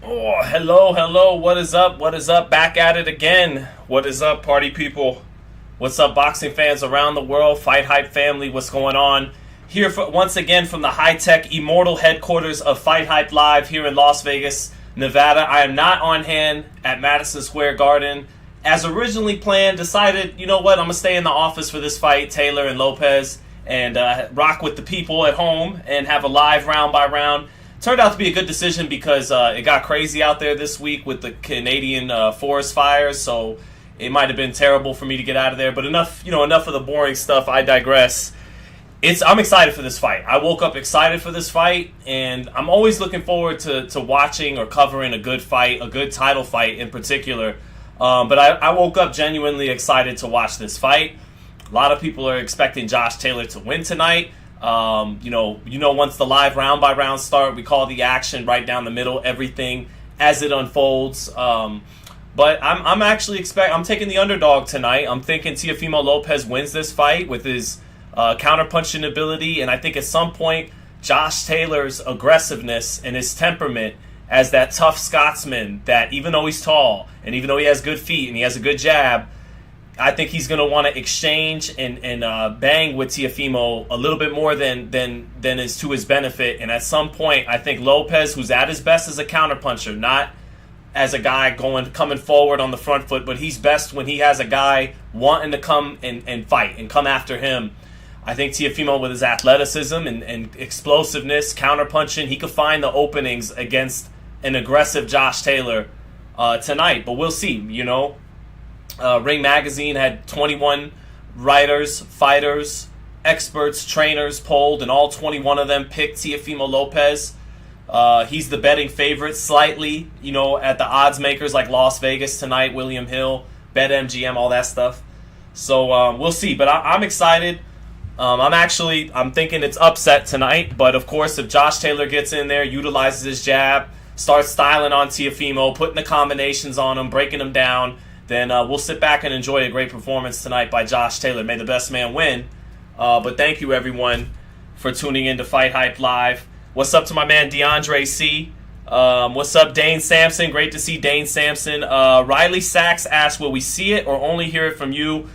Oh, hello. What is up? What is up? Back at it again. What is up, party people? What's up, boxing fans around the world? FightHype family, what's going on? Here once again from the high-tech, immortal headquarters of FightHype Live here in Las Vegas, Nevada. I am not on hand at Madison Square Garden. As originally planned, decided, you know what, I'm going to stay in the office for this fight, Taylor and Lopez, and rock with the people at home and have a live round-by-round. Turned out to be a good decision because it got crazy out there this week with the Canadian forest fires, so it might have been terrible for me to get out of there. But enough of the boring stuff. I digress. I'm excited for this fight. I woke up excited for this fight, and I'm always looking forward to watching or covering a good fight, a good title fight in particular. But I woke up genuinely excited to watch this fight. A lot of people are expecting Josh Taylor to win tonight. Once the live round by round start, we call the action right down the middle, everything as it unfolds. But I'm taking the underdog tonight. I'm thinking Teofimo Lopez wins this fight with his counterpunching ability, and I think at some point Josh Taylor's aggressiveness and his temperament as that tough Scotsman that even though he's tall and even though he has good feet and he has a good jab, I think he's going to want to exchange and bang with Teofimo a little bit more than is to his benefit. And at some point, I think Lopez, who's at his best as a counterpuncher, not as a guy coming forward on the front foot, but he's best when he has a guy wanting to come and fight and come after him. I think Teofimo, with his athleticism and explosiveness, counterpunching, he could find the openings against an aggressive Josh Taylor tonight. But we'll see, Ring Magazine had 21 writers, fighters, experts, trainers polled, and all 21 of them picked Teofimo Lopez. He's the betting favorite slightly, at the odds makers like Las Vegas tonight, William Hill, BetMGM, all that stuff. So we'll see. But I'm excited. I'm thinking it's upset tonight. But of course, if Josh Taylor gets in there, utilizes his jab, starts styling on Teofimo, putting the combinations on him, breaking him down, then we'll sit back and enjoy a great performance tonight by Josh Taylor. May the best man win. But thank you, everyone, for tuning in to FightHype Live. What's up to my man DeAndre C? What's up, Dane Sampson? Great to see Dane Sampson. Riley Sachs asked, will we see it or only hear it from you?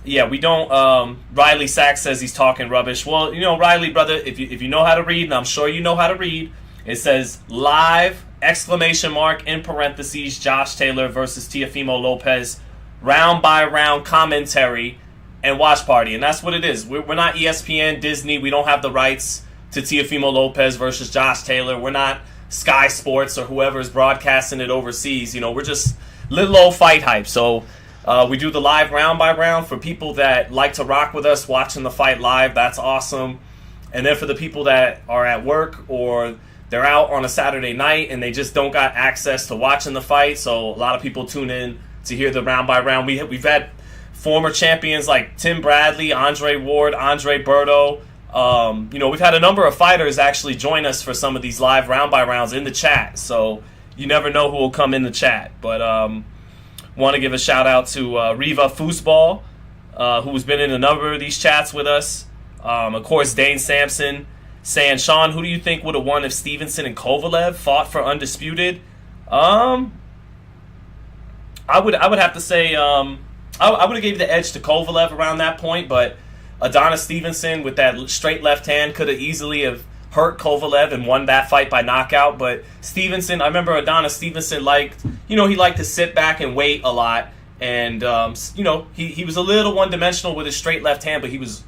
Yeah, we don't. Riley Sachs says he's talking rubbish. Well, Riley, brother, if you know how to read, and I'm sure you know how to read, it says live, ! In parentheses, Josh Taylor versus Teofimo Lopez, round by round commentary and watch party. And that's what it is. We're not ESPN, Disney. We don't have the rights to Teofimo Lopez versus Josh Taylor. We're not Sky Sports or whoever's broadcasting it overseas. We're just little old FightHype. So we do the live round by round for people that like to rock with us watching the fight live. That's awesome. And then for the people that are at work or they're out on a Saturday night and they just don't got access to watching the fight, so a lot of people tune in to hear the round by round. We've had former champions like Tim Bradley, Andre Ward, Andre Berto. We've had a number of fighters actually join us for some of these live round by rounds in the chat, so you never know who will come in the chat. But want to give a shout out to Riva Foosball, who's been in a number of these chats with us. Of course, Dane Sampson saying, Sean, who do you think would have won if Stevenson and Kovalev fought for undisputed? I would have to say I would have gave the edge to Kovalev around that point, but Adonis Stevenson with that straight left hand could have easily have hurt Kovalev and won that fight by knockout. But Stevenson, I remember Adonis Stevenson liked to sit back and wait a lot, and he was a little one-dimensional with his straight left hand, but he was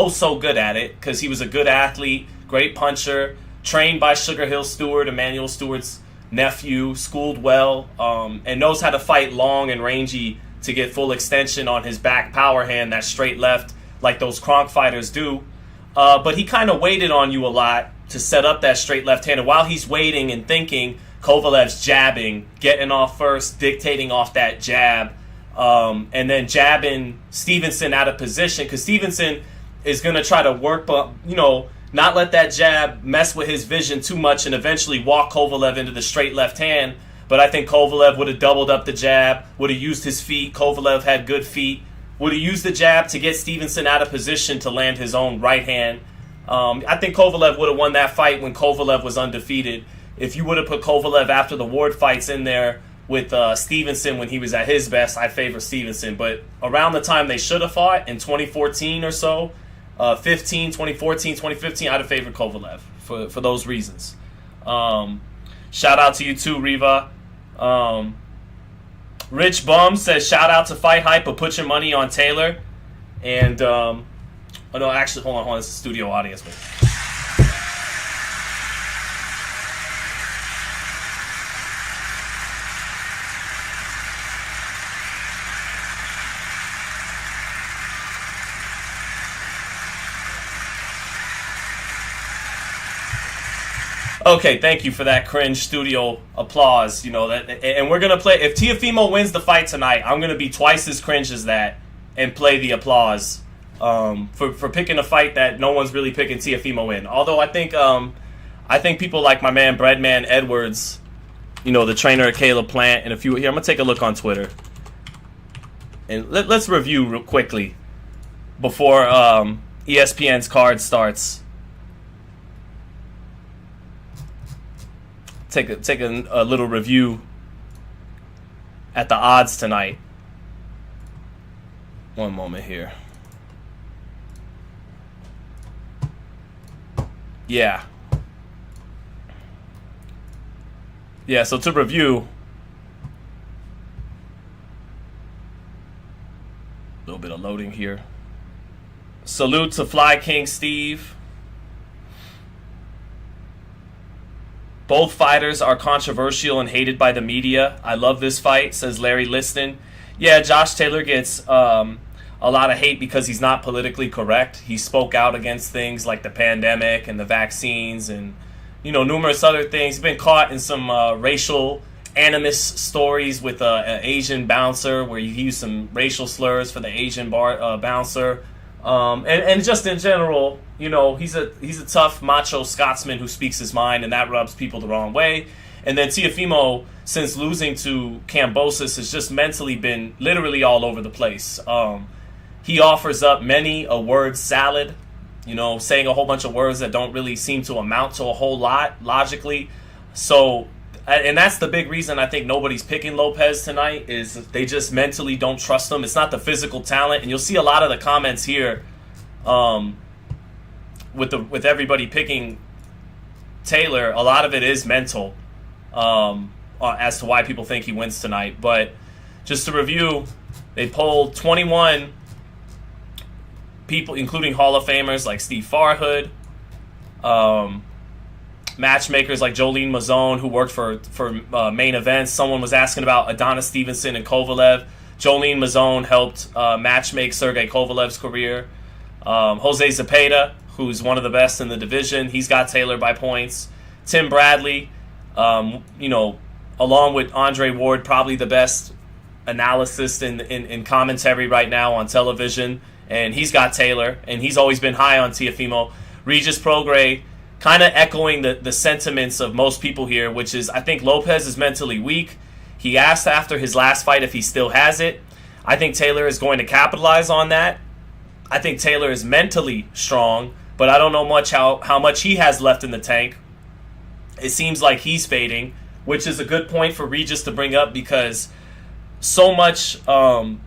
so good at it because he was a good athlete, great puncher, trained by Sugar Hill Stewart, Emmanuel Stewart's nephew, schooled well, and knows how to fight long and rangy to get full extension on his back power hand, that straight left, like those Kronk fighters do. But he kind of waited on you a lot to set up that straight left hand. And while he's waiting and thinking, Kovalev's jabbing, getting off first, dictating off that jab, and then jabbing Stevenson out of position, because Stevenson is going to try to work, but, not let that jab mess with his vision too much and eventually walk Kovalev into the straight left hand. But I think Kovalev would have doubled up the jab, would have used his feet. Kovalev had good feet. Would have used the jab to get Stevenson out of position to land his own right hand. I think Kovalev would have won that fight when Kovalev was undefeated. if you would have put Kovalev after the Ward fights in there with Stevenson when he was at his best, I favor Stevenson. But around the time they should have fought in 2014 or so, 2014, 2015, I'd have favored Kovalev for those reasons. Shout out to you too, Riva. Rich Bum says, shout out to FightHype, but put your money on Taylor. And, oh no, actually, hold on, it's a studio audience. But okay, thank you for that cringe studio applause. You know that, and we're gonna play. If Teofimo wins the fight tonight, I'm gonna be twice as cringe as that and play the applause for picking a fight that no one's really picking Teofimo in. Although I think people like my man Breadman Edwards, you know, the trainer at Caleb Plant, and a few here. I'm gonna take a look on Twitter and let's review real quickly before ESPN's card starts. Take a little review at the odds tonight. One moment here. Yeah, so to review, a little bit of loading here. Salute to Fly King Steve. Both fighters are controversial and hated by the media. I love this fight, says Larry Liston. Yeah, Josh Taylor gets a lot of hate because he's not politically correct. He spoke out against things like the pandemic and the vaccines and, you know, numerous other things. He's been caught in some racial animus stories with an Asian bouncer where he used some racial slurs for the Asian bouncer. And just in general, you know, he's a tough macho Scotsman who speaks his mind, and that rubs people the wrong way. And then Teofimo, since losing to Kambosos, has just mentally been literally all over the place. He offers up many a word salad, you know, saying a whole bunch of words that don't really seem to amount to a whole lot logically. So, and that's the big reason I think nobody's picking Lopez tonight, is they just mentally don't trust him. It's not the physical talent, and you'll see a lot of the comments here with everybody picking Taylor. A lot of it is mental as to why people think he wins tonight. But just to review, they polled 21 people, including Hall of Famers like Steve Farhood, matchmakers like Jolene Mazzone, who worked for main events. Someone was asking about Adonis Stevenson and Kovalev. Jolene Mazzone helped matchmake Sergey Kovalev's career. Jose Zepeda, who's one of the best in the division, he's got Taylor by points. Tim Bradley, you know, along with Andre Ward, probably the best analyst in commentary right now on television, and he's got Taylor, and he's always been high on Teofimo. Regis Prograis, kind of echoing the sentiments of most people here, which is, I think Lopez is mentally weak. He asked after his last fight if he still has it. I think Taylor is going to capitalize on that. I think Taylor is mentally strong, but I don't know much how much he has left in the tank. It seems like he's fading, which is a good point for Regis to bring up, because so much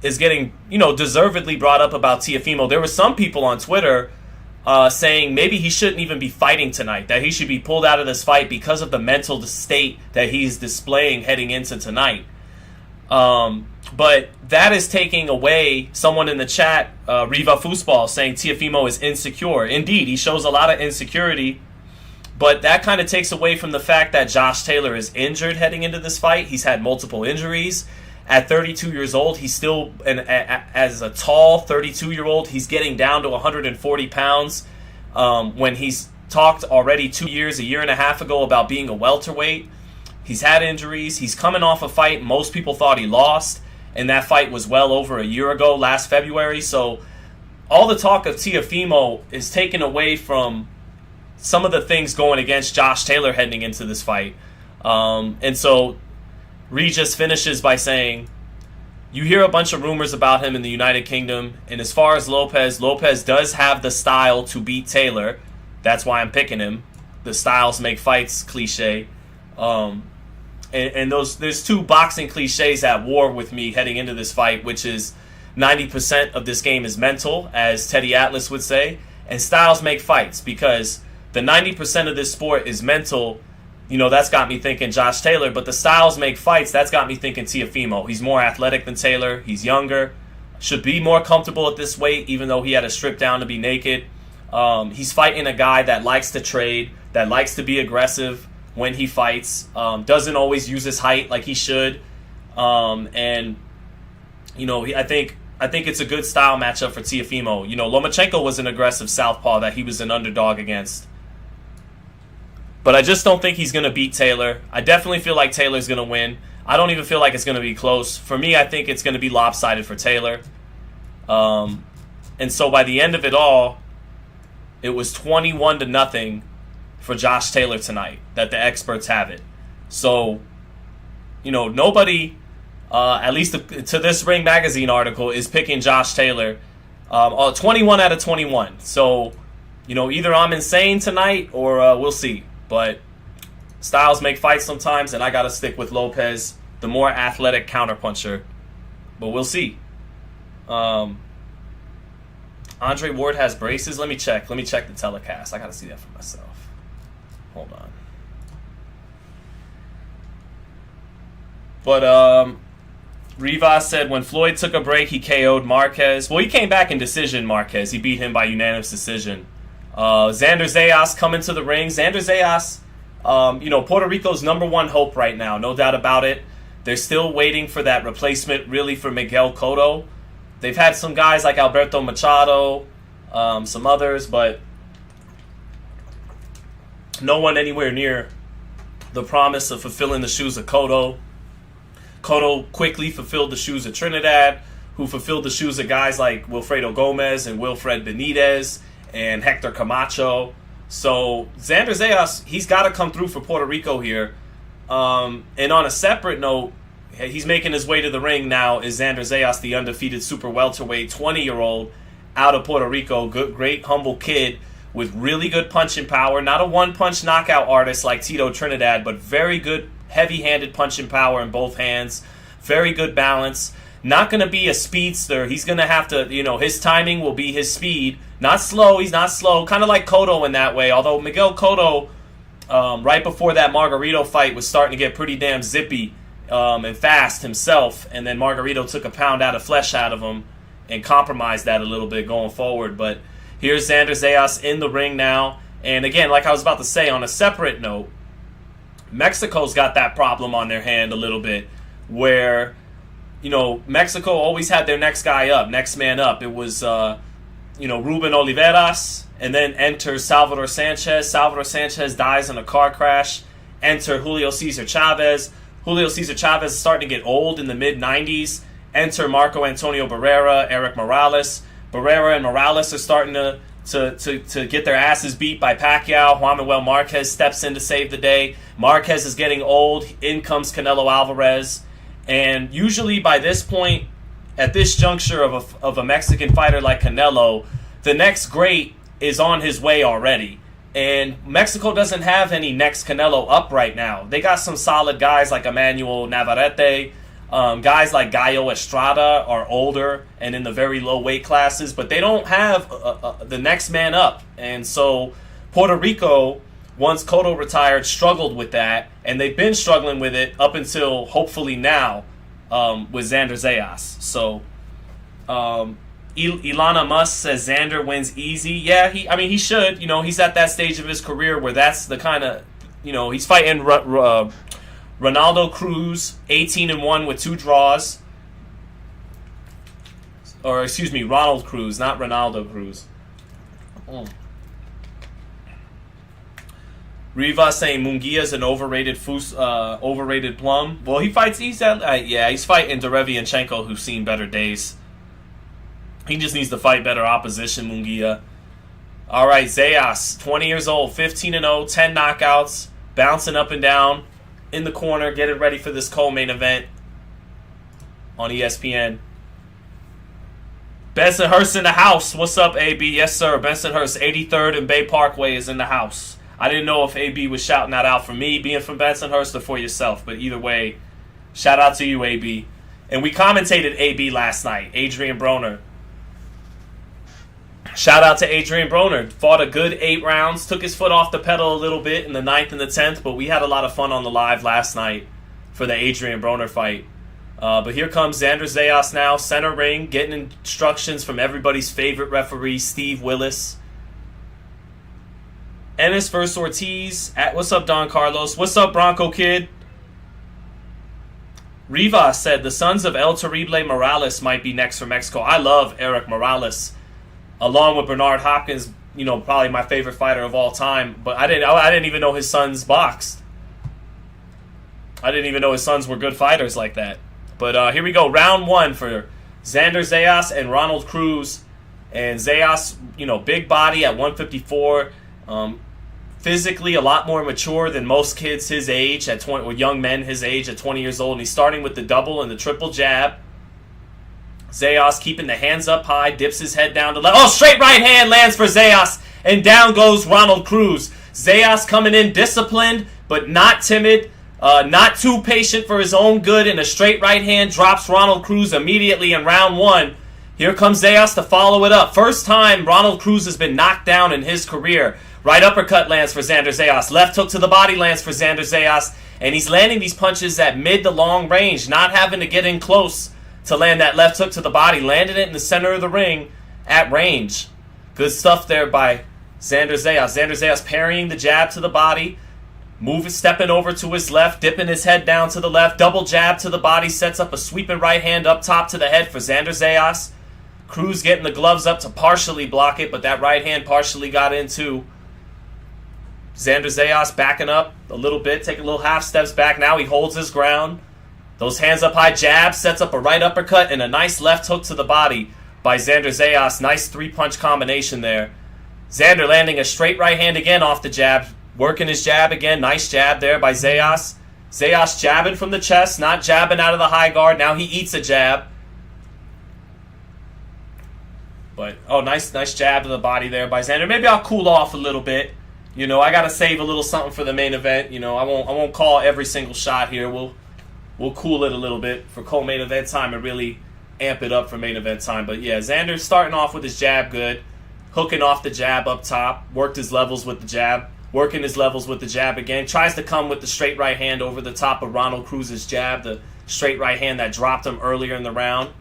is getting, you know, deservedly brought up about Teofimo. There were some people on Twitter saying maybe he shouldn't even be fighting tonight, that he should be pulled out of this fight because of the mental state that he's displaying heading into tonight. But that is taking away, someone in the chat, Riva Foosball, saying Teofimo is insecure. Indeed, he shows a lot of insecurity, but that kind of takes away from the fact that Josh Taylor is injured heading into this fight. He's had multiple injuries. At 32 years old, he's still, as a tall 32-year-old, he's getting down to 140 pounds. When he's talked already a year and a half ago about being a welterweight. He's had injuries. He's coming off a fight most people thought he lost, and that fight was well over a year ago, last February. So all the talk of Teofimo is taken away from some of the things going against Josh Taylor heading into this fight. And so Regis finishes by saying, you hear a bunch of rumors about him in the United Kingdom, and as far as Lopez does have the style to beat Taylor. That's why I'm picking him. The styles make fights cliche. And there's two boxing cliches at war with me heading into this fight, which is 90% of this game is mental, as Teddy Atlas would say, and styles make fights, because the 90% of this sport is mental. That's got me thinking Josh Taylor, but the styles make fights. That's got me thinking Teofimo. He's more athletic than Taylor. He's younger. Should be more comfortable at this weight, even though he had to strip down to be naked. He's fighting a guy that likes to trade, that likes to be aggressive when he fights. Doesn't always use his height like he should. I think it's a good style matchup for Teofimo. Lomachenko was an aggressive southpaw that he was an underdog against. But I just don't think he's going to beat Taylor. I definitely feel like Taylor's going to win. I don't even feel like it's going to be close. For me, I think it's going to be lopsided for Taylor. And so by the end of it all, it was 21-0 for Josh Taylor tonight, that the experts have it. So, nobody, at least to this Ring Magazine article, is picking Josh Taylor. 21 out of 21. So, either I'm insane tonight or we'll see. But styles make fights sometimes, and I got to stick with Lopez, the more athletic counterpuncher. But we'll see. Andre Ward has braces. Let me check the telecast. I got to see that for myself. Hold on. But Rivas said when Floyd took a break, he KO'd Marquez. Well, he came back in decision, Marquez. He beat him by unanimous decision. Xander Zayas coming to the ring. Xander Zayas, Puerto Rico's number one hope right now, no doubt about it. They're still waiting for that replacement, really, for Miguel Cotto. They've had some guys like Alberto Machado, some others, but no one anywhere near the promise of fulfilling the shoes of Cotto. Cotto quickly fulfilled the shoes of Trinidad, who fulfilled the shoes of guys like Wilfredo Gomez and Wilfred Benitez and Hector Camacho. So Xander Zayas, he's got to come through for Puerto Rico here. And on a separate note, he's making his way to the ring now is Xander Zayas, the undefeated super welterweight, 20-year-old out of Puerto Rico. Good, great, humble kid with really good punching power. Not a one-punch knockout artist like Tito Trinidad, but very good, heavy-handed punching power in both hands. Very good balance. Not going to be a speedster. He's going to have to, his timing will be his speed. Not slow. He's not slow. Kind of like Cotto in that way. Although Miguel Cotto, right before that Margarito fight, was starting to get pretty damn zippy and fast himself. And then Margarito took a pound out of flesh out of him and compromised that a little bit going forward. But here's Xander Zayas in the ring now. And again, like I was about to say, on a separate note, Mexico's got that problem on their hand a little bit where, Mexico always had their next guy up, next man up. It was, Ruben Oliveras, and then enter Salvador Sanchez. Salvador Sanchez dies in a car crash. Enter Julio Cesar Chavez. Julio Cesar Chavez is starting to get old in the mid-90s. Enter Marco Antonio Barrera, Eric Morales. Barrera and Morales are starting to get their asses beat by Pacquiao. Juan Manuel Marquez steps in to save the day. Marquez is getting old. In comes Canelo Alvarez. And usually by this point, at this juncture of a Mexican fighter like Canelo, the next great is on his way already. And Mexico doesn't have any next Canelo up right now. They got some solid guys like Emmanuel Navarrete. Guys like Gallo Estrada are older and in the very low weight classes, but they don't have the next man up. And so Puerto Rico, once Cotto retired, struggled with that, and they've been struggling with it up until hopefully now with Xander Zayas. So Ilana Musk says Xander wins easy. Yeah, he should. He's at that stage of his career where that's the kind of, he's fighting Ronaldo Cruz, 18-1 with 2 draws. Or excuse me, Ronald Cruz, not Ronaldo Cruz. Rivas saying Munguia's an overrated plum. Well, he's fighting Derevianchenko, who's seen better days. He just needs to fight better opposition, Munguia. All right, Zayas, 20 years old, 15-0, 10 knockouts, bouncing up and down in the corner, getting ready for this co-main event on ESPN. Bensonhurst in the house. What's up, AB? Yes, sir. Bensonhurst, 83rd and Bay Parkway is in the house. I didn't know if AB was shouting that out for me being from Bensonhurst or for yourself, but either way, shout out to you, AB. And we commentated AB last night, Adrian Broner. Shout out to Adrian Broner. Fought a good 8 rounds, took his foot off the pedal a little bit in the 9th and the 10th, but we had a lot of fun on the live last night for the Adrian Broner fight. But here comes Xander Zayas now, center ring, getting instructions from everybody's favorite referee, Steve Willis. Ennis versus Ortiz. What's up, Don Carlos? What's up, Bronco Kid? Rivas said the sons of El Terrible Morales might be next for Mexico. I love Eric Morales, along with Bernard Hopkins. You know, probably my favorite fighter of all time. But I didn't even know his sons boxed. I didn't even know his sons were good fighters like that. But here we go, round 1 for Xander Zayas and Ronald Cruz. And Zayas, you know, big body at 154. Physically a lot more mature than most kids his age at 20, or young men his age at 20 years old. And he's starting with the double and the triple jab. Zayas keeping the hands up high, dips his head down to left. Oh, straight right hand lands for Zayas, and down goes Ronald Cruz. Zayas coming in disciplined, but not timid. Not too patient for his own good, and a straight right hand drops Ronald Cruz immediately in round 1. Here comes Zayas to follow it up. First time Ronald Cruz has been knocked down in his career. Right uppercut lands for Xander Zayas. Left hook to the body lands for Xander Zayas. And he's landing these punches at mid to long range, not having to get in close to land that left hook to the body. Landed it in the center of the ring at range. Good stuff there by Xander Zayas. Xander Zayas parrying the jab to the body. Stepping over to his left, dipping his head down to the left. Double jab to the body, sets up a sweeping right hand up top to the head for Xander Zayas. Cruz getting the gloves up to partially block it, but that right hand partially got in too. Xander Zayas backing up a little bit, taking little half steps back. Now he holds his ground. Those hands up high jab, sets up a right uppercut and a nice left hook to the body by Xander Zayas. Nice 3-punch combination there. Xander landing a straight right hand again off the jab. Working his jab again. Nice jab there by Zayas. Zayas jabbing from the chest, not jabbing out of the high guard. Now he eats a jab. But, oh, nice jab to the body there by Xander. Maybe I'll cool off a little bit. You know, I got to save a little something for the main event. You know, I won't call every single shot here. We'll cool it a little bit for co-main event time and really amp it up for main event time. But, yeah, Xander's starting off with his jab good. Hooking off the jab up top. Worked his levels with the jab. Working his levels with the jab again. Tries to come with the straight right hand over the top of Ronald Cruz's jab. The straight right hand that dropped him earlier in the round.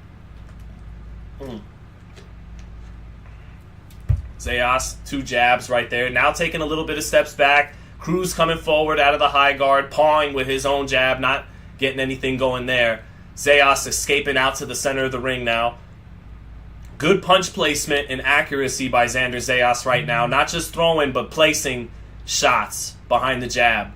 Zayas, 2 jabs right there. Now taking a little bit of steps back. Cruz coming forward out of the high guard. Pawing with his own jab. Not getting anything going there. Zayas escaping out to the center of the ring now. Good punch placement and accuracy by Xander Zayas right now. Not just throwing, but placing shots behind the jab.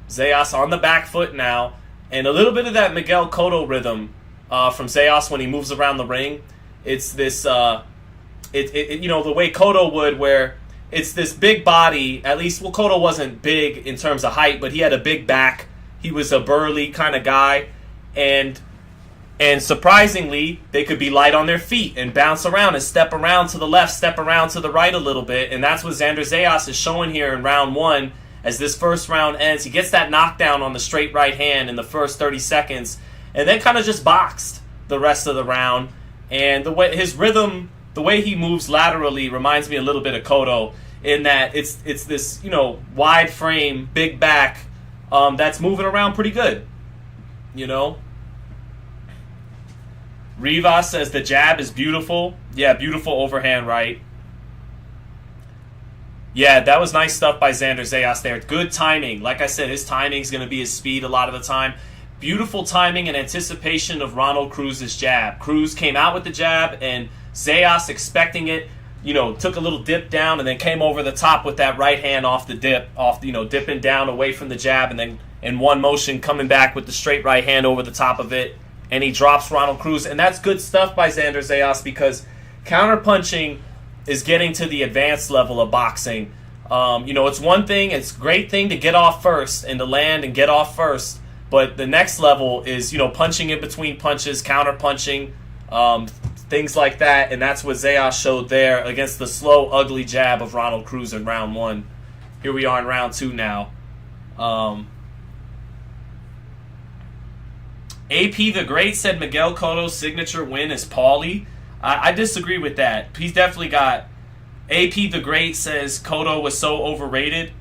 Zayas on the back foot now, and a little bit of that Miguel Cotto rhythm from Zayas when he moves around the ring. It's this, you know, the way Cotto would, where it's this big body. At least, well, Cotto wasn't big in terms of height, but he had a big back. He was a burly kind of guy, and surprisingly, they could be light on their feet and bounce around and step around to the left, step around to the right a little bit. And that's what Xander Zayas is showing here in round 1 as this first round ends. He gets that knockdown on the straight right hand in the first 30 seconds and then kind of just boxed the rest of the round. And the way his rhythm, the way he moves laterally reminds me a little bit of Cotto in that it's this, you know, wide frame, big back that's moving around pretty good, you know. Rivas says the jab is beautiful. Yeah, beautiful overhand right. Yeah, that was nice stuff by Xander Zayas there. Good timing. Like I said, his timing is going to be his speed a lot of the time. Beautiful timing and anticipation of Ronald Cruz's jab. Cruz came out with the jab, and Zayas expecting it, you know, took a little dip down and then came over the top with that right hand off the dip, dipping down away from the jab, and then in one motion coming back with the straight right hand over the top of it. And he drops Ronald Cruz. And that's good stuff by Xander Zayas because counterpunching is getting to the advanced level of boxing. You know, it's one thing, it's a great thing to get off first and to land and get off first. But the next level is, you know, punching in between punches, counterpunching, things like that. And that's what Zayas showed there against the slow, ugly jab of Ronald Cruz in round 1. Here we are in round 2 now. AP the Great said Miguel Cotto's signature win is Paulie. I disagree with that. He's definitely got... AP the Great says Cotto was so overrated.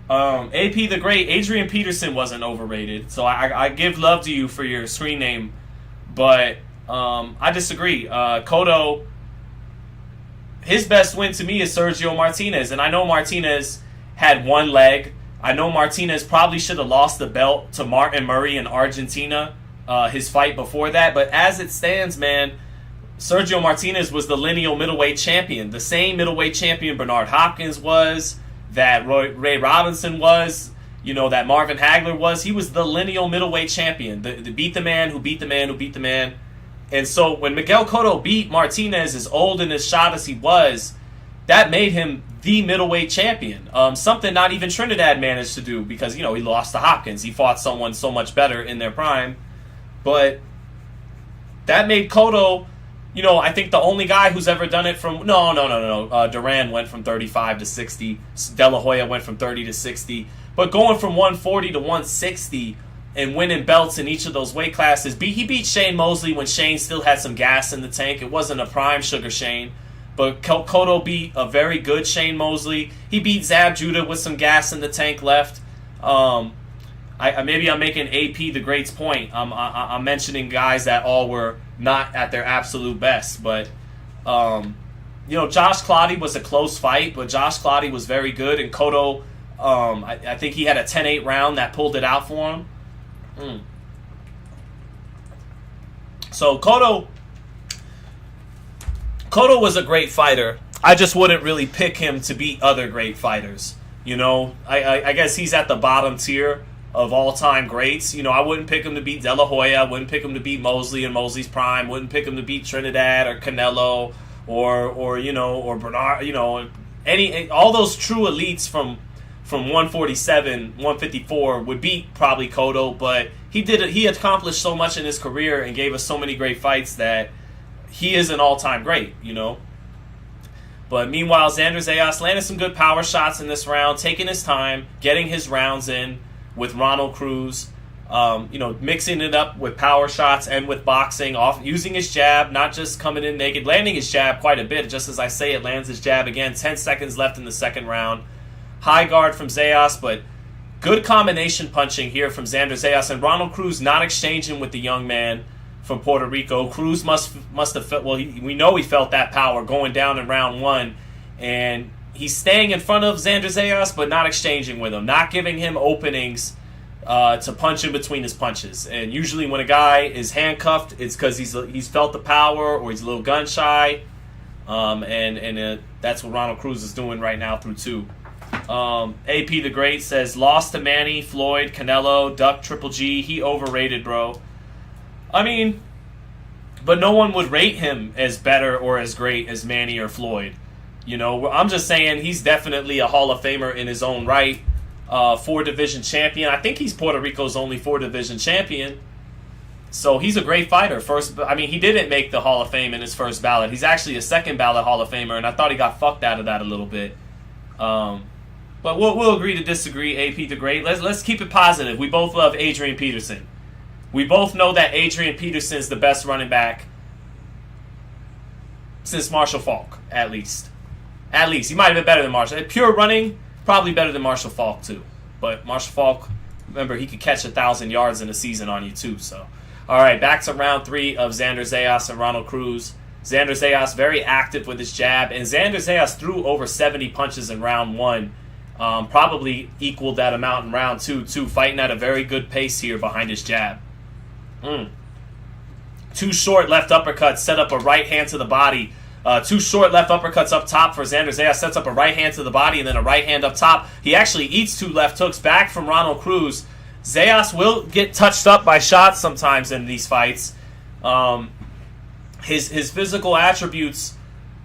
AP the Great, Adrian Peterson wasn't overrated. So I give love to you for your screen name. But I disagree. Cotto, his best win to me is Sergio Martinez. And I know Martinez had one leg. I know Martinez probably should have lost the belt to Martin Murray in Argentina, his fight before that. But as it stands, man, Sergio Martinez was the lineal middleweight champion. The same middleweight champion Bernard Hopkins was, that Ray Robinson was, that Marvin Hagler was. He was the lineal middleweight champion. The beat the man who beat the man who beat the man. And so when Miguel Cotto beat Martinez, as old and as shot as he was, that made him the middleweight champion. Something not even Trinidad managed to do because, he lost to Hopkins. He fought someone so much better in their prime. But that made Cotto, I think the only guy who's ever done it from... No. Duran went from 35 to 60. De La Hoya went from 30 to 60. But going from 140 to 160 and winning belts in each of those weight classes, he beat Shane Mosley when Shane still had some gas in the tank. It wasn't a prime Sugar Shane. But Cotto beat a very good Shane Mosley. He beat Zab Judah with some gas in the tank left. Maybe I'm making AP the Great's point. I'm mentioning guys that all were not at their absolute best. But, Josh Clottey was a close fight, but Josh Clottey was very good. And Cotto, I think he had a 10-8 round that pulled it out for him. So Cotto was a great fighter. I just wouldn't really pick him to beat other great fighters. I guess he's at the bottom tier of all-time greats. I wouldn't pick him to beat De La Hoya. I wouldn't pick him to beat Mosley in Mosley's prime. Wouldn't pick him to beat Trinidad or Canelo or Bernard. All those true elites from 147, 154 would beat probably Cotto. But he accomplished so much in his career and gave us so many great fights that he is an all-time great. But meanwhile, Xander Zayas landed some good power shots in this round, taking his time, getting his rounds in with Ronald Cruz, mixing it up with power shots and with boxing, using his jab, not just coming in naked, landing his jab quite a bit. Just as I say, it lands his jab again. 10 seconds left in the second round. High guard from Zayas, but good combination punching here from Xander Zayas. And Ronald Cruz not exchanging with the young man from Puerto Rico. Cruz must have felt, we know he felt that power going down in round 1. And he's staying in front of Xander Zayas, but not exchanging with him, not giving him openings to punch in between his punches. And usually when a guy is handcuffed, it's because he's felt the power or he's a little gun shy. And that's what Ronald Cruz is doing right now through 2. AP the Great says, lost to Manny, Floyd, Canelo, Duck, Triple G. He overrated, bro. But no one would rate him as better or as great as Manny or Floyd. I'm just saying he's definitely a Hall of Famer in his own right. 4-division champion. I think he's Puerto Rico's only 4-division champion. So he's a great fighter. He didn't make the Hall of Fame in his first ballot. He's actually a second ballot Hall of Famer, and I thought he got fucked out of that a little bit. But we'll agree to disagree. AP the Great. Let's keep it positive. We both love Adrian Peterson. We both know that Adrian Peterson is the best running back since Marshall Faulk, at least. At least. He might have been better than Marshall. Pure running, probably better than Marshall Faulk, too. But Marshall Faulk, remember, he could catch 1,000 yards in a season on you, too. So, all right, back to round 3 of Xander Zayas and Ronald Cruz. Xander Zayas very active with his jab. And Xander Zayas threw over 70 punches in round 1. Probably equaled that amount in round 2, too. Fighting at a very good pace here behind his jab. 2 short left uppercuts set up a right hand to the body. 2 short left uppercuts up top for Xander Zayas. Sets up a right hand to the body and then a right hand up top. He actually eats 2 left hooks back from Ronald Cruz. Zayas will get touched up by shots sometimes in these fights. His physical attributes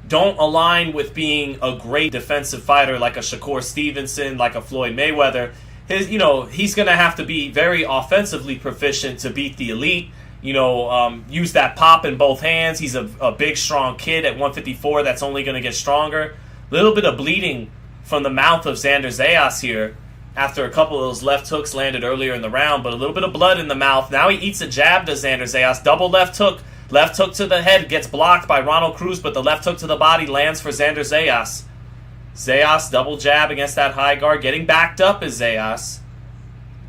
don't align with being a great defensive fighter like a Shakur Stevenson, like a Floyd Mayweather. He's going to have to be very offensively proficient to beat the elite. Use that pop in both hands. He's a big, strong kid at 154 that's only going to get stronger. Little bit of bleeding from the mouth of Xander Zayas here after a couple of those left hooks landed earlier in the round, but a little bit of blood in the mouth. Now he eats a jab to Xander Zayas. Double left hook. Left hook to the head gets blocked by Ronald Cruz, but the left hook to the body lands for Xander Zayas. Zayas double jab against that high guard. Getting backed up is Zayas.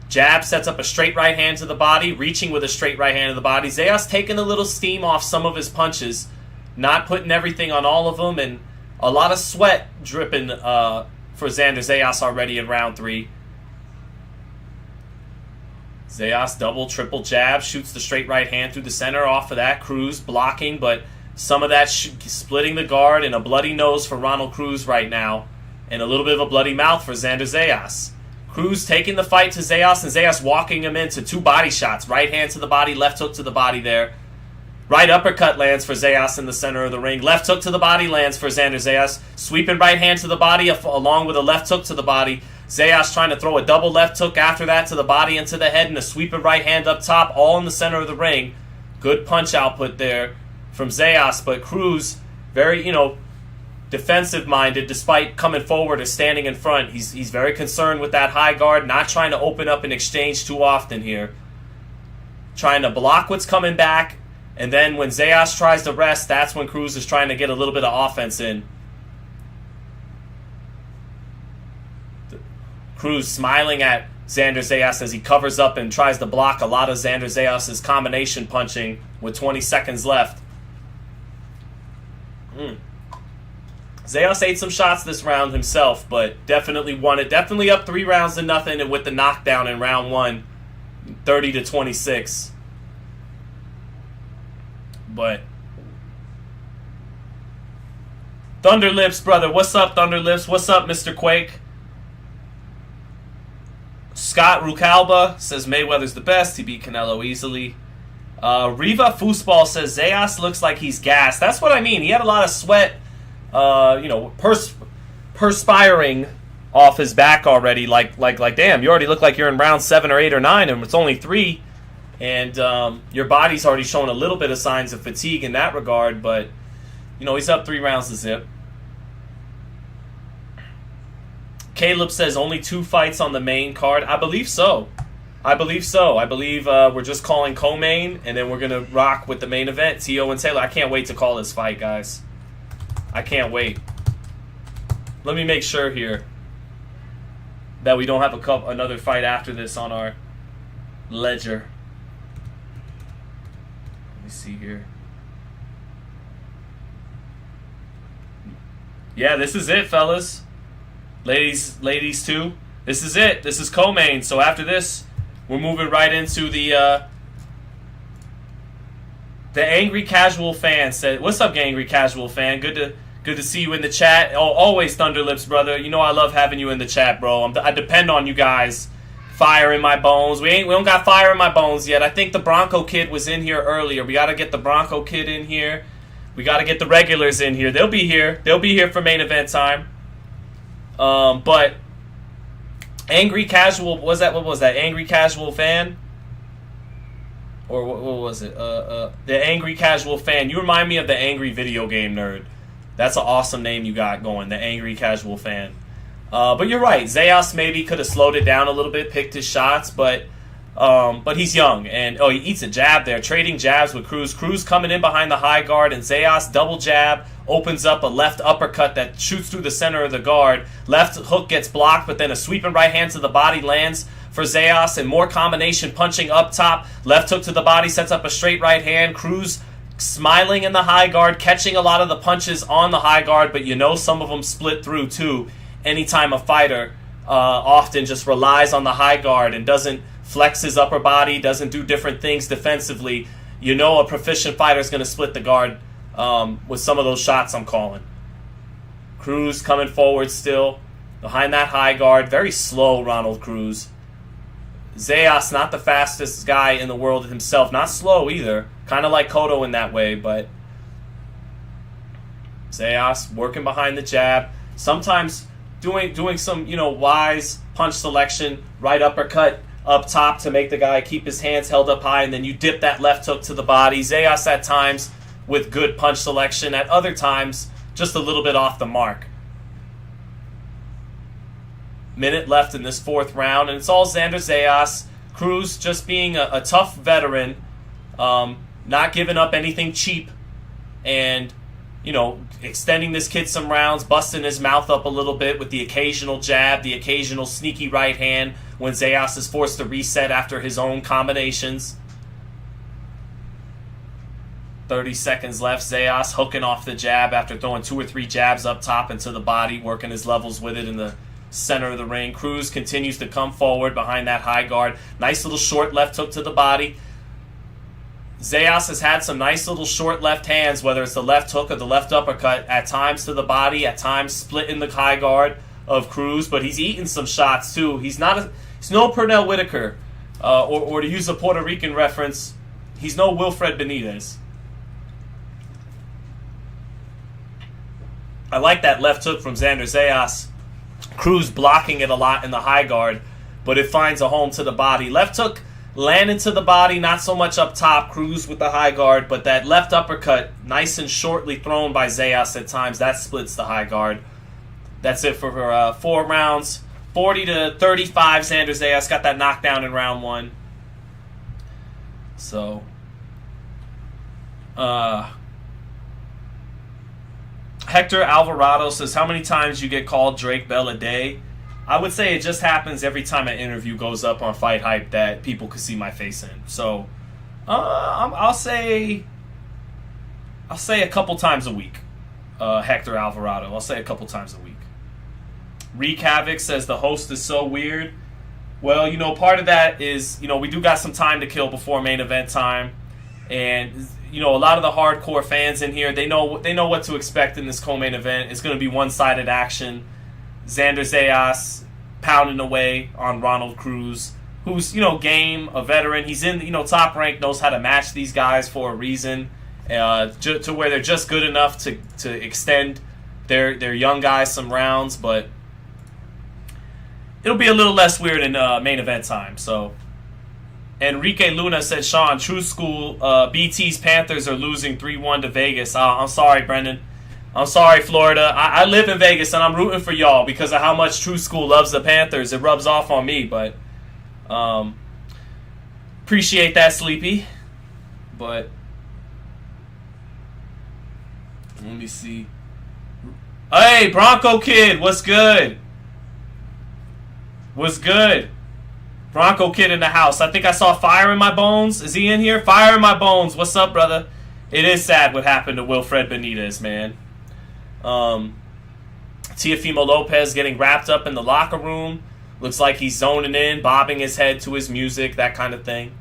Jab sets up a straight right hand to the body, reaching with a straight right hand to the body. Zayas taking a little steam off some of his punches, not putting everything on all of them, and a lot of sweat dripping for Xander Zayas already in round 3. Zayas double, triple jab, shoots the straight right hand through the center off of that. Cruz blocking, but some of that splitting the guard, and a bloody nose for Ronald Cruz right now, and a little bit of a bloody mouth for Xander Zayas. Cruz taking the fight to Zayas, and Zayas walking him into 2 body shots. Right hand to the body, left hook to the body there. Right uppercut lands for Zayas in the center of the ring. Left hook to the body lands for Xander Zayas. Sweeping right hand to the body along with a left hook to the body. Zayas trying to throw a double left hook after that to the body and to the head, and a sweeping right hand up top, all in the center of the ring. Good punch output there from Zayas, but Cruz very, defensive-minded despite coming forward or standing in front. He's very concerned with that high guard, not trying to open up an exchange too often here. Trying to block what's coming back, and then when Zayas tries to rest, that's when Cruz is trying to get a little bit of offense in. Cruz smiling at Xander Zayas as he covers up and tries to block a lot of Xander Zayas' combination punching with 20 seconds left. Zayas ate some shots this round himself, but definitely won it. Definitely up 3 rounds to nothing, and with the knockdown in round 1, 30-26. But Thunder Lips, brother. What's up, Thunder Lips? What's up, Mr. Quake? Scott Rucalba says Mayweather's the best. He beat Canelo easily. Riva Foosball says Zayas looks like he's gassed. That's what I mean. He had a lot of sweat, perspiring off his back already. Like, damn, you already look like you're in round 7 or 8 or 9, and it's only 3. And your body's already showing a little bit of signs of fatigue in that regard. But, he's up 3 rounds to zip. Caleb says only 2 fights on the main card. I believe so. I believe we're just calling co-main, and then we're going to rock with the main event, T.O. and Taylor. I can't wait to call this fight, guys. I can't wait. Let me make sure here that we don't have another fight after this on our ledger. Let me see here. Yeah, this is it, fellas. Ladies too. This is it. This is co-main. So after this, we're moving right into the Angry Casual Fan said, "What's up, Angry Casual Fan? Good to see you in the chat. Oh, always Thunderlips, brother. I love having you in the chat, bro. I depend on you guys. Fire in my bones. We don't got fire in my bones yet. I think the Bronco Kid was in here earlier. We got to get the Bronco Kid in here. We got to get the regulars in here. They'll be here. They'll be here for main event time. But Angry Casual, what was that? Angry Casual Fan? Or what was it? The Angry Casual Fan. You remind me of the Angry Video Game Nerd. That's an awesome name you got going, the Angry Casual Fan. But you're right. Zayas maybe could have slowed it down a little bit, picked his shots, but he's young. And, he eats a jab there, trading jabs with Cruz. Cruz coming in behind the high guard, and Zayas double jab, opens up a left uppercut that shoots through the center of the guard. Left hook gets blocked, but then a sweeping right hand to the body lands for Zayas, and more combination punching up top. Left hook to the body sets up a straight right hand. Cruz smiling in the high guard, catching a lot of the punches on the high guard, but some of them split through too. Anytime a fighter often just relies on the high guard and doesn't flex his upper body, doesn't do different things defensively, a proficient fighter is going to split the guard with some of those shots I'm calling. Cruz coming forward still, behind that high guard. Very slow, Ronald Cruz. Zayas, not the fastest guy in the world himself. Not slow either. Kind of like Cotto in that way, but Zayas working behind the jab. Sometimes doing some, wise punch selection, right uppercut up top to make the guy keep his hands held up high, and then you dip that left hook to the body. Zayas at times with good punch selection. At other times, just a little bit off the mark. minute left in this fourth round, and it's all Xander Zayas. Cruz just being a tough veteran, not giving up anything cheap, and, you know, extending this kid some rounds, busting his mouth up a little bit with the occasional jab, the occasional sneaky right hand when Zayas is forced to reset after his own combinations. 30 seconds left. Zayas hooking off the jab after throwing 2 or 3 jabs up top into the body, working his levels with it in the center of the ring. Cruz continues to come forward behind that high guard. Nice little short left hook to the body. Zayas has had some nice little short left hands, whether it's the left hook or the left uppercut, at times to the body, at times splitting the high guard of Cruz, but he's eating some shots too. He's no Pernell Whitaker, or to use a Puerto Rican reference, he's no Wilfred Benitez. I like that left hook from Xander Zayas. Cruz blocking it a lot in the high guard, but it finds a home to the body. Left hook landing to the body, not so much up top. Cruz with the high guard, but that left uppercut, nice and shortly thrown by Zayas at times, that splits the high guard. That's it for 4 rounds. 40-35, Xander Zayas got that knockdown in round 1. So, Hector Alvarado says, how many times you get called Drake Bell a day? I would say it just happens every time an interview goes up on FightHype that people could see my face in. So, I'll say a couple times a week. Hector Alvarado. I'll say a couple times a week. Reek Havoc says the host is so weird. Well, you know, part of that is, you know, we do got some time to kill before main event time. And, you know, a lot of the hardcore fans in here, they know what to expect in this co-main event. It's going to be one-sided action. Xander Zayas pounding away on Ronald Cruz, who's, you know, game, a veteran. He's in, you know, Top Rank, knows how to match these guys for a reason, to where they're just good enough to extend their young guys some rounds, but it'll be a little less weird in main event time. So, Enrique Luna said, Sean, True School, BT's Panthers are losing 3-1 to Vegas. I'm sorry, Brendan. I'm sorry, Florida. I live in Vegas, and I'm rooting for y'all because of how much True School loves the Panthers. It rubs off on me, but appreciate that, Sleepy. But let me see. Hey, Bronco Kid, what's good? What's good? Bronco Kid in the house. I think I saw Fire in My Bones. Is he in here? Fire in My Bones. What's up, brother? It is sad what happened to Wilfred Benitez, man. Teofimo Lopez getting wrapped up in the locker room. Looks like he's zoning in, bobbing his head to his music, that kind of thing.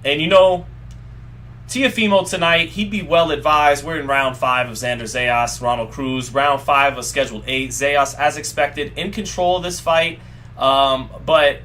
And, you know, Teofimo tonight, he'd be well advised. We're in round 5 of Xander Zayas, Ronald Cruz. Round 5 of scheduled 8. Zayas, as expected, in control of this fight. But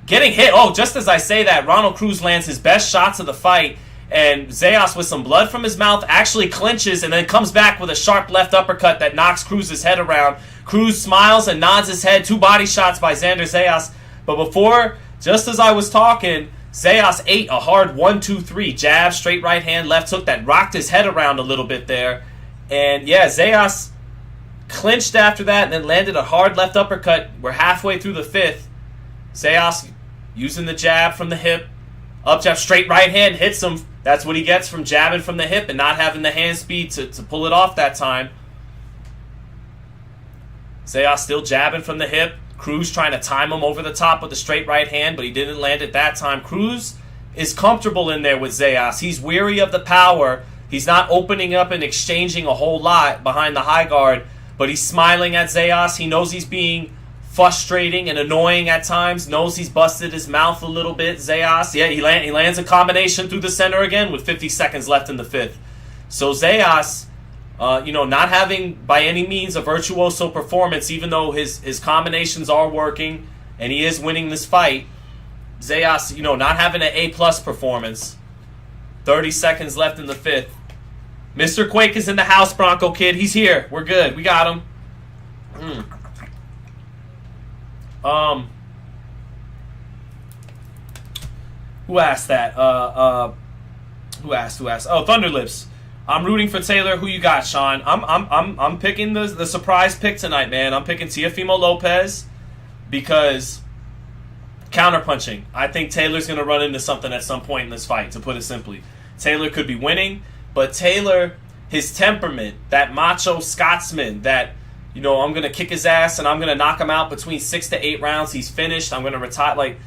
getting hit. Oh, just as I say that, Ronald Cruz lands his best shots of the fight. And Zayas, with some blood from his mouth, actually clinches and then comes back with a sharp left uppercut that knocks Cruz's head around. Cruz smiles and nods his head. 2 body shots by Xander Zayas. But before, just as I was talking, Zayas ate a hard 1-2-3 jab, straight right hand, left hook that rocked his head around a little bit there. And yeah, Zayas clinched after that and then landed a hard left uppercut. We're halfway through the 5th. Zayas using the jab from the hip. Up jab, straight right hand, hits him. That's what he gets from jabbing from the hip and not having the hand speed to pull it off that time. Zayas still jabbing from the hip. Cruz trying to time him over the top with the straight right hand, but he didn't land it that time. Cruz is comfortable in there with Zayas. He's weary of the power. He's not opening up and exchanging a whole lot behind the high guard, but he's smiling at Zayas. He knows he's being frustrating and annoying at times. Knows he's busted his mouth a little bit. Zayas, yeah, he lands a combination through the center again with 50 seconds left in the 5th. So Zayas, not having by any means a virtuoso performance, even though his combinations are working and he is winning this fight. Zayas, not having an A+ performance. 30 seconds left in the 5th. Mr. Quake is in the house, Bronco Kid. He's here. We're good. We got him. Who asked that? Who asked? Oh, Thunderlips. I'm rooting for Taylor. Who you got, Sean? I'm picking the surprise pick tonight, man. I'm picking Teofimo Lopez because counterpunching. I think Taylor's going to run into something at some point in this fight, to put it simply. Taylor could be winning, but Taylor, his temperament, that macho Scotsman, that, I'm going to kick his ass and I'm going to knock him out between 6 to 8 rounds. He's finished. I'm going to retire. Like,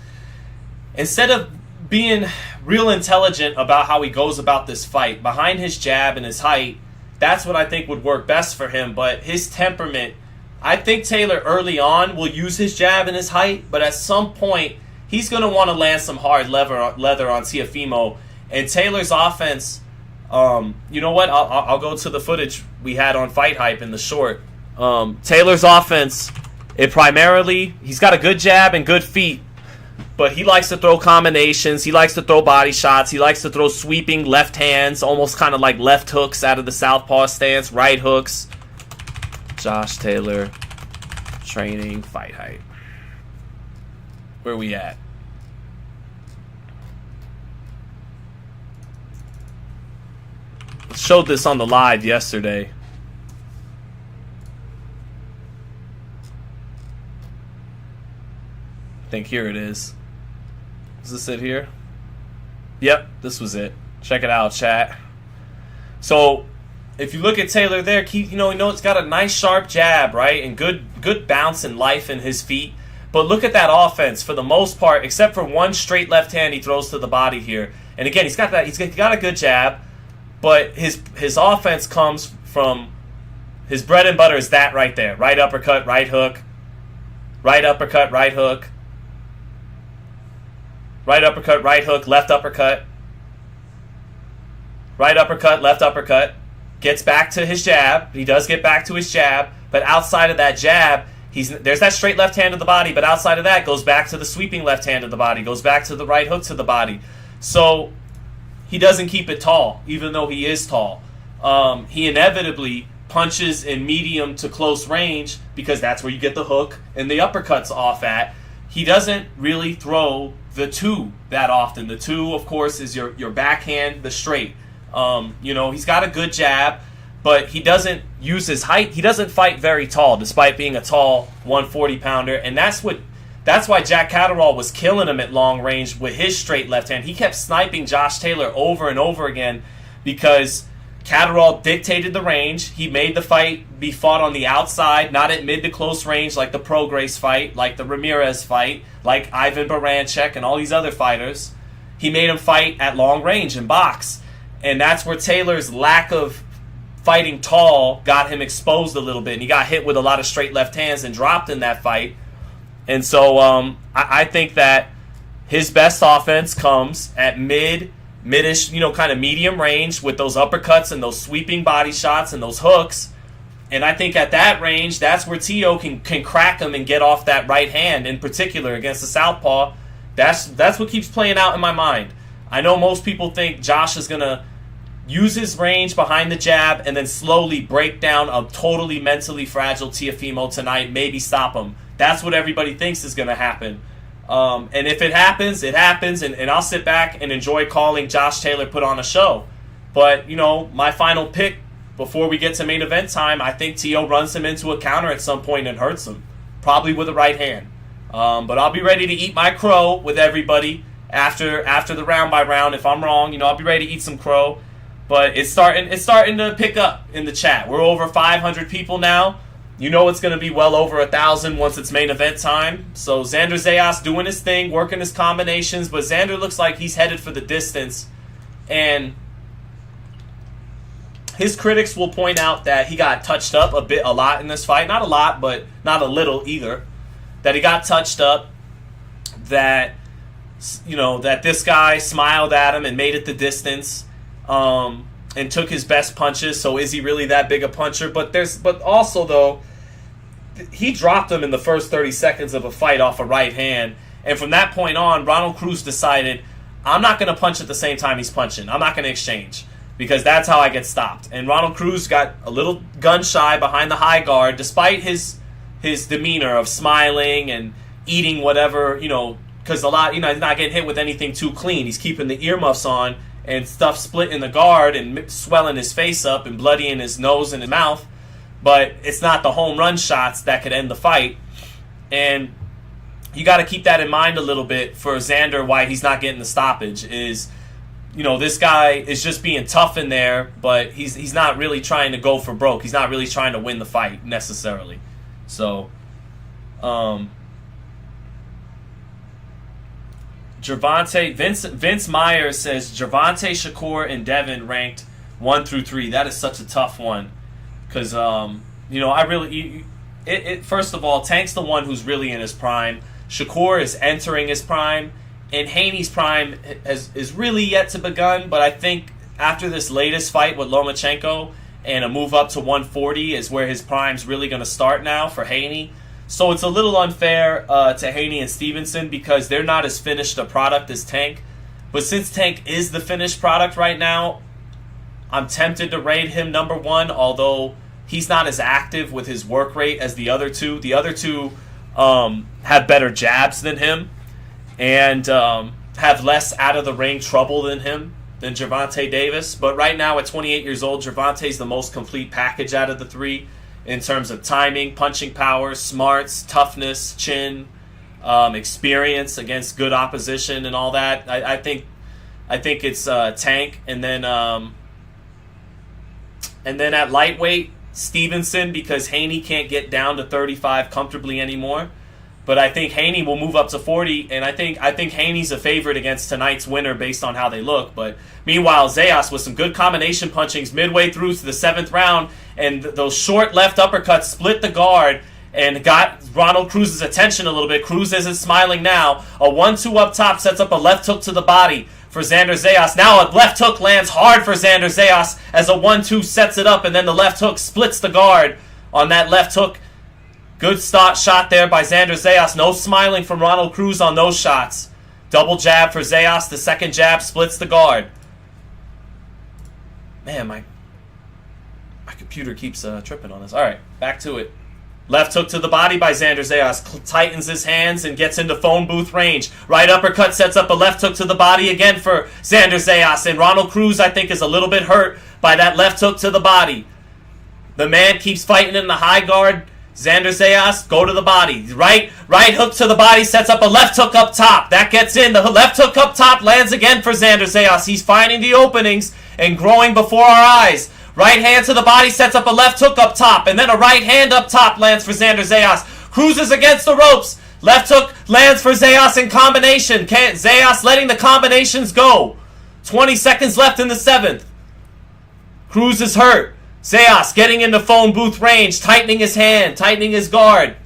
instead of being real intelligent about how he goes about this fight, behind his jab and his height, that's what I think would work best for him. But his temperament, I think Taylor early on will use his jab and his height, but at some point, he's going to want to land some hard leather on Teofimo. And Taylor's offense, you know what? I'll go to the footage we had on FightHype in the short. Taylor's offense, he's got a good jab and good feet, but he likes to throw combinations. He likes to throw body shots. He likes to throw sweeping left hands, almost kind of like left hooks out of the southpaw stance, right hooks. Josh Taylor, training, FightHype. Where we at? Showed this on the live yesterday. I think here it is. Is this it here? Yep, this was it. Check it out, chat. So, if you look at Taylor there, he's got a nice sharp jab, right? And good bounce and life in his feet. But look at that offense for the most part, except for one straight left hand he throws to the body here. And again, he's got a good jab, but his offense comes from, his bread and butter is that right there. Right uppercut, right hook. Right uppercut, right hook. Right uppercut, right hook, left uppercut. Right uppercut, left uppercut. Gets back to his jab. He does get back to his jab, but outside of that jab, there's that straight left hand to the body, but outside of that, goes back to the sweeping left hand to the body, goes back to the right hook to the body. So he doesn't keep it tall, even though he is tall. He inevitably punches in medium to close range because that's where you get the hook and the uppercuts off at. He doesn't really throw the two that often. The two, of course, is your backhand, the straight. He's got a good jab, but he doesn't use his height. He doesn't fight very tall, despite being a tall 140-pounder, and that's why Jack Catterall was killing him at long range with his straight left hand. He kept sniping Josh Taylor over and over again because Catterall dictated the range. He made the fight be fought on the outside, not at mid to close range like the Prograis fight, like the Ramirez fight, like Ivan Barancek and all these other fighters. He made him fight at long range and box. And that's where Taylor's lack of fighting tall got him exposed a little bit. And he got hit with a lot of straight left hands and dropped in that fight. And so I think that his best offense comes at midish, kind of medium range with those uppercuts and those sweeping body shots and those hooks. And I think at that range, that's where Teo can crack him and get off that right hand, in particular against the southpaw. That's what keeps playing out in my mind. I know most people think Josh is going to use his range behind the jab and then slowly break down a totally mentally fragile Teofimo tonight, maybe stop him. That's what everybody thinks is going to happen. And if it happens, it happens, and I'll sit back and enjoy calling Josh Taylor put on a show. But, my final pick before we get to main event time, I think Teo runs him into a counter at some point and hurts him, probably with a right hand. But I'll be ready to eat my crow with everybody after the round by round. If I'm wrong, I'll be ready to eat some crow. But it's starting to pick up in the chat. We're over 500 people now. It's going to be well over 1,000 once it's main event time. So Xander Zayas doing his thing, working his combinations, but Xander looks like he's headed for the distance. And his critics will point out that he got touched up a lot in this fight. Not a lot, but not a little either. That he got touched up. That that this guy smiled at him and made it the distance. And took his best punches. So is he really that big a puncher? But also though, he dropped him in the first 30 seconds of a fight off a right hand. And from that point on, Ronald Cruz decided, I'm not going to punch at the same time he's punching. I'm not going to exchange because that's how I get stopped. And Ronald Cruz got a little gun shy behind the high guard, despite his demeanor of smiling and eating whatever, because a lot, he's not getting hit with anything too clean. He's keeping the earmuffs on and stuff split in the guard and swelling his face up and bloodying his nose and his mouth. But it's not the home run shots that could end the fight. And you got to keep that in mind a little bit for Xander, why he's not getting the stoppage. Is, this guy is just being tough in there, but he's not really trying to go for broke. He's not really trying to win the fight necessarily. So, Vince Myers says Gervonta, Shakur, and Devin ranked 1 through 3. That is such a tough one because first of all, Tank's the one who's really in his prime. Shakur is entering his prime, and Haney's prime is really yet to begun. But I think after this latest fight with Lomachenko and a move up to 140 is where his prime's really going to start now for Haney. So it's a little unfair to Haney and Stevenson because they're not as finished a product as Tank. But since Tank is the finished product right now, I'm tempted to rate him number 1, although he's not as active with his work rate as the other two. The other two have better jabs than him and have less out-of-the-ring trouble than Gervonta Davis. But right now, at 28 years old, Gervonta's the most complete package out of the 3 in terms of timing, punching power, smarts, toughness, chin, experience against good opposition and all that. I think it's Tank, and then at lightweight, Stevenson, because Haney can't get down to 35 comfortably anymore. But I think Haney will move up to 40, and I think Haney's a favorite against tonight's winner based on how they look. But meanwhile, Zayas with some good combination punchings midway through to the 7th round, and those short left uppercuts split the guard and got Ronald Cruz's attention a little bit. Cruz isn't smiling now. A 1-2 up top sets up a left hook to the body for Xander Zayas. Now a left hook lands hard for Xander Zayas as a 1-2 sets it up, and then the left hook splits the guard on that left hook. Good shot there by Xander Zayas. No smiling from Ronald Cruz on those shots. Double jab for Zayas. The second jab splits the guard. Man, my computer keeps tripping on this. All right, back to it. Left hook to the body by Xander Zayas. Tightens his hands and gets into phone booth range. Right uppercut sets up a left hook to the body again for Xander Zayas. And Ronald Cruz, I think, is a little bit hurt by that left hook to the body. The man keeps fighting in the high guard. Xander Zayas, go to the body. Right hook to the body, sets up a left hook up top. That gets in. The left hook up top lands again for Xander Zayas. He's finding the openings and growing before our eyes. Right hand to the body, sets up a left hook up top. And then a right hand up top lands for Xander Zayas. Cruises against the ropes. Left hook lands for Zayas in combination. Zayas letting the combinations go. 20 seconds left in the 7th. Cruz is hurt. Zayas getting into phone booth range, tightening his hand, tightening his guard.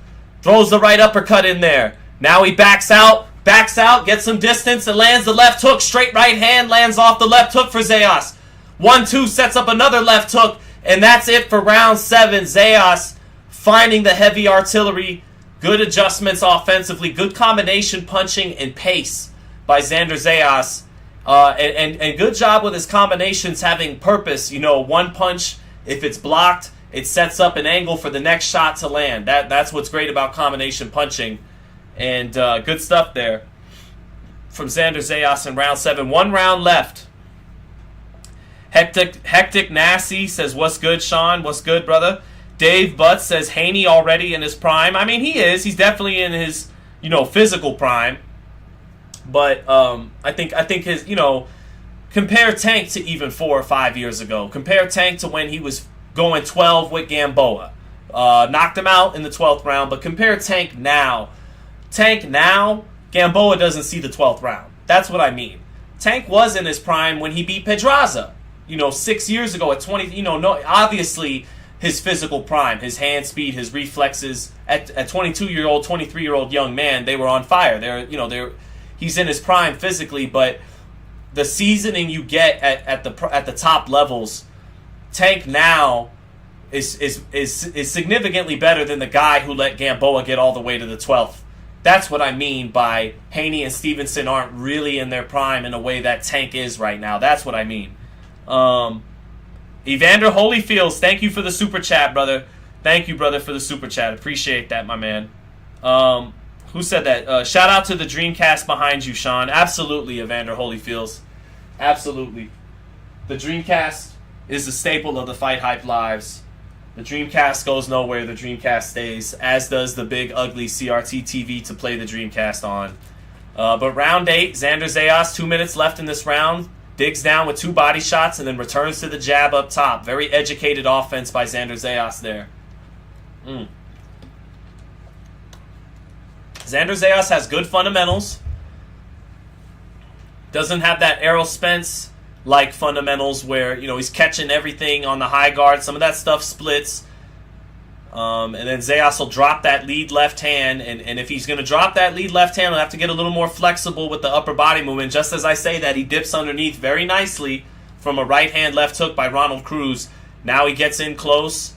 Throws the right uppercut in there. Now he backs out, gets some distance, and lands the left hook. Straight right hand lands off the left hook for Zayas. 1-2 sets up another left hook, and that's it for round 7. Zayas finding the heavy artillery. Good adjustments offensively, good combination punching and pace by Xander Zayas. And good job with his combinations having purpose. One punch, if it's blocked, it sets up an angle for the next shot to land. That's what's great about combination punching. And good stuff there from Xander Zayas in round 7. 1 round left. Hectic Nasty says, what's good, Sean? What's good, brother? Dave Butts says, Haney already in his prime. I mean, he is. He's definitely in his, physical prime. But I think his, compare Tank to even 4 or 5 years ago. Compare Tank to when he was going 12 with Gamboa. Knocked him out in the 12th round, but compare Tank now. Gamboa doesn't see the 12th round. That's what I mean. Tank was in his prime when he beat Pedraza. 6 years ago at 20, obviously his physical prime, his hand speed, his reflexes at 22-year-old, 23-year-old young man, they were on fire. He's in his prime physically, but the seasoning you get at the top levels, Tank now is significantly better than the guy who let Gamboa get all the way to the 12th. That's what I mean by Haney and Stevenson aren't really in their prime in a way that Tank is right now. That's what I mean. Evander Holyfields, thank you for the super chat, brother. Thank you, brother, for the super chat. Appreciate that, my man. Who said that? Shout out to the Dreamcast behind you, Sean. Absolutely, Evander Holyfields. Absolutely. The Dreamcast is the staple of the Fight Hype lives. The Dreamcast goes nowhere. The Dreamcast stays, as does the big, ugly CRT TV to play the Dreamcast on. But round 8, Xander Zayas, 2 minutes left in this round. Digs down with 2 body shots and then returns to the jab up top. Very educated offense by Xander Zayas there. Xander Zayas has good fundamentals. Doesn't have that Errol Spence-like fundamentals where, he's catching everything on the high guard. Some of that stuff splits. And then Zayas will drop that lead left hand. And if he's going to drop that lead left hand, he'll have to get a little more flexible with the upper body movement. Just as I say that, he dips underneath very nicely from a right hand left hook by Ronald Cruz. Now he gets in close.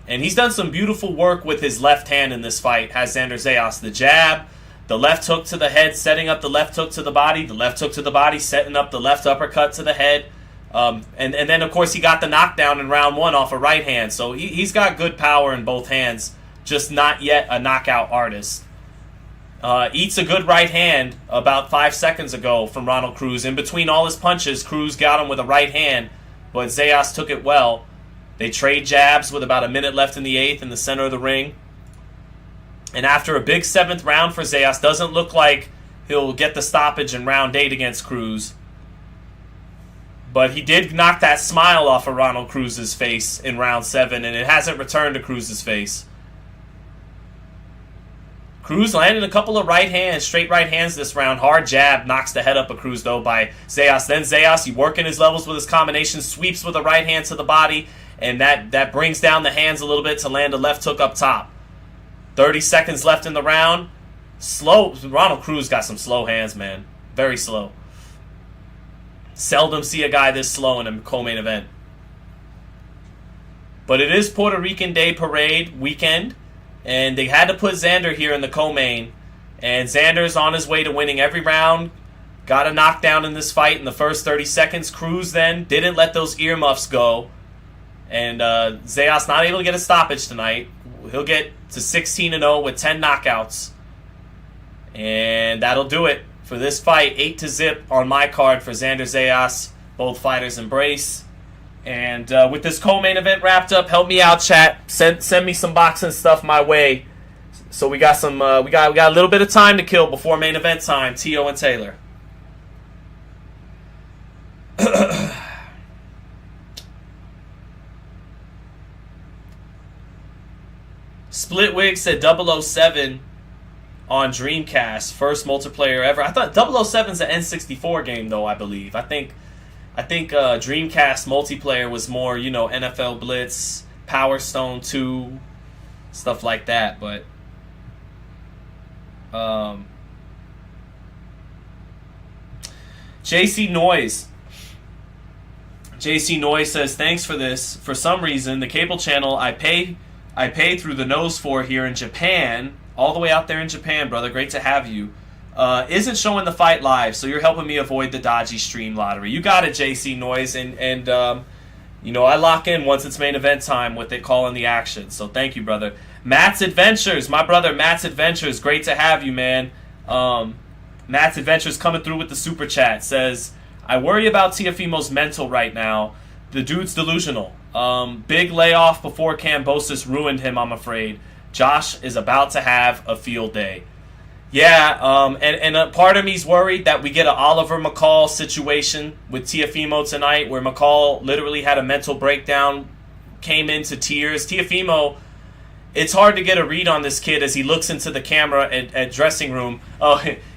And he's done some beautiful work with his left hand in this fight, has Xander Zayas. The jab, the left hook to the head, setting up the left hook to the body. The left hook to the body, setting up the left uppercut to the head. And then, of course, he got the knockdown in round 1 off a right hand. So he's got good power in both hands, just not yet a knockout artist. Eats a good right hand about 5 seconds ago from Ronald Cruz. In between all his punches, Cruz got him with a right hand, but Zayas took it well. They trade jabs with about a minute left in the 8th in the center of the ring. And after a big 7th round for Zayas, doesn't look like he'll get the stoppage in round 8 against Cruz. But he did knock that smile off of Ronald Cruz's face in round 7, and it hasn't returned to Cruz's face. Cruz landed a couple of straight right hands this round. Hard jab knocks the head up of Cruz, though, by Zayas. Then Zayas, he working his levels with his combination, sweeps with a right hand to the body, and that brings down the hands a little bit to land a left hook up top. 30 seconds left in the round. Slow. Ronald Cruz got some slow hands, man. Very slow. Seldom see a guy this slow in a co-main event. But it is Puerto Rican Day Parade weekend, and they had to put Xander here in the co-main. And Xander's on his way to winning every round. Got a knockdown in this fight in the first 30 seconds. Cruz then didn't let those earmuffs go. And Zayas not able to get a stoppage tonight. He'll get to 16-0 with 10 knockouts. And that'll do it for this fight. 8-0 on my card for Xander Zayas. Both fighters embrace. And with this co-main event wrapped up, help me out, chat. Send me some boxing stuff my way. So we got some. We got a little bit of time to kill before main event time. Tio and Taylor. Splitwig said 007 on Dreamcast, first multiplayer ever. I thought 007's an N64 game, though. I believe. I think Dreamcast multiplayer was more, NFL Blitz, Power Stone 2, stuff like that. But JC Noise says, thanks for this. For some reason, the cable channel I pay through the nose for here in Japan, all the way out there in Japan, brother, great to have you, isn't showing the fight live, so you're helping me avoid the dodgy stream lottery. You got it, JC Noise, and I lock in once it's main event time with it calling the action, so thank you, brother. Matt's Adventures, my brother Matt's Adventures, great to have you, man. Matt's Adventures coming through with the super chat, says, I worry about Teofimo's mental right now. The dude's delusional. Big layoff before Kambosos ruined him, I'm afraid. Josh is about to have a field day. Yeah, and a part of me's worried that we get an Oliver McCall situation with Teofimo tonight, where McCall literally had a mental breakdown, came into tears. Teofimo, it's hard to get a read on this kid as he looks into the camera at dressing room.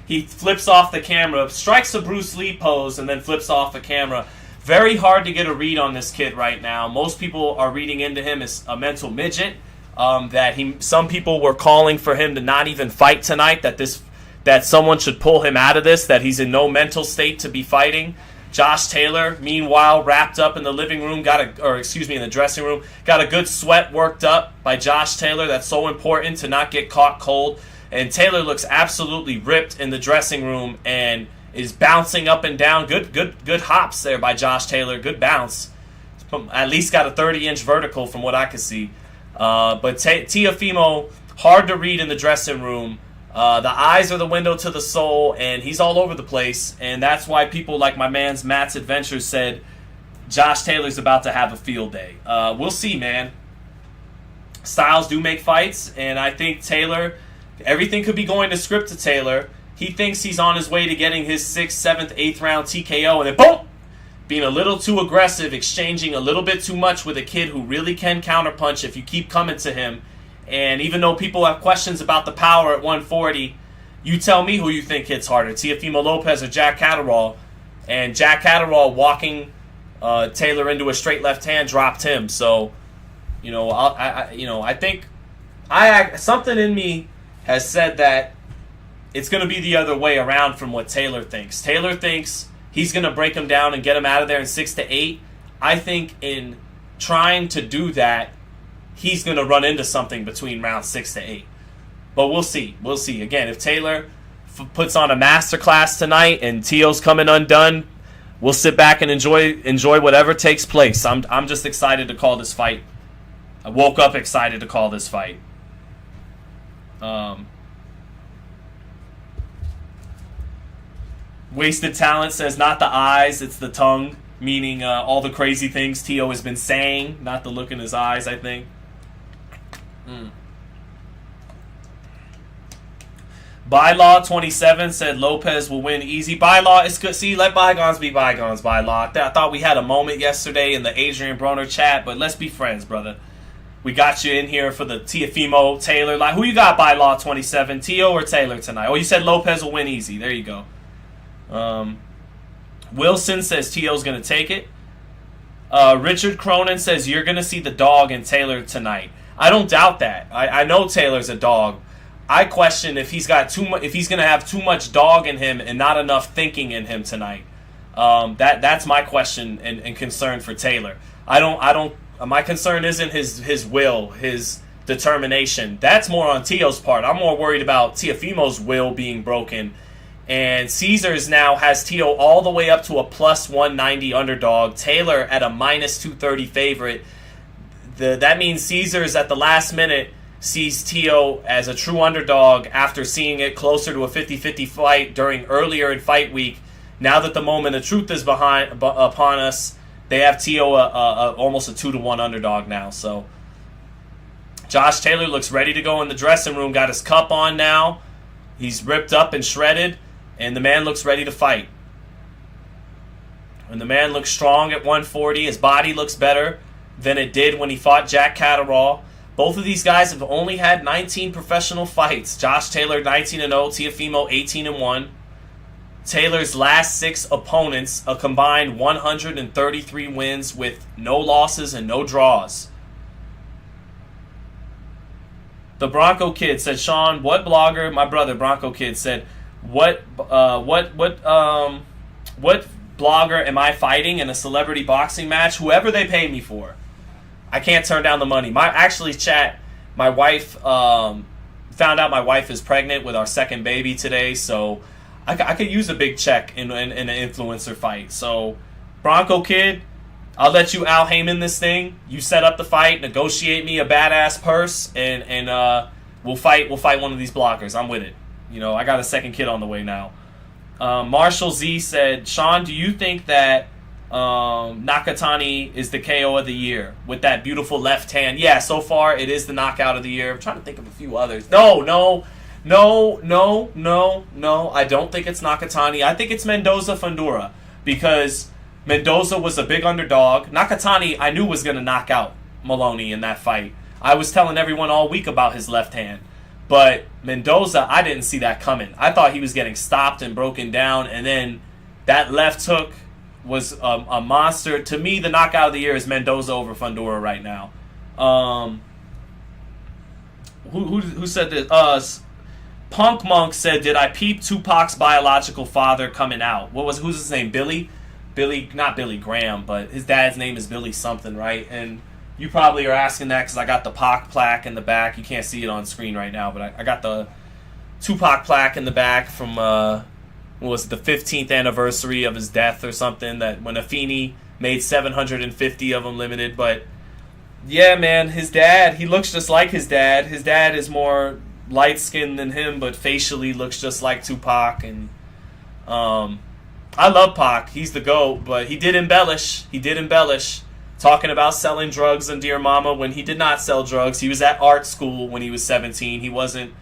He flips off the camera, strikes a Bruce Lee pose, and then flips off the camera. Very hard to get a read on this kid right now. Most people are reading into him as a mental midget. Some people were calling for him to not even fight tonight. That someone should pull him out of this. That he's in no mental state to be fighting. Josh Taylor, meanwhile, wrapped up in the living room, in the dressing room, got a good sweat worked up by Josh Taylor. That's so important to not get caught cold. And Taylor looks absolutely ripped in the dressing room and is bouncing up and down. Good hops there by Josh Taylor. Good bounce. At least got a 30-inch vertical from what I could see. But Teofimo, hard to read in the dressing room. The eyes are the window to the soul, and he's all over the place. And that's why people like my man's Matt's Adventures said Josh Taylor's about to have a field day. We'll see, man. Styles do make fights, and I think Taylor, everything could be going to script to Taylor. He thinks he's on his way to getting his 6th, 7th, 8th round TKO, and then boom! Being a little too aggressive, exchanging a little bit too much with a kid who really can counterpunch if you keep coming to him. And even though people have questions about the power at 140, you tell me who you think hits harder, Teofimo Lopez or Jack Catterall. And Jack Catterall walking Taylor into a straight left hand dropped him. So, I think something in me has said that it's going to be the other way around from what Taylor thinks. Taylor thinks he's going to break him down and get him out of there in 6 to 8. I think in trying to do that, he's going to run into something between round 6 to 8. But we'll see. We'll see. Again, if Taylor puts on a masterclass tonight and Teo's coming undone, we'll sit back and enjoy whatever takes place. I'm just excited to call this fight. I woke up excited to call this fight. Wasted Talent says not the eyes, it's the tongue, meaning all the crazy things Teo has been saying, not the look in his eyes, I think. Bylaw 27 said Lopez will win easy. Bylaw, it's good. See, let bygones be bygones, Bylaw. I thought we had a moment yesterday in the Adrian Broner chat, but let's be friends, brother. We got you in here for the Teofimo Taylor. Like, who you got, Bylaw 27? Teo or Taylor tonight? Oh, you said Lopez will win easy. There you go. Wilson says Teo's going to take it. Richard Cronin says you're going to see the dog in Taylor tonight. I don't doubt that. I know Taylor's a dog. I question if he's got too much, if he's going to have too much dog in him and not enough thinking in him tonight. That's my question and concern for Taylor. My concern isn't his will, his determination. That's more on Teo's part. I'm more worried about Teofimo's will being broken. And Caesars now has Teo all the way up to a plus 190 underdog. Taylor at a minus 230 favorite. That means Caesars at the last minute sees Teo as a true underdog after seeing it closer to a 50-50 fight earlier in fight week. Now that the moment of truth is upon us, they have Teo almost a 2-1 underdog now. So Josh Taylor looks ready to go in the dressing room. Got his cup on now. He's ripped up and shredded, and the man looks ready to fight. And the man looks strong at 140. His body looks better than it did when he fought Jack Catterall. Both of these guys have only had 19 professional fights. Josh Taylor 19-0, Teofimo 18-1. Taylor's last 6 opponents, a combined 133 wins with no losses and no draws. The Bronco Kid said, Sean, what blogger? My brother Bronco Kid said, what blogger am I fighting in a celebrity boxing match? Whoever they pay me for. I can't turn down the money. My wife found out my wife is pregnant with our second baby today, so I could use a big check in an influencer fight. So, Bronco Kid, I'll let you Al Heyman this thing. You set up the fight, negotiate me a badass purse, and we'll fight one of these bloggers. I'm with it. I got a second kid on the way now. Marshall Z said, Sean, do you think that Nakatani is the KO of the year with that beautiful left hand? Yeah, so far it is the knockout of the year. I'm trying to think of a few others. No. I don't think it's Nakatani. I think it's Mendoza Fundora because Mendoza was a big underdog. Nakatani, I knew was going to knock out Maloney in that fight. I was telling everyone all week about his left hand. But Mendoza, I didn't see that coming. I thought he was getting stopped and broken down, and then that left hook was a monster. To me, the knockout of the year is Mendoza over Fundora right now. Who said this? Punk Monk said, did I peep Tupac's biological father coming out? Who's his name? Billy, not Billy Graham, but his dad's name is Billy something, right? And you probably are asking that because I got the Pac plaque in the back. You can't see it on screen right now, but I got the Tupac plaque in the back from what was it, the 15th anniversary of his death or something, that when Affini made 750 of them limited. But yeah, man, his dad, he looks just like his dad. His dad is more light skinned than him, but facially looks just like Tupac. And I love Pac. He's the GOAT, but he did embellish. Talking about selling drugs in Dear Mama when he did not sell drugs. He was at art school when he was 17. He wasn't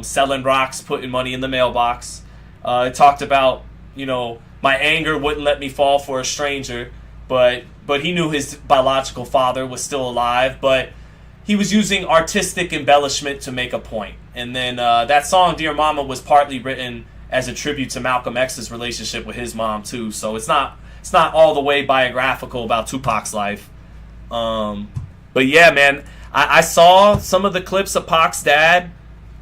selling rocks, putting money in the mailbox. It talked about, my anger wouldn't let me fall for a stranger, but he knew his biological father was still alive, but he was using artistic embellishment to make a point. And then that song, Dear Mama, was partly written as a tribute to Malcolm X's relationship with his mom, too. So it's not all the way biographical about Tupac's life. But yeah, man, I saw some of the clips of Pac's dad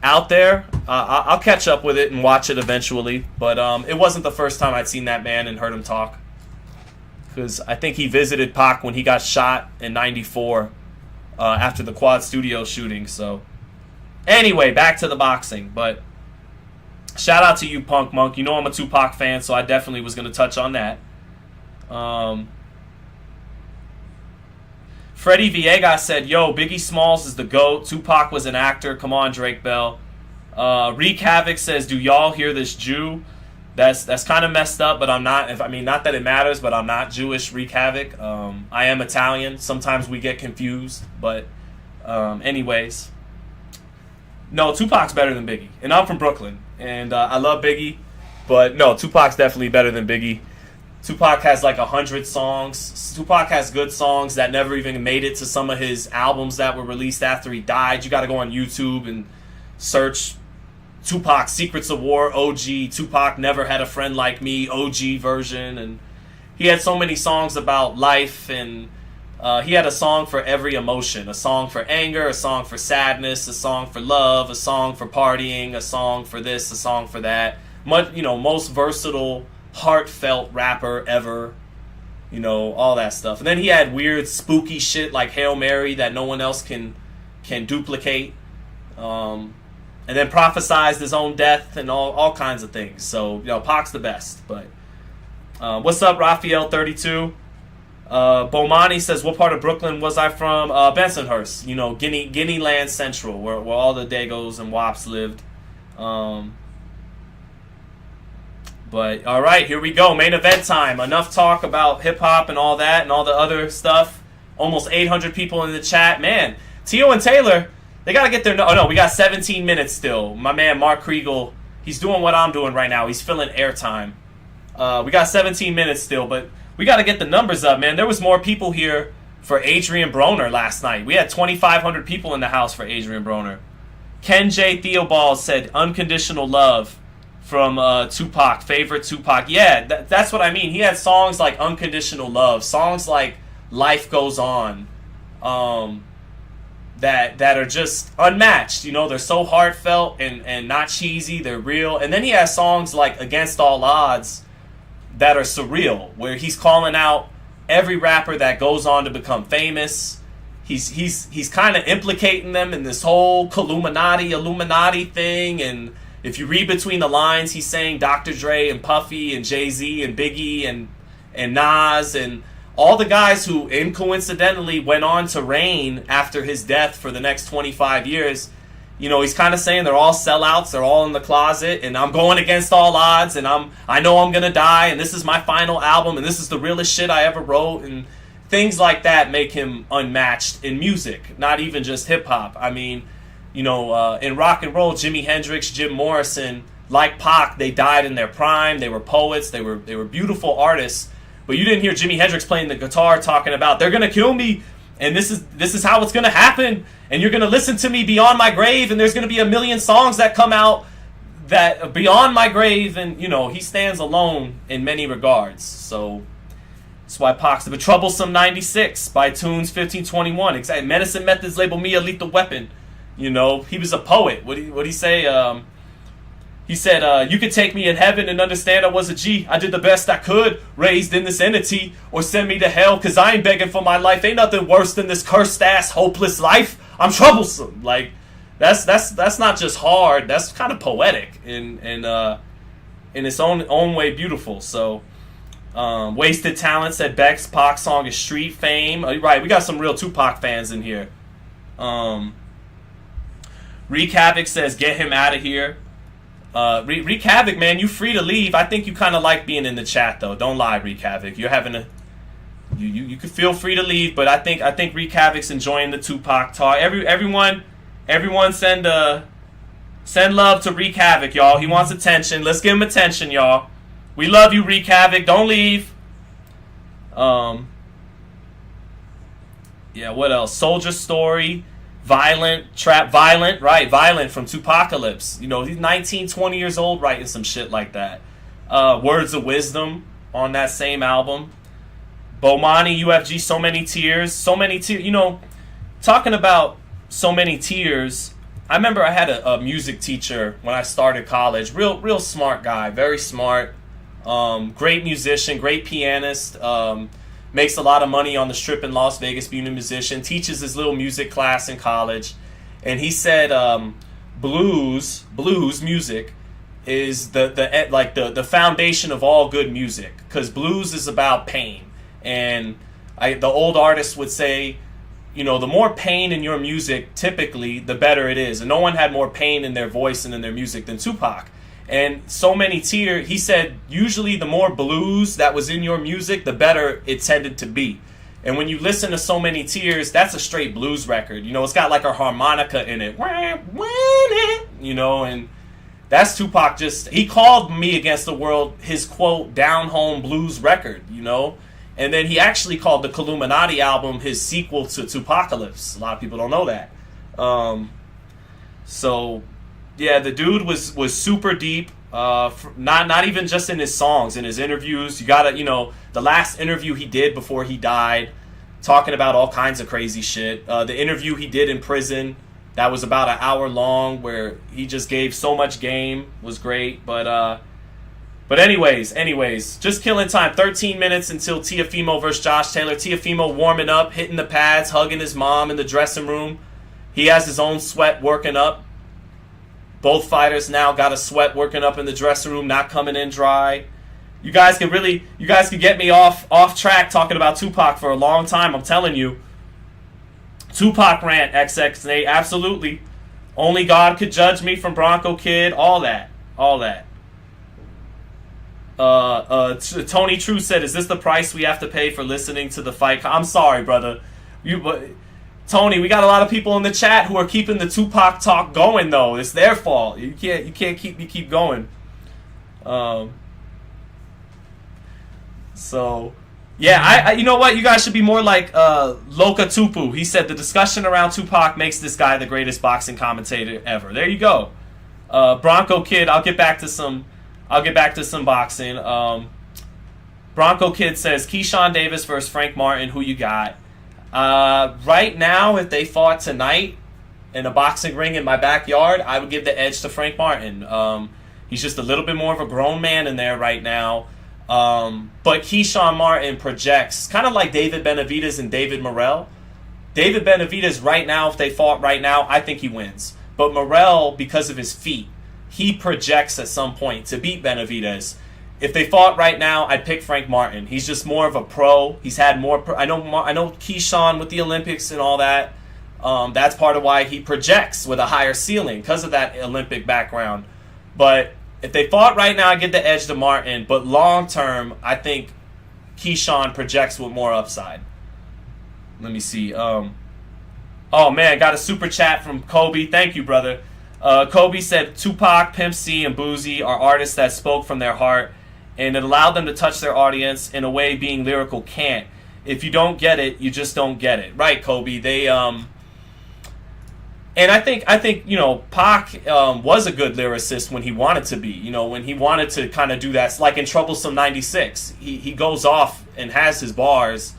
out there. I'll catch up with it and watch it eventually. But it wasn't the first time I'd seen that man and heard him talk. Because I think he visited Pac when he got shot in 94 after the Quad Studio shooting. So anyway, back to the boxing. But shout out to you, Punk Monk. You know I'm a Tupac fan, so I definitely was going to touch on that. Freddie Villegas said, yo, Biggie Smalls is the GOAT. Tupac was an actor. Come on, Drake Bell. Reek Havoc says, do y'all hear this Jew? That's kind of messed up, but I'm not. Not that it matters, but I'm not Jewish, Reek Havoc. I am Italian. Sometimes we get confused, but anyways. No, Tupac's better than Biggie. And I'm from Brooklyn, and I love Biggie, but no, Tupac's definitely better than Biggie. Tupac has like 100 songs. Tupac has good songs that never even made it to some of his albums that were released after he died. You got to go on YouTube and search Tupac Secrets of War OG. Tupac Never Had a Friend Like Me OG version. And he had so many songs about life, and he had a song for every emotion. A song for anger, a song for sadness, a song for love, a song for partying, a song for this, a song for that. Most versatile, heartfelt rapper ever, all that stuff. And then he had weird spooky shit like Hail Mary that no one else can duplicate, and then prophesized his own death and all kinds of things. So Pac's the best. But what's up, Raphael 32? Bomani says, what part of Brooklyn was I from? Bensonhurst, Guinea Land Central, where all the Dagos and Wops lived. But, all right, here we go. Main event time. Enough talk about hip-hop and all that and all the other stuff. Almost 800 people in the chat. Man, Tio and Taylor, they got to get their... Oh, no, we got 17 minutes still. My man, Mark Kriegel, he's doing what I'm doing right now. He's filling airtime. We got 17 minutes still, but we got to get the numbers up, man. There was more people here for Adrian Broner last night. We had 2,500 people in the house for Adrian Broner. Ken J. Theobald said, Unconditional Love. From Tupac, favorite Tupac. Yeah, that's what I mean. He had songs like Unconditional Love, songs like Life Goes On, that are just unmatched. They're so heartfelt and not cheesy. They're real. And then he has songs like Against All Odds that are surreal, where he's calling out every rapper that goes on to become famous. He's kind of implicating them in this whole Illuminati thing. And if you read between the lines, he's saying Dr. Dre and Puffy and Jay-Z and Biggie and Nas and all the guys who coincidentally went on to reign after his death for the next 25 years. He's kind of saying they're all sellouts, they're all in the closet, and I'm going against all odds, and I know I'm going to die, and this is my final album, and this is the realest shit I ever wrote, and things like that make him unmatched in music, not even just hip-hop. In rock and roll, Jimi Hendrix, Jim Morrison, like Pac, they died in their prime. They were poets. They were beautiful artists. But you didn't hear Jimi Hendrix playing the guitar talking about they're gonna kill me, and this is how it's gonna happen, and you're gonna listen to me beyond my grave, and there's gonna be a million songs that come out that beyond my grave, and he stands alone in many regards. So that's why Pac's the Troublesome 96 by Tunes 1521. Exactly. Medicine Methods label me a lethal weapon. He was a poet. What'd he say? He said, you could take me in heaven and understand I was a G. I did the best I could, raised in this entity, or send me to hell, cause I ain't begging for my life. Ain't nothing worse than this cursed-ass, hopeless life. I'm troublesome. Like, that's not just hard. That's kind of poetic and in its own way beautiful. So, Wasted Talent said Beck's Pac song is street fame. Right, we got some real Tupac fans in here. Wreak Havoc says, get him out of here. Wreak Havoc, man, you free to leave. I think you kind of like being in the chat, though. Don't lie, Wreak Havoc. You're having a... You could feel free to leave, but I think Wreak Havoc's enjoying the Tupac talk. Everyone send love to Wreak Havoc, y'all. He wants attention. Let's give him attention, y'all. We love you, Wreak Havoc. Don't leave. Yeah, what else? Soldier Story, Violent, Trap Violent, right? Violent from Tupacalypse. You know, he's 19, 20 years old writing some shit like that. Words of Wisdom on that same album. Bomani, UFG, So Many Tears. You know, talking about So Many Tears, I remember I had a music teacher when I started college. Real smart guy, very smart. Great musician, great pianist. Makes a lot of money on the strip in Las Vegas being a musician. Teaches his little music class in college. And he said blues music is the foundation of all good music. Because blues is about pain. And the old artists would say, you know, the more pain in your music, typically, the better it is. And no one had more pain in their voice and in their music than Tupac. And So Many Tears, he said, usually the more blues that was in your music, the better it tended to be. And when you listen to So Many Tears, that's a straight blues record. You know, it's got like a harmonica in it. You know, and that's Tupac he called Me Against the World his, quote, down-home blues record, you know. And then he actually called the Columinati album his sequel to Tupacalypse. A lot of people don't know that. So, yeah, the dude was super deep. Not even just in his songs, in his interviews. You gotta, you know, the last interview he did before he died, talking about all kinds of crazy shit. The interview he did in prison, that was about an hour long, where he just gave so much game, was great. But anyways, just killing time. 13 minutes until Teofimo versus Josh Taylor. Teofimo warming up, hitting the pads, hugging his mom in the dressing room. He has his own sweat working up. Both fighters now got a sweat working up in the dressing room, not coming in dry. You guys can get me off track talking about Tupac for a long time, I'm telling you. Tupac rant, XXA, absolutely. Only God could judge me from Bronco Kid, all that. Tony True said, "Is this the price we have to pay for listening to the fight?" I'm sorry, brother. Tony, we got a lot of people in the chat who are keeping the Tupac talk going, though. It's their fault. You can't keep going. So, yeah, I you know what? You guys should be more like Loka Tupu. He said the discussion around Tupac makes this guy the greatest boxing commentator ever. There you go. Bronco Kid, I'll get back to some boxing. Bronco Kid says, Keyshawn Davis versus Frank Martin, who you got? Right now, if they fought tonight in a boxing ring in my backyard, I would give the edge to Frank Martin. He's just a little bit more of a grown man in there right now. But Keyshawn Martin projects, kind of like David Benavidez and David Morrell. David Benavidez right now, if they fought right now, I think he wins. But Morrell, because of his feet, he projects at some point to beat Benavidez. If they fought right now, I'd pick Frank Martin. He's just more of a pro. He's had more. I know Keyshawn with the Olympics and all that. That's part of why he projects with a higher ceiling, because of that Olympic background. But if they fought right now, I'd give the edge to Martin. But long term, I think Keyshawn projects with more upside. Let me see. Oh man, got a super chat from Kobe. Thank you, brother. Kobe said Tupac, Pimp C, and Boozy are artists that spoke from their heart, and it allowed them to touch their audience in a way being lyrical can't. If you don't get it, you just don't get it. Right, Kobe? They and I think you know, Pac was a good lyricist when he wanted to be. You know, when he wanted to kind of do that. It's like in Troublesome 96. He goes off and has his bars,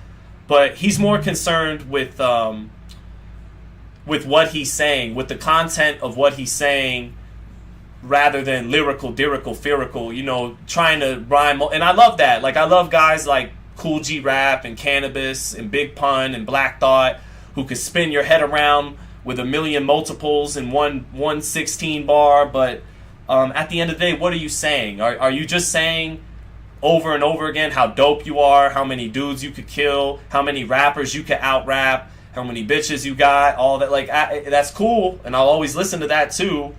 but he's more concerned with what he's saying, with the content of what he's saying, rather than lyrical, firical, you know, trying to rhyme. And I love that. Like, I love guys like Cool G Rap and Cannabis and Big Pun and Black Thought who could spin your head around with a million multiples in one 16 bar. But at the end of the day, what are you saying? Are you just saying over and over again how dope you are, how many dudes you could kill, how many rappers you could out-rap? how many bitches you got, all that. Like, that's cool, and I'll always listen to that too.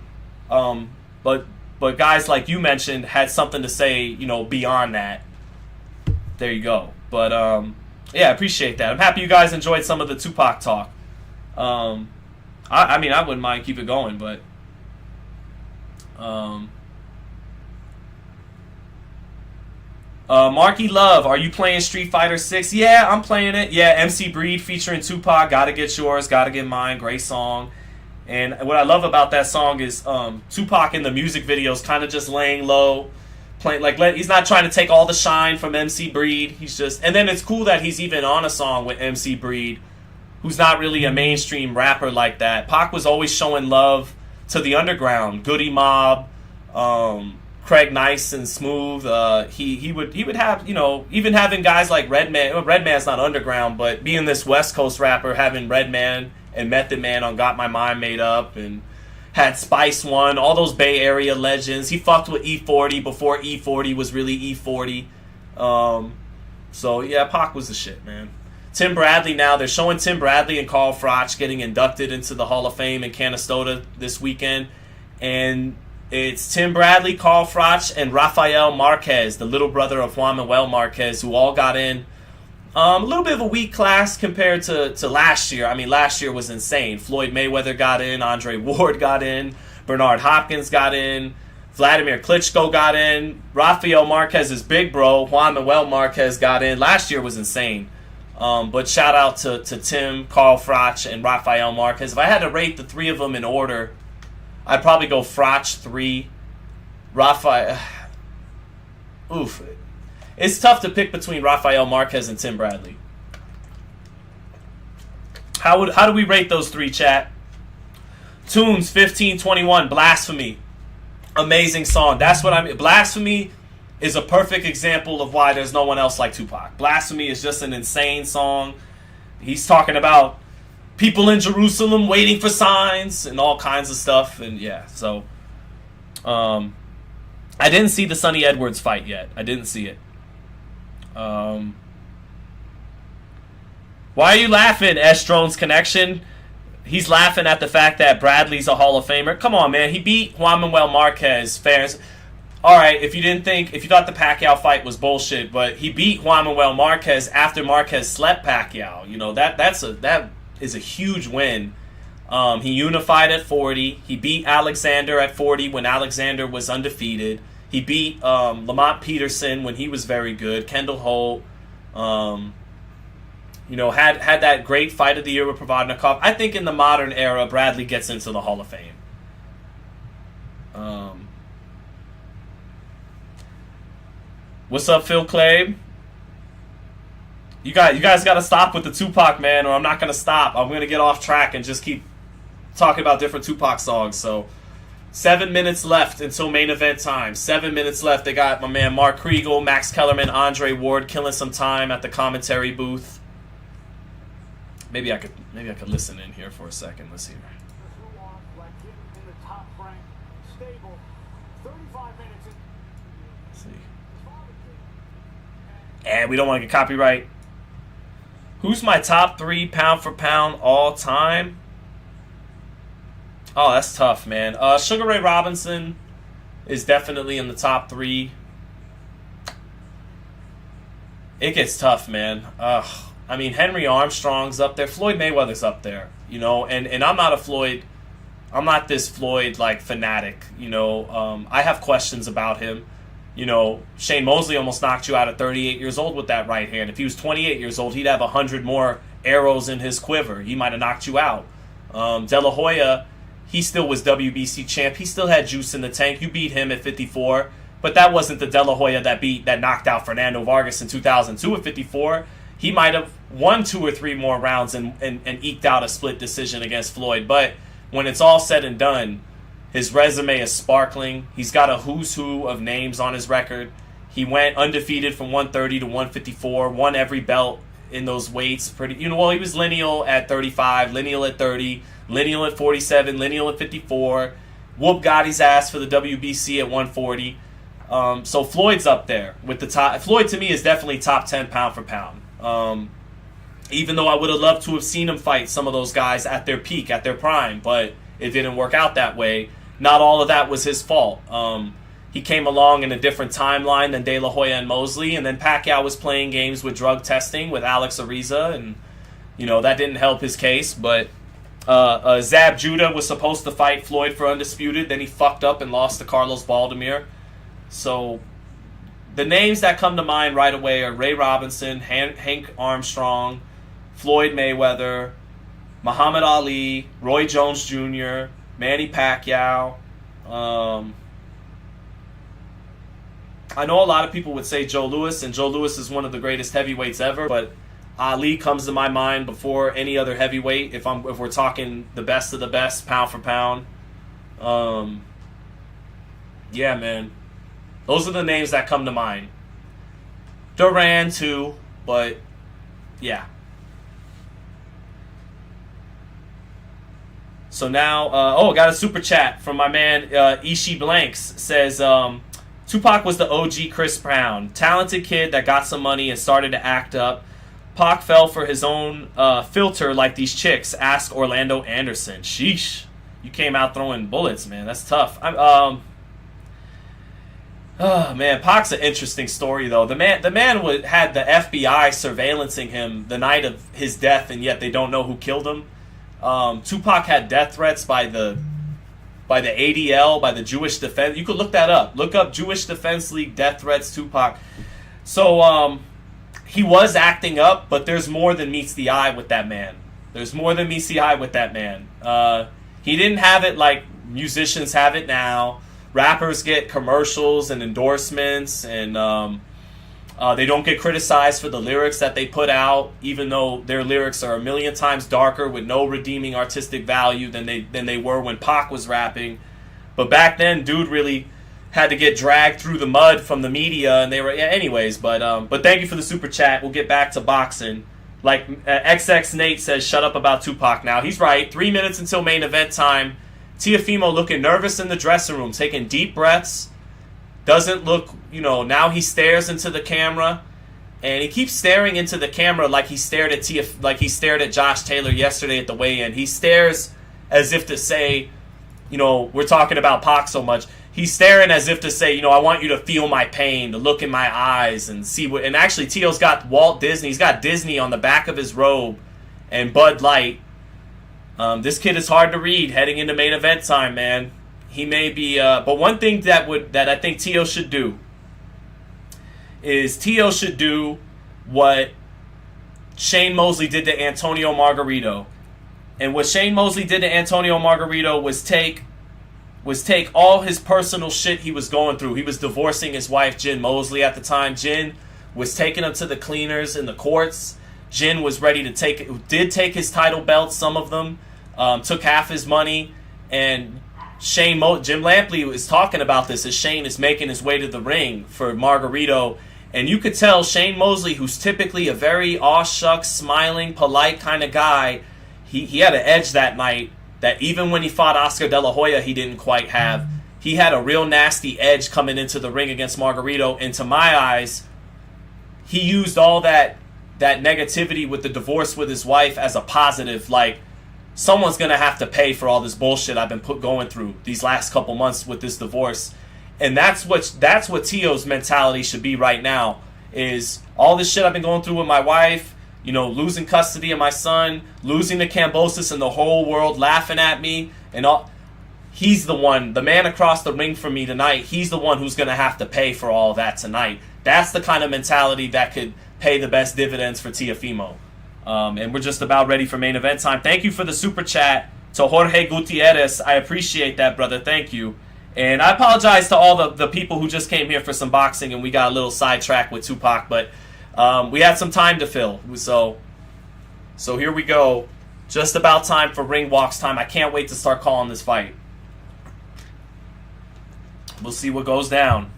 But guys like you mentioned had something to say, you know, beyond that. There you go. But yeah, I appreciate that. I'm happy you guys enjoyed some of the Tupac talk. I mean, I wouldn't mind keep it going, but Marky Love, are you playing Street Fighter 6? Yeah, I'm playing it. Yeah, MC Breed featuring Tupac. Gotta get yours, gotta get mine. Great song. And what I love about that song is Tupac in the music videos kind of just laying low, playing he's not trying to take all the shine from MC Breed. He's just, and then it's cool that he's even on a song with MC Breed, who's not really a mainstream rapper like that. Pac was always showing love to the underground, Goody Mob, Craig Nice and Smooth. He would have, you know, even having guys like Redman. Redman's not underground, but being this West Coast rapper, having Redman and Method Man on Got My Mind Made Up, and had Spice One, all those Bay Area legends. He fucked with E40 before E40 was really E40. So yeah, Pac was the shit, man. Tim Bradley now, they're showing Tim Bradley and Carl Froch getting inducted into the Hall of Fame in Canastota this weekend. And it's Tim Bradley, Carl Froch, and Rafael Marquez, the little brother of Juan Manuel Marquez, who all got in. A little bit of a weak class compared to last year. I mean, last year was insane. Floyd Mayweather got in, Andre Ward got in, Bernard Hopkins got in, Vladimir Klitschko got in, Rafael Marquez's big bro, Juan Manuel Marquez, got in. Last year was insane. But shout out to Tim, Carl Froch, and Rafael Marquez. If I had to rate the three of them in order, I'd probably go Froch 3, Rafael. Oof. It's tough to pick between Rafael Marquez and Tim Bradley. How do we rate those three, chat? Tunes 1521, Blasphemy. Amazing song. That's what I mean. Blasphemy is a perfect example of why there's no one else like Tupac. Blasphemy is just an insane song. He's talking about people in Jerusalem waiting for signs and all kinds of stuff. And yeah, so I didn't see the Sonny Edwards fight yet. I didn't see it. Why are you laughing, S. Drone's Connection? He's laughing at the fact that Bradley's a Hall of Famer. Come on, man. He beat Juan Manuel Marquez. Fairness. All right, if you thought the Pacquiao fight was bullshit, but he beat Juan Manuel Marquez after Marquez slept Pacquiao. You know, that is a huge win. He unified at 40. He beat Alexander at 40 when Alexander was undefeated. He beat Lamont Peterson when he was very good. Kendall Holt, you know, had that great fight of the year with Provodnikov. I think in the modern era, Bradley gets into the Hall of Fame. What's up, Phil Clay? You guys got to stop with the Tupac, man, or I'm not going to stop. I'm going to get off track and just keep talking about different Tupac songs. So 7 minutes left until main event time. 7 minutes left. They got my man Mark Kriegel, Max Kellerman, Andre Ward killing some time at the commentary booth. Maybe I could listen in here for a second. Let's hear. Let's see. And we don't want to get copyright. Who's my top 3 pound for pound all time? Oh, that's tough, man. Sugar Ray Robinson is definitely in the top 3. It gets tough, man. I mean, Henry Armstrong's up there. Floyd Mayweather's up there, you know. And I'm not this Floyd, like, fanatic, you know. I have questions about him. You know, Shane Mosley almost knocked you out at 38 years old with that right hand. If he was 28 years old, he'd have 100 more arrows in his quiver. He might have knocked you out. De La Hoya, he still was WBC champ. He still had juice in the tank. You beat him at 54. But that wasn't the De La Hoya that knocked out Fernando Vargas in 2002 at 54. He might have won 2 or 3 more rounds and eked out a split decision against Floyd. But when it's all said and done, his resume is sparkling. He's got a who's who of names on his record. He went undefeated from 130 to 154, won every belt in those weights. Well, he was lineal at 35, lineal at 30, lineal at 47, lineal at 54. Whoop Gotti's ass for the WBC at 140. So Floyd's up there with the top. Floyd to me is definitely top 10 pound for pound. Even though I would have loved to have seen him fight some of those guys at their peak, at their prime, but it didn't work out that way. Not all of that was his fault. He came along in a different timeline than De La Hoya and Mosley, and then Pacquiao was playing games with drug testing with Alex Ariza, and that didn't help his case. But Zab Judah was supposed to fight Floyd for undisputed, then he fucked up and lost to Carlos Baldomir. So the names that come to mind right away are Ray Robinson, Hank Armstrong, Floyd Mayweather, Muhammad Ali, Roy Jones Jr., Manny Pacquiao. I know a lot of people would say Joe Louis, and Joe Louis is one of the greatest heavyweights ever, but Ali comes to my mind before any other heavyweight if we're talking the best of the best, pound for pound. Yeah, man. Those are the names that come to mind. Duran, too, but yeah. So now, I got a super chat from my man Ishi Blanks. Says, Tupac was the OG Chris Brown. Talented kid that got some money and started to act up. Pac fell for his own filter like these chicks. Ask Orlando Anderson. Sheesh. You came out throwing bullets, man. That's tough. Man, Pac's an interesting story, though. The man had the FBI surveillancing him the night of his death, and yet they don't know who killed him. Tupac had death threats by the ADL, by the Jewish Defense. You could look that up. Look up Jewish Defense League death threats Tupac. So he was acting up, but there's more than meets the eye with that man. There's more than meets the eye with that man. He didn't have it like musicians have it now. Rappers get commercials and endorsements, and they don't get criticized for the lyrics that they put out, even though their lyrics are a million times darker with no redeeming artistic value than they were when Pac was rapping. But back then, dude really had to get dragged through the mud from the media, and they were anyways. But thank you for the super chat. We'll get back to boxing. Like XX Nate says, shut up about Tupac now. He's right. 3 minutes until main event time. Teofimo looking nervous in the dressing room, taking deep breaths. Doesn't look, now he stares into the camera, and he keeps staring into the camera like he stared at Josh Taylor yesterday at the weigh-in. He stares as if to say, we're talking about Pac so much. He's staring as if to say, I want you to feel my pain, to look in my eyes and see what. And actually, Teo's got Walt Disney. He's got Disney on the back of his robe and Bud Light. This kid is hard to read heading into main event time, man. He may be, but one thing that I think Teo should do is what Shane Mosley did to Antonio Margarito. And what Shane Mosley did to Antonio Margarito was take all his personal shit he was going through. He was divorcing his wife, Jen Mosley, at the time. Jen was taking him to the cleaners in the courts. Jen was ready to did take his title belts, some of them, took half his money, and Jim Lampley was talking about this as Shane is making his way to the ring for Margarito, and you could tell Shane Mosley, who's typically a very aw-shucks, smiling, polite kind of guy, he had an edge that night that even when he fought Oscar De La Hoya, he didn't quite have. He had a real nasty edge coming into the ring against Margarito, and to my eyes, he used all that negativity with the divorce with his wife as a positive, like, someone's going to have to pay for all this bullshit I've been going through these last couple months with this divorce. And that's what Teo's mentality should be right now, is all this shit I've been going through with my wife, losing custody of my son, losing to Kambosos, and the whole world laughing at me, and all. He's the man across the ring from me tonight, he's the one who's going to have to pay for all of that tonight. That's the kind of mentality that could pay the best dividends for Teofimo. And we're just about ready for main event time. Thank you for the super chat to Jorge Gutierrez. I appreciate that, brother. Thank you. And I apologize to all the people who just came here for some boxing and we got a little sidetracked with Tupac, but we had some time to fill. So here we go. Just about time for ring walks time. I can't wait to start calling this fight. We'll see what goes down.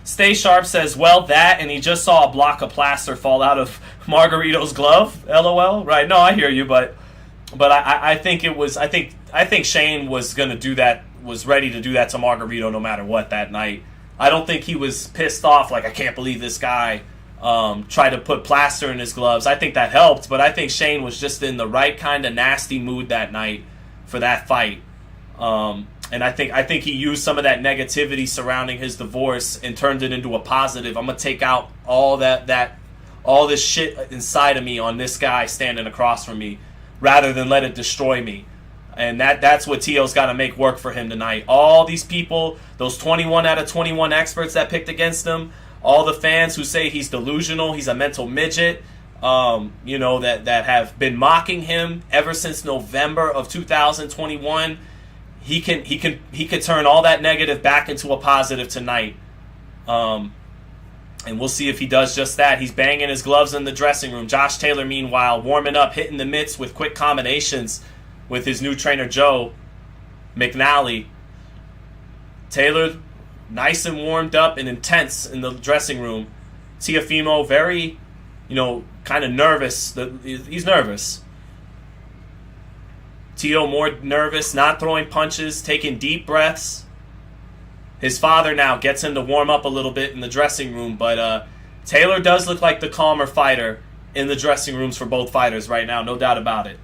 Stay Sharp says, well, that, and he just saw a block of plaster fall out of Margarito's glove. LOL. Right? No, I hear you, but I think it was. I think Shane was gonna do that. Was ready to do that to Margarito no matter what that night. I don't think he was pissed off like, I can't believe this guy tried to put plaster in his gloves. I think that helped, but I think Shane was just in the right kind of nasty mood that night for that fight. And I think he used some of that negativity surrounding his divorce and turned it into a positive. I'm gonna take out all all this shit inside of me on this guy standing across from me, rather than let it destroy me. And that's what Teo's got to make work for him tonight. All these people, those 21 out of 21 experts that picked against him, all the fans who say he's delusional, he's a mental midget, that have been mocking him ever since November of 2021. He can turn all that negative back into a positive tonight. And we'll see if he does just that. He's banging his gloves in the dressing room. Josh Taylor, meanwhile, warming up, hitting the mitts with quick combinations with his new trainer, Joe McNally. Taylor, nice and warmed up and intense in the dressing room. Teofimo, very, kind of nervous. He's nervous. Teo more nervous, not throwing punches, taking deep breaths. His father now gets him to warm up a little bit in the dressing room, but Taylor does look like the calmer fighter in the dressing rooms for both fighters right now, no doubt about it.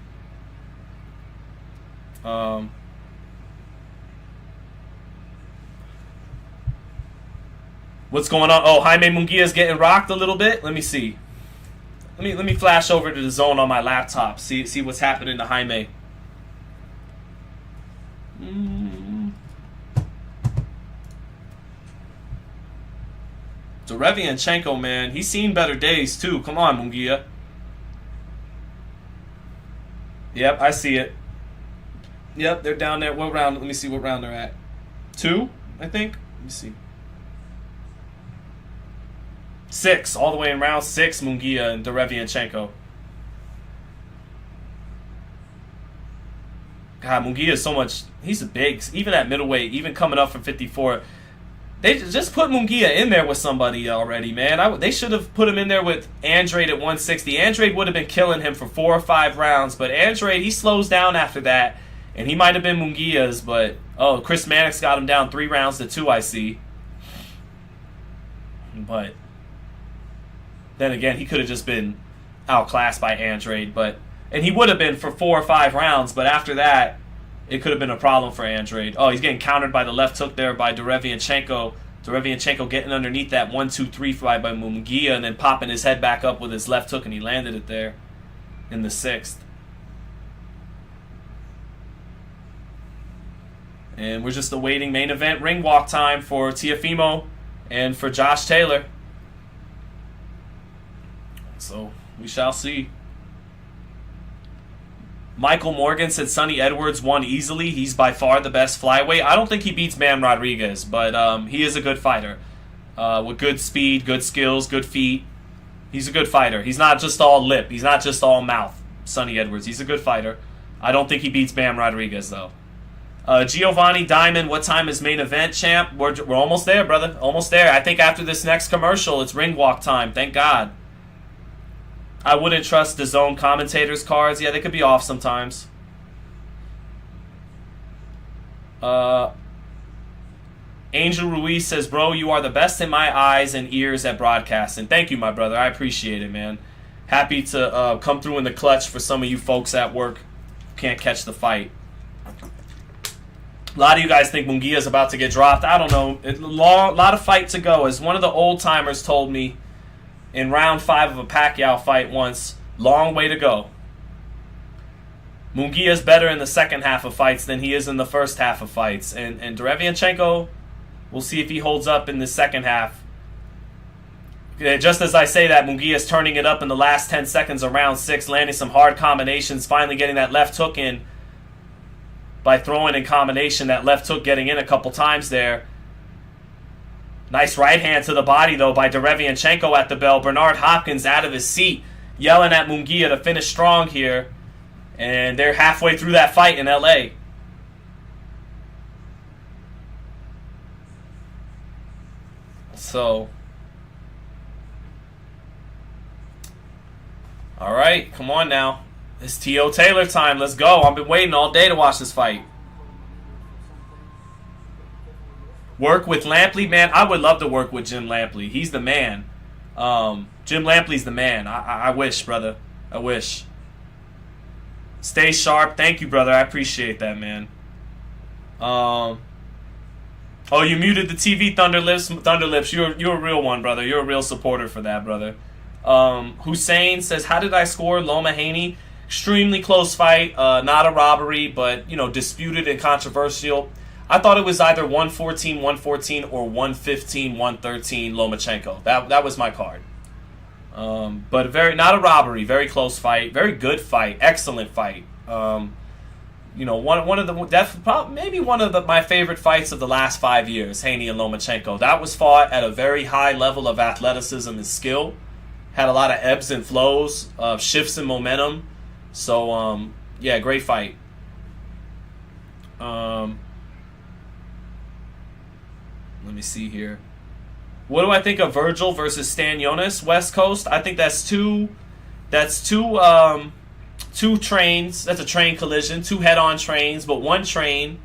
What's going on? Oh, Jaime Munguia's getting rocked a little bit. Let me see. Let me flash over to the zone on my laptop. See what's happening to Jaime. Derevianchenko, man, he's seen better days too. Come on, Munguia. Yep, I see it. Yep, they're down there. What round? Let me see what round they're at. 2, I think. Let me see. 6, all the way in round 6, Munguia and Derevianchenko. God, Munguia is so much. He's a big, even at middleweight, even coming up from 54. They just put Munguia in there with somebody already, man. They should have put him in there with Andrade at 160. Andrade would have been killing him for 4 or 5 rounds, but Andrade, he slows down after that, and he might have been Munguia's, but Chris Mannix got him down 3 rounds to 2, I see. But then again, he could have just been outclassed by Andrade, and he would have been for 4 or 5 rounds, but after that, it could have been a problem for Andrade. Oh, he's getting countered by the left hook there by Derevianchenko. Derevianchenko getting underneath that 1-2-3 fight by Munguia and then popping his head back up with his left hook, and he landed it there in the 6th. And we're just awaiting main event ring walk time for Teofimo and for Josh Taylor. So we shall see. Michael Morgan said Sonny Edwards won easily. He's by far the best flyweight. I don't think he beats Man Rodriguez, but he is a good fighter. With good speed, good skills, good feet. He's a good fighter. He's not just all lip. He's not just all mouth, Sonny Edwards. He's a good fighter. I don't think he beats Bam Rodriguez, though. Giovanni Diamond, what time is main event, champ? We're almost there, brother. Almost there. I think after this next commercial, it's ring walk time. Thank God. I wouldn't trust the zone commentators' cards. Yeah, they could be off sometimes. Angel Ruiz says, bro, you are the best in my eyes and ears at broadcasting. Thank you, my brother. I appreciate it, man. Happy to come through in the clutch for some of you folks at work who can't catch the fight. A lot of you guys think Munguia is about to get dropped. I don't know. A lot of fight to go. As one of the old-timers told me, in round 5 of a Pacquiao fight once, long way to go. Munguia's better in the second half of fights than he is in the first half of fights. And Derevianchenko, we'll see if he holds up in the second half. Just as I say that, Munguia's turning it up in the last 10 seconds of round 6, landing some hard combinations, finally getting that left hook in by throwing in combination, that left hook getting in a couple times there. Nice right hand to the body, though, by Derevianchenko at the bell. Bernard Hopkins out of his seat, yelling at Munguia to finish strong here. And they're halfway through that fight in L.A. So, all right, come on now. It's T.O. Taylor time. Let's go. I've been waiting all day to watch this fight. Work with Lampley, man. I would love to work with Jim Lampley. He's the man. Jim Lampley's the man. I wish, brother. I wish. Stay sharp. Thank you, brother. I appreciate that, man. Oh, you muted the TV, Thunderlips. You're a real one, brother. You're a real supporter for that, brother. Hussein says, how did I score Loma Haney? Extremely close fight. Not a robbery, but, disputed and controversial. I thought it was either 114-114 or 115-113 Lomachenko. That was my card. But not a robbery. Very close fight. Very good fight. Excellent fight. One of my favorite fights of the last 5 years, Haney and Lomachenko. That was fought at a very high level of athleticism and skill. Had a lot of ebbs and flows, shifts in momentum. So, great fight. Let me see here. What do I think of Virgil versus Stanionis, West Coast? I think that's two trains. That's a train collision, two head-on trains, but one train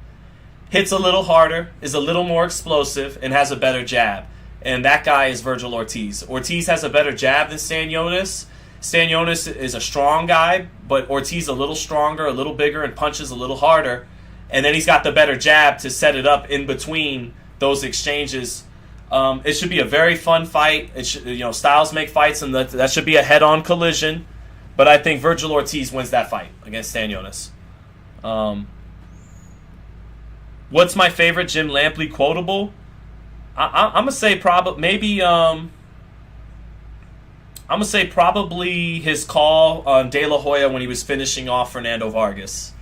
hits a little harder, is a little more explosive, and has a better jab. And that guy is Virgil Ortiz. Ortiz has a better jab than Stanionis. Stanionis is a strong guy, but Ortiz a little stronger, a little bigger, and punches a little harder. And then he's got the better jab to set it up in between those exchanges. It should be a very fun fight. It should, styles make fights, and that should be a head-on collision. But I think Virgil Ortiz wins that fight against Stanionis. What's my favorite Jim Lampley quotable? I'm gonna say probably his call on De La Hoya when he was finishing off Fernando Vargas.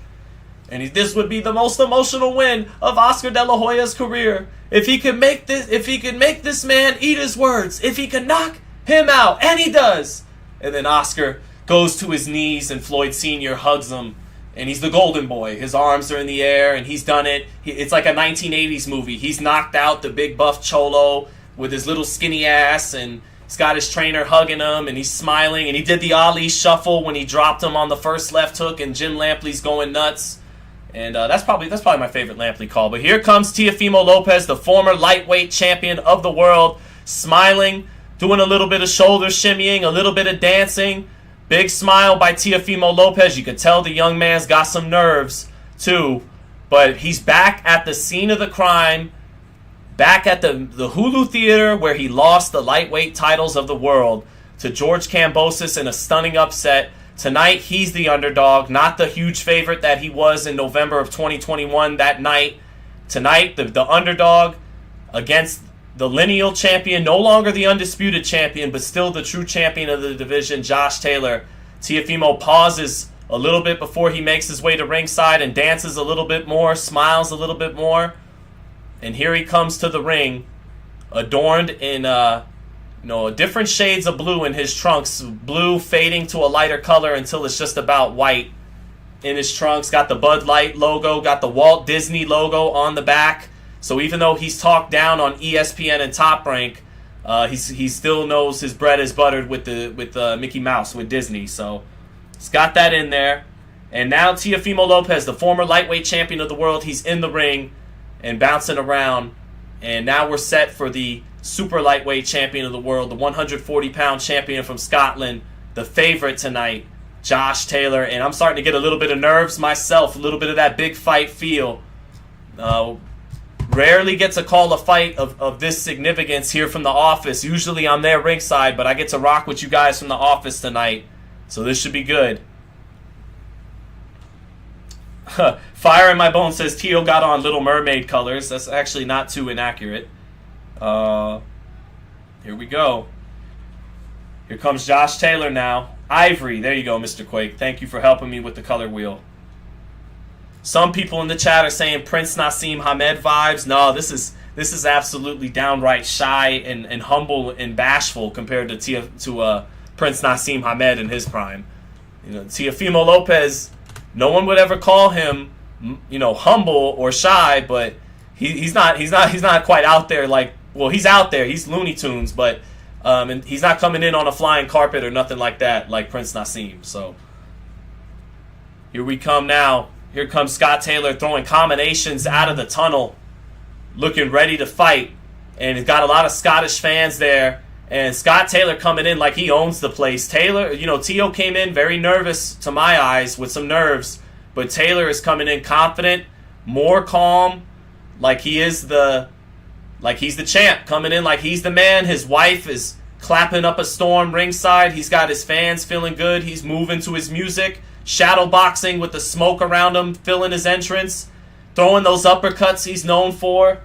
And this would be the most emotional win of Oscar De La Hoya's career. If he could make this man eat his words, if he could knock him out, and he does. And then Oscar goes to his knees, and Floyd Sr. hugs him, and he's the golden boy. His arms are in the air, and he's done it. It's like a 1980s movie. He's knocked out the big buff Cholo with his little skinny ass, and he's got his trainer hugging him, and he's smiling, and he did the Ali shuffle when he dropped him on the first left hook, and Jim Lampley's going nuts. And that's probably my favorite Lampley call. But here comes Teofimo Lopez, the former lightweight champion of the world, smiling, doing a little bit of shoulder shimmying, a little bit of dancing. Big smile by Teofimo Lopez. You could tell the young man's got some nerves, too. But he's back at the scene of the crime, back at the Hulu Theater where he lost the lightweight titles of the world to George Kambosos in a stunning upset. Tonight, he's the underdog, not the huge favorite that he was in November of 2021 that night. Tonight, the underdog against the lineal champion, no longer the undisputed champion, but still the true champion of the division, Josh Taylor. Teofimo pauses a little bit before he makes his way to ringside and dances a little bit more, smiles a little bit more. And here he comes to the ring, adorned in different shades of blue in his trunks. Blue fading to a lighter color until it's just about white in his trunks. Got the Bud Light logo, got the Walt Disney logo on the back. So even though he's talked down on ESPN and Top Rank, he still knows his bread is buttered with Mickey Mouse, with Disney. So he's got that in there. And now Teofimo Lopez, the former lightweight champion of the world, he's in the ring and bouncing around. And now we're set for the super lightweight champion of the world, the 140-pound champion from Scotland, the favorite tonight, Josh Taylor. And I'm starting to get a little bit of nerves myself, a little bit of that big fight feel. Rarely gets a call a fight of this significance here from the office. Usually I'm there ringside, but I get to rock with you guys from the office tonight. So this should be good. Fire in my bones says Teo got on Little Mermaid colors. That's actually not too inaccurate. Here we go. Here comes Josh Taylor now. Ivory. There you go, Mr. Quake. Thank you for helping me with the color wheel. Some people in the chat are saying Prince Nassim Hamed vibes. No, this is absolutely downright shy and humble and bashful compared to Prince Nassim Hamed in his prime. Teofimo Lopez, no one would ever call him, humble or shy, but he's not quite out there like. Well, he's out there. He's Looney Tunes, but and he's not coming in on a flying carpet or nothing like that, like Prince Nassim. So here we come now. Here comes Scott Taylor throwing combinations out of the tunnel. looking ready to fight. And he's got a lot of Scottish fans there. And Scott Taylor coming in like he owns the place. Taylor, Teo came in very nervous to my eyes with some nerves. But Taylor is coming in confident, more calm, like he's the champ, coming in like he's the man. His wife is clapping up a storm ringside. He's got his fans feeling good. He's moving to his music. Shadow boxing with the smoke around him, filling his entrance. Throwing those uppercuts he's known for.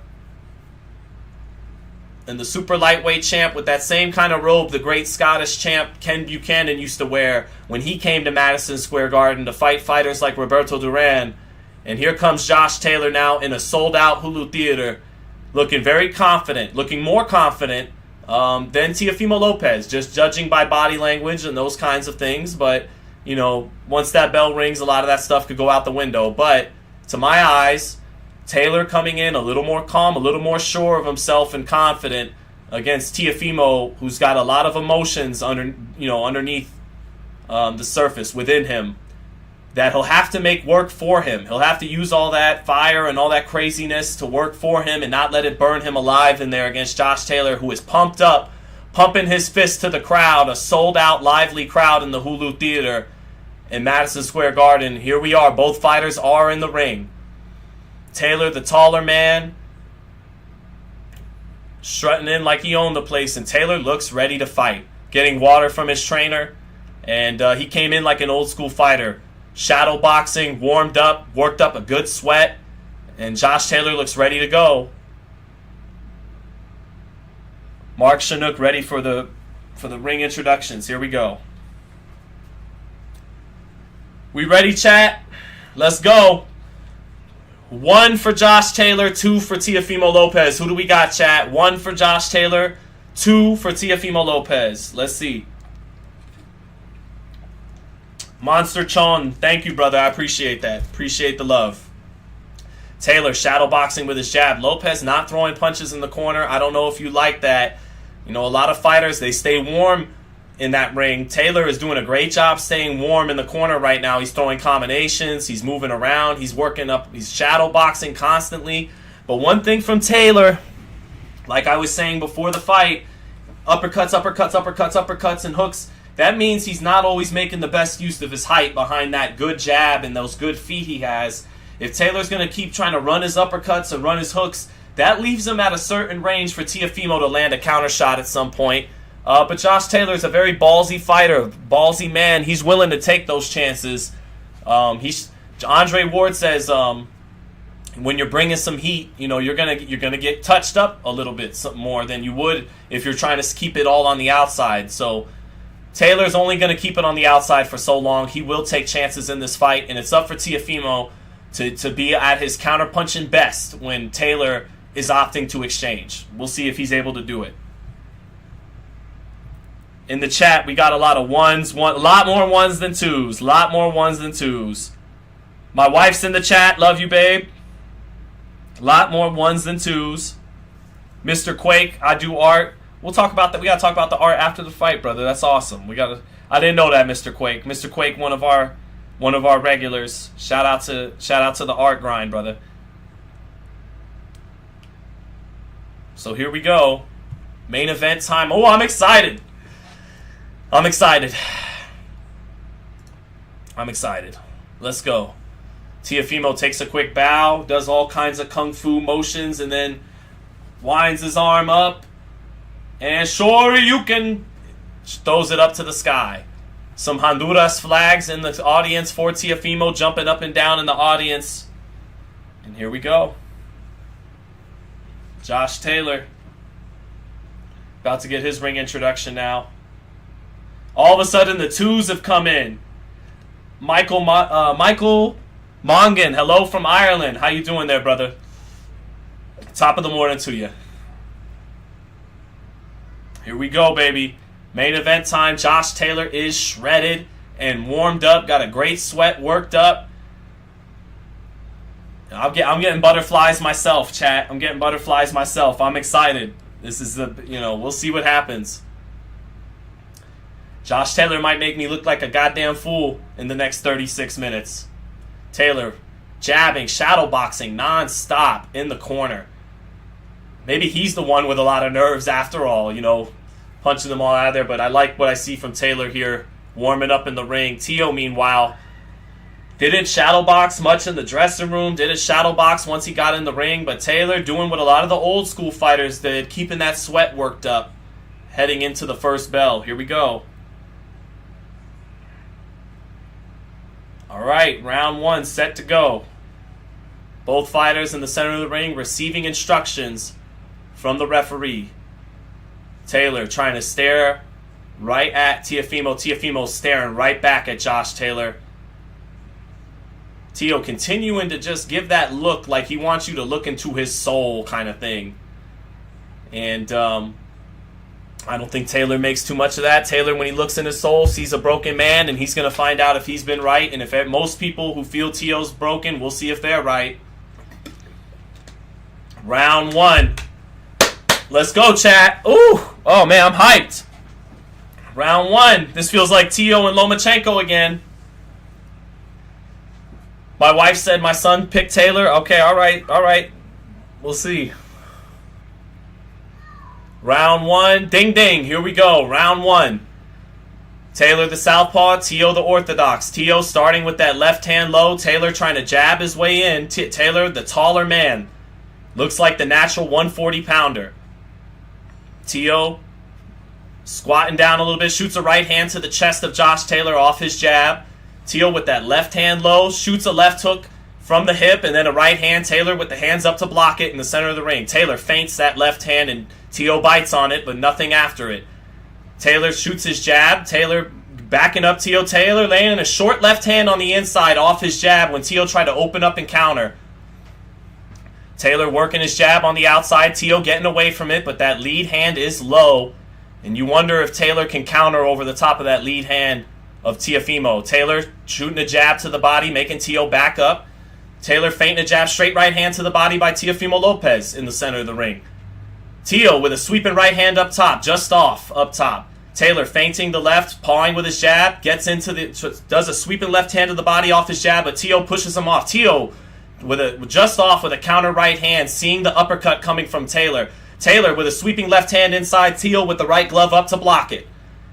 And the super lightweight champ with that same kind of robe the great Scottish champ Ken Buchanan used to wear when he came to Madison Square Garden to fight fighters like Roberto Duran. And here comes Josh Taylor now in a sold-out Hulu theater, looking very confident, looking more confident than Teofimo Lopez, just judging by body language and those kinds of things. But, once that bell rings, a lot of that stuff could go out the window. But to my eyes, Taylor coming in a little more calm, a little more sure of himself and confident against Teofimo, who's got a lot of emotions underneath the surface within him that he'll have to make work for him. He'll have to use all that fire and all that craziness to work for him and not let it burn him alive in there against Josh Taylor, who is pumped up, pumping his fist to the crowd, a sold-out, lively crowd in the Hulu Theater in Madison Square Garden. Here we are. Both fighters are in the ring. Taylor, the taller man, strutting in like he owned the place, and Taylor looks ready to fight. Getting water from his trainer, and he came in like an old-school fighter. Shadow boxing, warmed up, worked up a good sweat, and Josh Taylor looks ready to go. Mark Chinook ready for the ring introductions. Here we go. We ready, chat? Let's go. 1 for Josh Taylor, 2 for Teofimo Lopez. Who do we got, chat? 1 for Josh Taylor, 2 for Teofimo Lopez. Let's see. Monster Chon, thank you, brother. I appreciate that. Appreciate the love. Taylor shadow boxing with his jab. Lopez not throwing punches in the corner. I don't know if you like that. A lot of fighters, they stay warm in that ring. Taylor is doing a great job staying warm in the corner right now. He's throwing combinations. He's moving around. He's working up. He's shadow boxing constantly. But one thing from Taylor, like I was saying before the fight, uppercuts, uppercuts, uppercuts, uppercuts, and hooks. That means he's not always making the best use of his height behind that good jab and those good feet he has. If Taylor's going to keep trying to run his uppercuts and run his hooks, that leaves him at a certain range for Teofimo to land a counter shot at some point. But Josh Taylor is a very ballsy fighter, ballsy man. He's willing to take those chances. Andre Ward says when you're bringing some heat, you're gonna get touched up a little bit more than you would if you're trying to keep it all on the outside. So Taylor's only going to keep it on the outside for so long. He will take chances in this fight, and it's up for Teofimo to be at his counter-punching best when Taylor is opting to exchange. We'll see if he's able to do it. In the chat, we got a lot of ones, a lot more ones than twos. A lot more ones than twos. My wife's in the chat. Love you, babe. A lot more ones than twos. Mr. Quake, I do art. We'll talk about that. We gotta talk about the art after the fight, brother. That's awesome. I didn't know that, Mr. Quake. Mr. Quake, one of our regulars. Shout out to the art grind, brother. So here we go. Main event time. Oh, I'm excited. I'm excited. Let's go. Teofimo takes a quick bow, does all kinds of kung fu motions, and then winds his arm up. And Shoryuken throws it up to the sky. Some Honduras flags in the audience for Teofimo, jumping up and down in the audience. And here we go. Josh Taylor about to get his ring introduction now. All of a sudden, the twos have come in. Michael Mongan, hello from Ireland. How you doing there, brother? Top of the morning to you. Here we go, baby. Main event time. Josh Taylor is shredded and warmed up. Got a great sweat worked up. I'm getting butterflies myself, chat. I'm getting butterflies myself. I'm excited. This is we'll see what happens. Josh Taylor might make me look like a goddamn fool in the next 36 minutes. Taylor jabbing, shadow boxing non-stop in the corner. maybe he's the one with a lot of nerves after all, punching them all out of there. But I like what I see from Taylor here, warming up in the ring. Teo, meanwhile, didn't shadow box much in the dressing room, didn't shadow box once he got in the ring, but Taylor doing what a lot of the old school fighters did, keeping that sweat worked up, heading into the first bell. Here we go. All right, round 1 set to go. Both fighters in the center of the ring receiving instructions from the referee. Taylor trying to stare right at Teofimo. Teofimo staring right back at Josh Taylor. Teo continuing to just give that look like he wants you to look into his soul kind of thing. And I don't think Taylor makes too much of that. Taylor, when he looks in his soul, sees a broken man, and he's going to find out if he's been right. And if most people who feel Teo's broken, we'll see if they're right. Round 1. Let's go, chat. Ooh. Oh, man, I'm hyped. Round 1. This feels like Teo and Lomachenko again. My wife said my son picked Taylor. Okay, all right. We'll see. Round 1. Ding, ding. Here we go. Round 1. Taylor the southpaw, Teo the orthodox. Teo starting with that left hand low. Taylor trying to jab his way in. Taylor the taller man. Looks like the natural 140-pounder. Teo squatting down a little bit. Shoots a right hand to the chest of Josh Taylor off his jab. Teo with that left hand low, shoots a left hook from the hip, and then a right hand. Taylor with the hands up to block it in the center of the ring. Taylor feints that left hand, and Teo bites on it, but nothing after it. Taylor shoots his jab. Taylor backing up Teo. Taylor laying a short left hand on the inside off his jab when Teo tried to open up and counter. Taylor working his jab on the outside. Teo getting away from it, but that lead hand is low, and you wonder if Taylor can counter over the top of that lead hand of Teofimo. Taylor shooting a jab to the body, making Teo back up. Taylor feinting a jab, straight right hand to the body by Teofimo Lopez in the center of the ring. Teo with a sweeping right hand up top, just off up top. Taylor feinting the left, pawing with his jab, does a sweeping left hand to the body off his jab, but Teo pushes him off. Teo just off with a counter right hand, seeing the uppercut coming from Taylor. Taylor with a sweeping left hand inside, Teo with the right glove up to block it.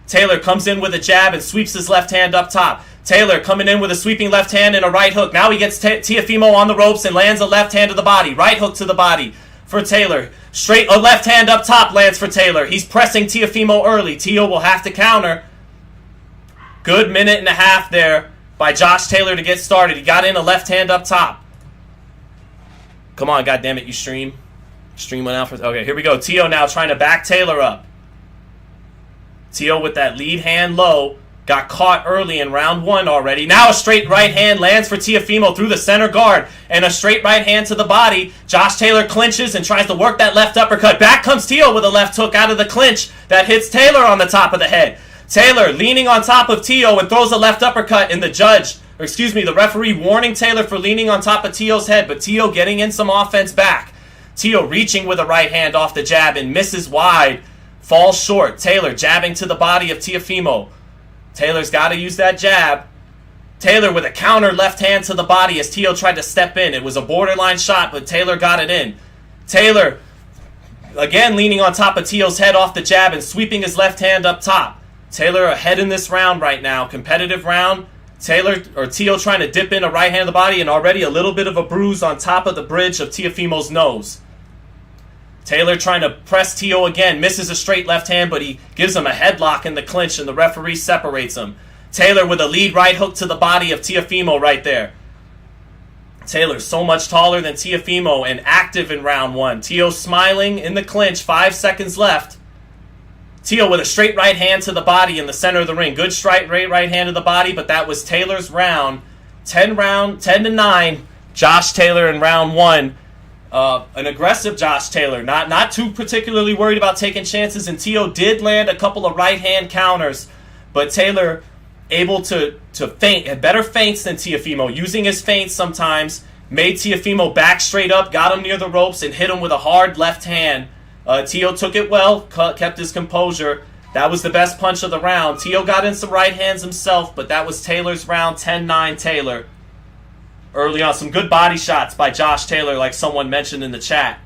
Taylor comes in with a jab and sweeps his left hand up top. Taylor coming in with a sweeping left hand and a right hook. Now he gets Teofimo on the ropes and lands a left hand to the body. Right hook to the body for Taylor. Straight a left hand up top lands for Taylor. He's pressing Teofimo early. Teo will have to counter. Good minute and a half there by Josh Taylor to get started. He got in a left hand up top. Come on, goddammit, you stream. Stream went out for... Okay, here we go. Teo now trying to back Taylor up. Teo with that lead hand low. Got caught early in round 1 already. Now a straight right hand lands for Teofimo through the center guard. And a straight right hand to the body. Josh Taylor clinches and tries to work that left uppercut. Back comes Teo with a left hook out of the clinch. That hits Taylor on the top of the head. Taylor leaning on top of Teo and throws a left uppercut, and the referee warning Taylor for leaning on top of Teo's head. But Teo getting in some offense back. Teo reaching with a right hand off the jab and misses wide. Falls short. Taylor jabbing to the body of Teofimo. Taylor's got to use that jab. Taylor with a counter left hand to the body as Teo tried to step in. It was a borderline shot, but Taylor got it in. Taylor, again leaning on top of Teo's head off the jab and sweeping his left hand up top. Taylor ahead in this round right now. Competitive round. Teo trying to dip in a right hand to the body and already a little bit of a bruise on top of the bridge of Teofimo's nose. Taylor trying to press Teo again, misses a straight left hand, but he gives him a headlock in the clinch, and the referee separates him. Taylor with a lead right hook to the body of Teofimo right there. Taylor so much taller than Teofimo and active in round 1. Teo smiling in the clinch, 5 seconds left. Teo with a straight right hand to the body in the center of the ring. Good straight right hand to the body, but that was Taylor's round. 10-9. Josh Taylor in round 1. An aggressive Josh Taylor, not too particularly worried about taking chances, and Teo did land a couple of right hand counters, but Taylor able to feint, had better feints than Teofimo, using his feints sometimes, made Teofimo back straight up, got him near the ropes, and hit him with a hard left hand. Teo took it well, kept his composure. That was the best punch of the round. Teo got in some right hands himself, but that was Taylor's round. 10-9 Taylor. Early on, some good body shots by Josh Taylor, like someone mentioned in the chat.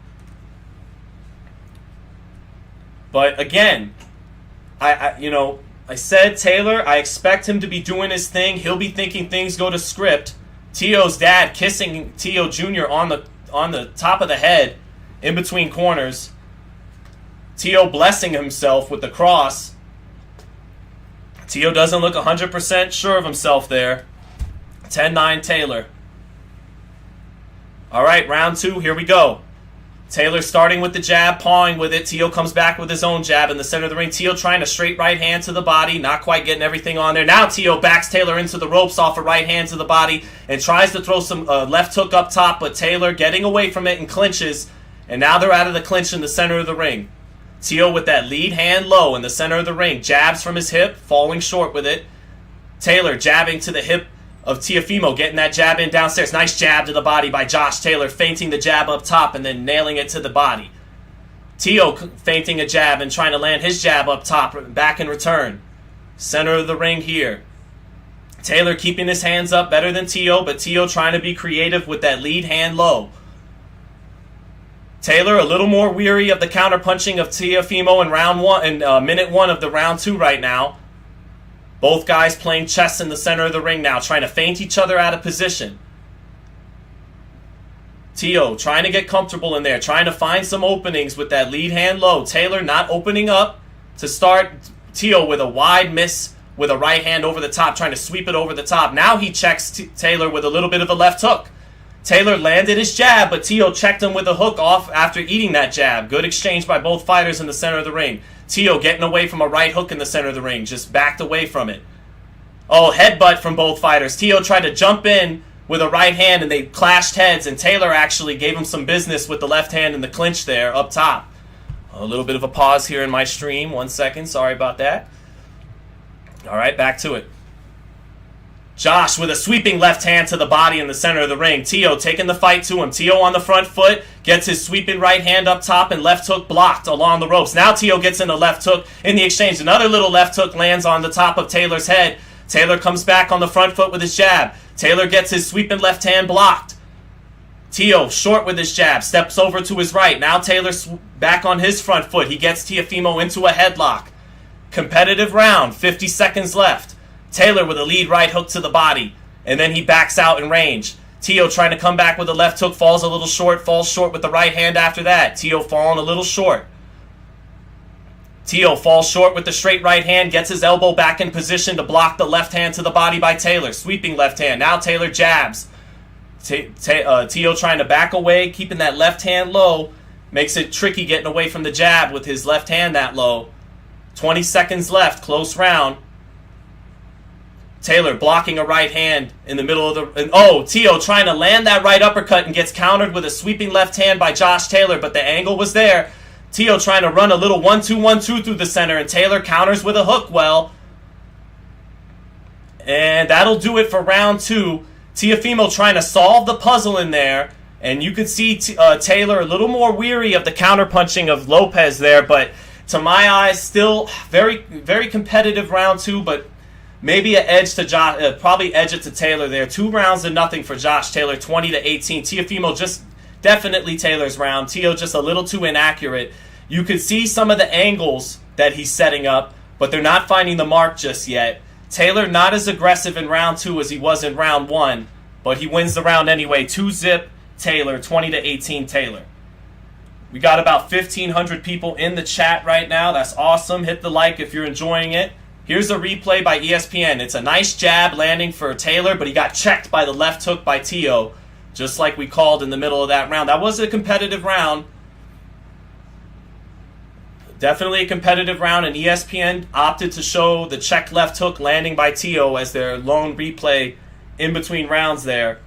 But again, I said Taylor, I expect him to be doing his thing. He'll be thinking things go to script. Teo's dad kissing Teo Jr. on the top of the head in between corners. Teo blessing himself with the cross. Teo doesn't look 100% sure of himself there. 10-9 Taylor. All right, round 2, here we go. Taylor starting with the jab, pawing with it. Teo comes back with his own jab in the center of the ring. Teo trying a straight right hand to the body, not quite getting everything on there. Now Teo backs Taylor into the ropes off a right hand to the body and tries to throw some left hook up top, but Taylor getting away from it and clinches. And now they're out of the clinch in the center of the ring. Teo with that lead hand low in the center of the ring. Jabs from his hip, falling short with it. Taylor jabbing to the hip of Teofimo, getting that jab in downstairs. Nice jab to the body by Josh Taylor, feinting the jab up top and then nailing it to the body. Teo feinting a jab and trying to land his jab up top, back in return. Center of the ring here. Taylor keeping his hands up better than Teo, but Teo trying to be creative with that lead hand low. Taylor a little more weary of the counterpunching of Teofimo in minute 1 of the round 2 right now. Both guys playing chess in the center of the ring now, trying to feint each other out of position. Teo trying to get comfortable in there, trying to find some openings with that lead hand low. Taylor not opening up to start. Teo with a wide miss with a right hand over the top, trying to sweep it over the top. Now he checks Taylor with a little bit of a left hook. Taylor landed his jab, but Teo checked him with a hook off after eating that jab. Good exchange by both fighters in the center of the ring. Teo getting away from a right hook in the center of the ring, just backed away from it. Oh, headbutt from both fighters. Teo tried to jump in with a right hand and they clashed heads, and Taylor actually gave him some business with the left hand in the clinch there up top. A little bit of a pause here in my stream. 1 second, sorry about that. All right, back to it. Josh with a sweeping left hand to the body in the center of the ring. Teo taking the fight to him. Teo on the front foot, gets his sweeping right hand up top and left hook blocked along the ropes. Now Teo gets in a left hook in the exchange. Another little left hook lands on the top of Taylor's head. Taylor comes back on the front foot with his jab. Taylor gets his sweeping left hand blocked. Teo short with his jab, steps over to his right. Now Taylor back on his front foot. He gets Teofimo into a headlock. Competitive round, 50 seconds left. Taylor with a lead right hook to the body, and then he backs out in range. Teo trying to come back with a left hook, falls a little short, falls short with the right hand after that. Teo falling a little short. Teo falls short with the straight right hand, gets his elbow back in position to block the left hand to the body by Taylor. Sweeping left hand. Now Taylor jabs. Teo trying to back away, keeping that left hand low. Makes it tricky getting away from the jab with his left hand that low. 20 seconds left, close round. Taylor blocking a right hand in the middle of the... Teo trying to land that right uppercut and gets countered with a sweeping left hand by Josh Taylor, but the angle was there. Teo trying to run a little 1-2-1-2 through the center, and Taylor counters with a hook well. And that'll do it for round 2. Teofimo trying to solve the puzzle in there, and you could see Taylor a little more weary of the counterpunching of Lopez there, but to my eyes, still very, very competitive round 2, but... maybe an edge to Josh, probably edge it to Taylor there. 2 rounds to nothing for Josh Taylor, 20-18. Teofimo just definitely Taylor's round. Teo just a little too inaccurate. You could see some of the angles that he's setting up, but they're not finding the mark just yet. Taylor not as aggressive in round 2 as he was in round 1, but he wins the round anyway. 2-zip Taylor, 20-18 Taylor. We got about 1,500 people in the chat right now. That's awesome. Hit the like if you're enjoying it. Here's a replay by ESPN. It's a nice jab landing for Taylor, but he got checked by the left hook by Teo, just like we called in the middle of that round. That was a competitive round. Definitely a competitive round, and ESPN opted to show the checked left hook landing by Teo as their lone replay in between rounds there.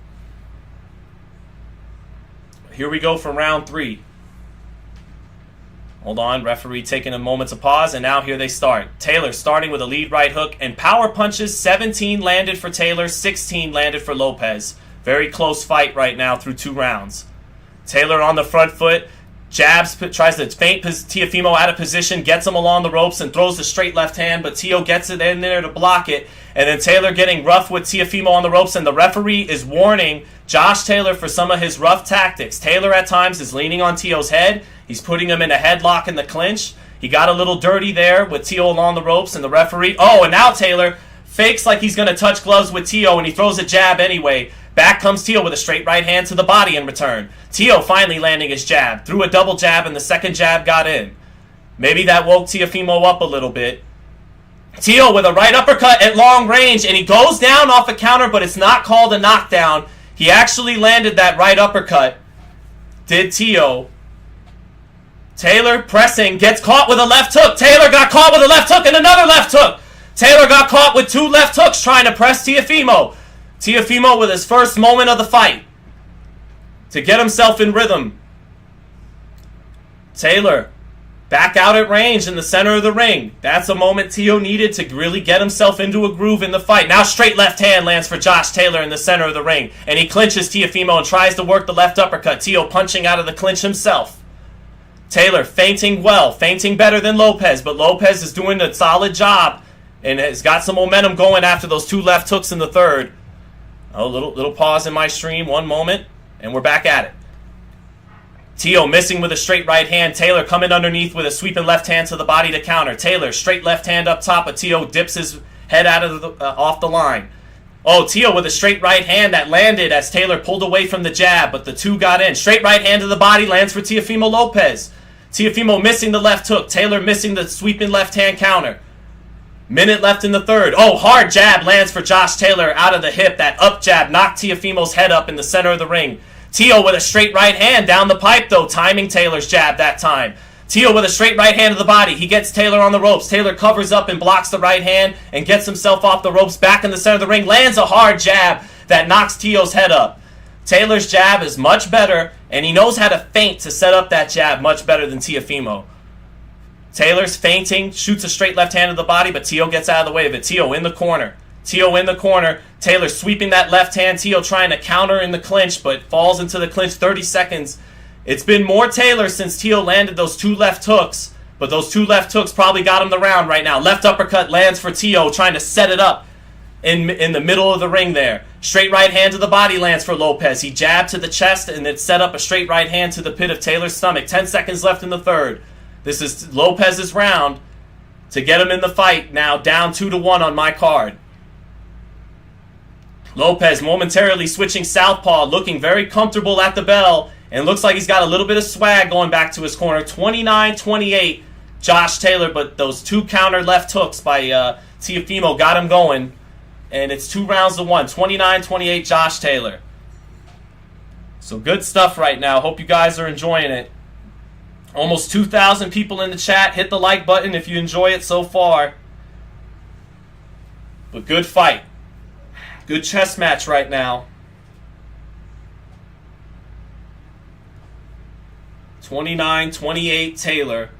Here we go for round 3. Hold on, referee taking a moment to pause, and now here they start. Taylor starting with a lead right hook and power punches. 17 landed for Taylor, 16 landed for Lopez. Very close fight right now through 2 rounds. Taylor on the front foot, jabs, tries to feint Teofimo out of position, gets him along the ropes and throws the straight left hand, but Teo gets it in there to block it. And then Taylor getting rough with Teofimo on the ropes, and the referee is warning Josh Taylor for some of his rough tactics. Taylor at times is leaning on Teo's head. He's putting him in a headlock in the clinch. He got a little dirty there with Teo along the ropes and the referee. Oh, and now Taylor fakes like he's going to touch gloves with Teo, and he throws a jab anyway. Back comes Teo with a straight right hand to the body in return. Teo finally landing his jab. Threw a double jab, and the second jab got in. Maybe that woke Teofimo up a little bit. Teo with a right uppercut at long range, and he goes down off a counter, but it's not called a knockdown. He actually landed that right uppercut. Did Teo. Taylor pressing, gets caught with a left hook. Taylor got caught with a left hook and another left hook. Taylor got caught with two left hooks trying to press Teofimo. Teofimo with his first moment of the fight to get himself in rhythm. Taylor back out at range in the center of the ring. That's a moment Teo needed to really get himself into a groove in the fight. Now straight left hand lands for Josh Taylor in the center of the ring. And he clinches Teofimo and tries to work the left uppercut. Teo punching out of the clinch himself. Taylor feinting well, feinting better than Lopez. But Lopez is doing a solid job and has got some momentum going after those two left hooks in the third. A little pause in my stream. One moment. And we're back at it. Teo missing with a straight right hand. Taylor coming underneath with a sweeping left hand to the body to counter. Taylor straight left hand up top, but Teo dips his head out of off the line. Oh, Teo with a straight right hand that landed as Taylor pulled away from the jab, but the two got in. Straight right hand to the body lands for Teofimo Lopez. Teofimo missing the left hook. Taylor missing the sweeping left hand counter. Minute left in the third. Oh, hard jab lands for Josh Taylor out of the hip. That up jab knocked Teofimo's head up in the center of the ring. Teo with a straight right hand down the pipe, though, timing Taylor's jab that time. Teo with a straight right hand to the body. He gets Taylor on the ropes. Taylor covers up and blocks the right hand and gets himself off the ropes back in the center of the ring. Lands a hard jab that knocks Teo's head up. Taylor's jab is much better, and he knows how to feint to set up that jab much better than Teofimo. Taylor's feinting, shoots a straight left hand to the body, but Teo gets out of the way of it. Teo in the corner. Teo in the corner. Taylor sweeping that left hand. Teo trying to counter in the clinch, but falls into the clinch. 30 seconds. It's been more Taylor since Teo landed those two left hooks, but those two left hooks probably got him the round right now. Left uppercut lands for Teo, trying to set it up in the middle of the ring there. Straight right hand to the body lands for Lopez. He jabbed to the chest and then set up a straight right hand to the pit of Taylor's stomach. 10 seconds left in the third. This is Lopez's round to get him in the fight now, down 2-1 on my card. Lopez momentarily switching southpaw, looking very comfortable at the bell, and looks like he's got a little bit of swag going back to his corner. 29-28, Josh Taylor, but those two counter left hooks by Teofimo got him going, and it's 2-1. 29-28, Josh Taylor. So good stuff right now. Hope you guys are enjoying it. Almost 2,000 people in the chat. Hit the like button if you enjoy it so far. But good fight. Good chess match right now. 29-28 Taylor.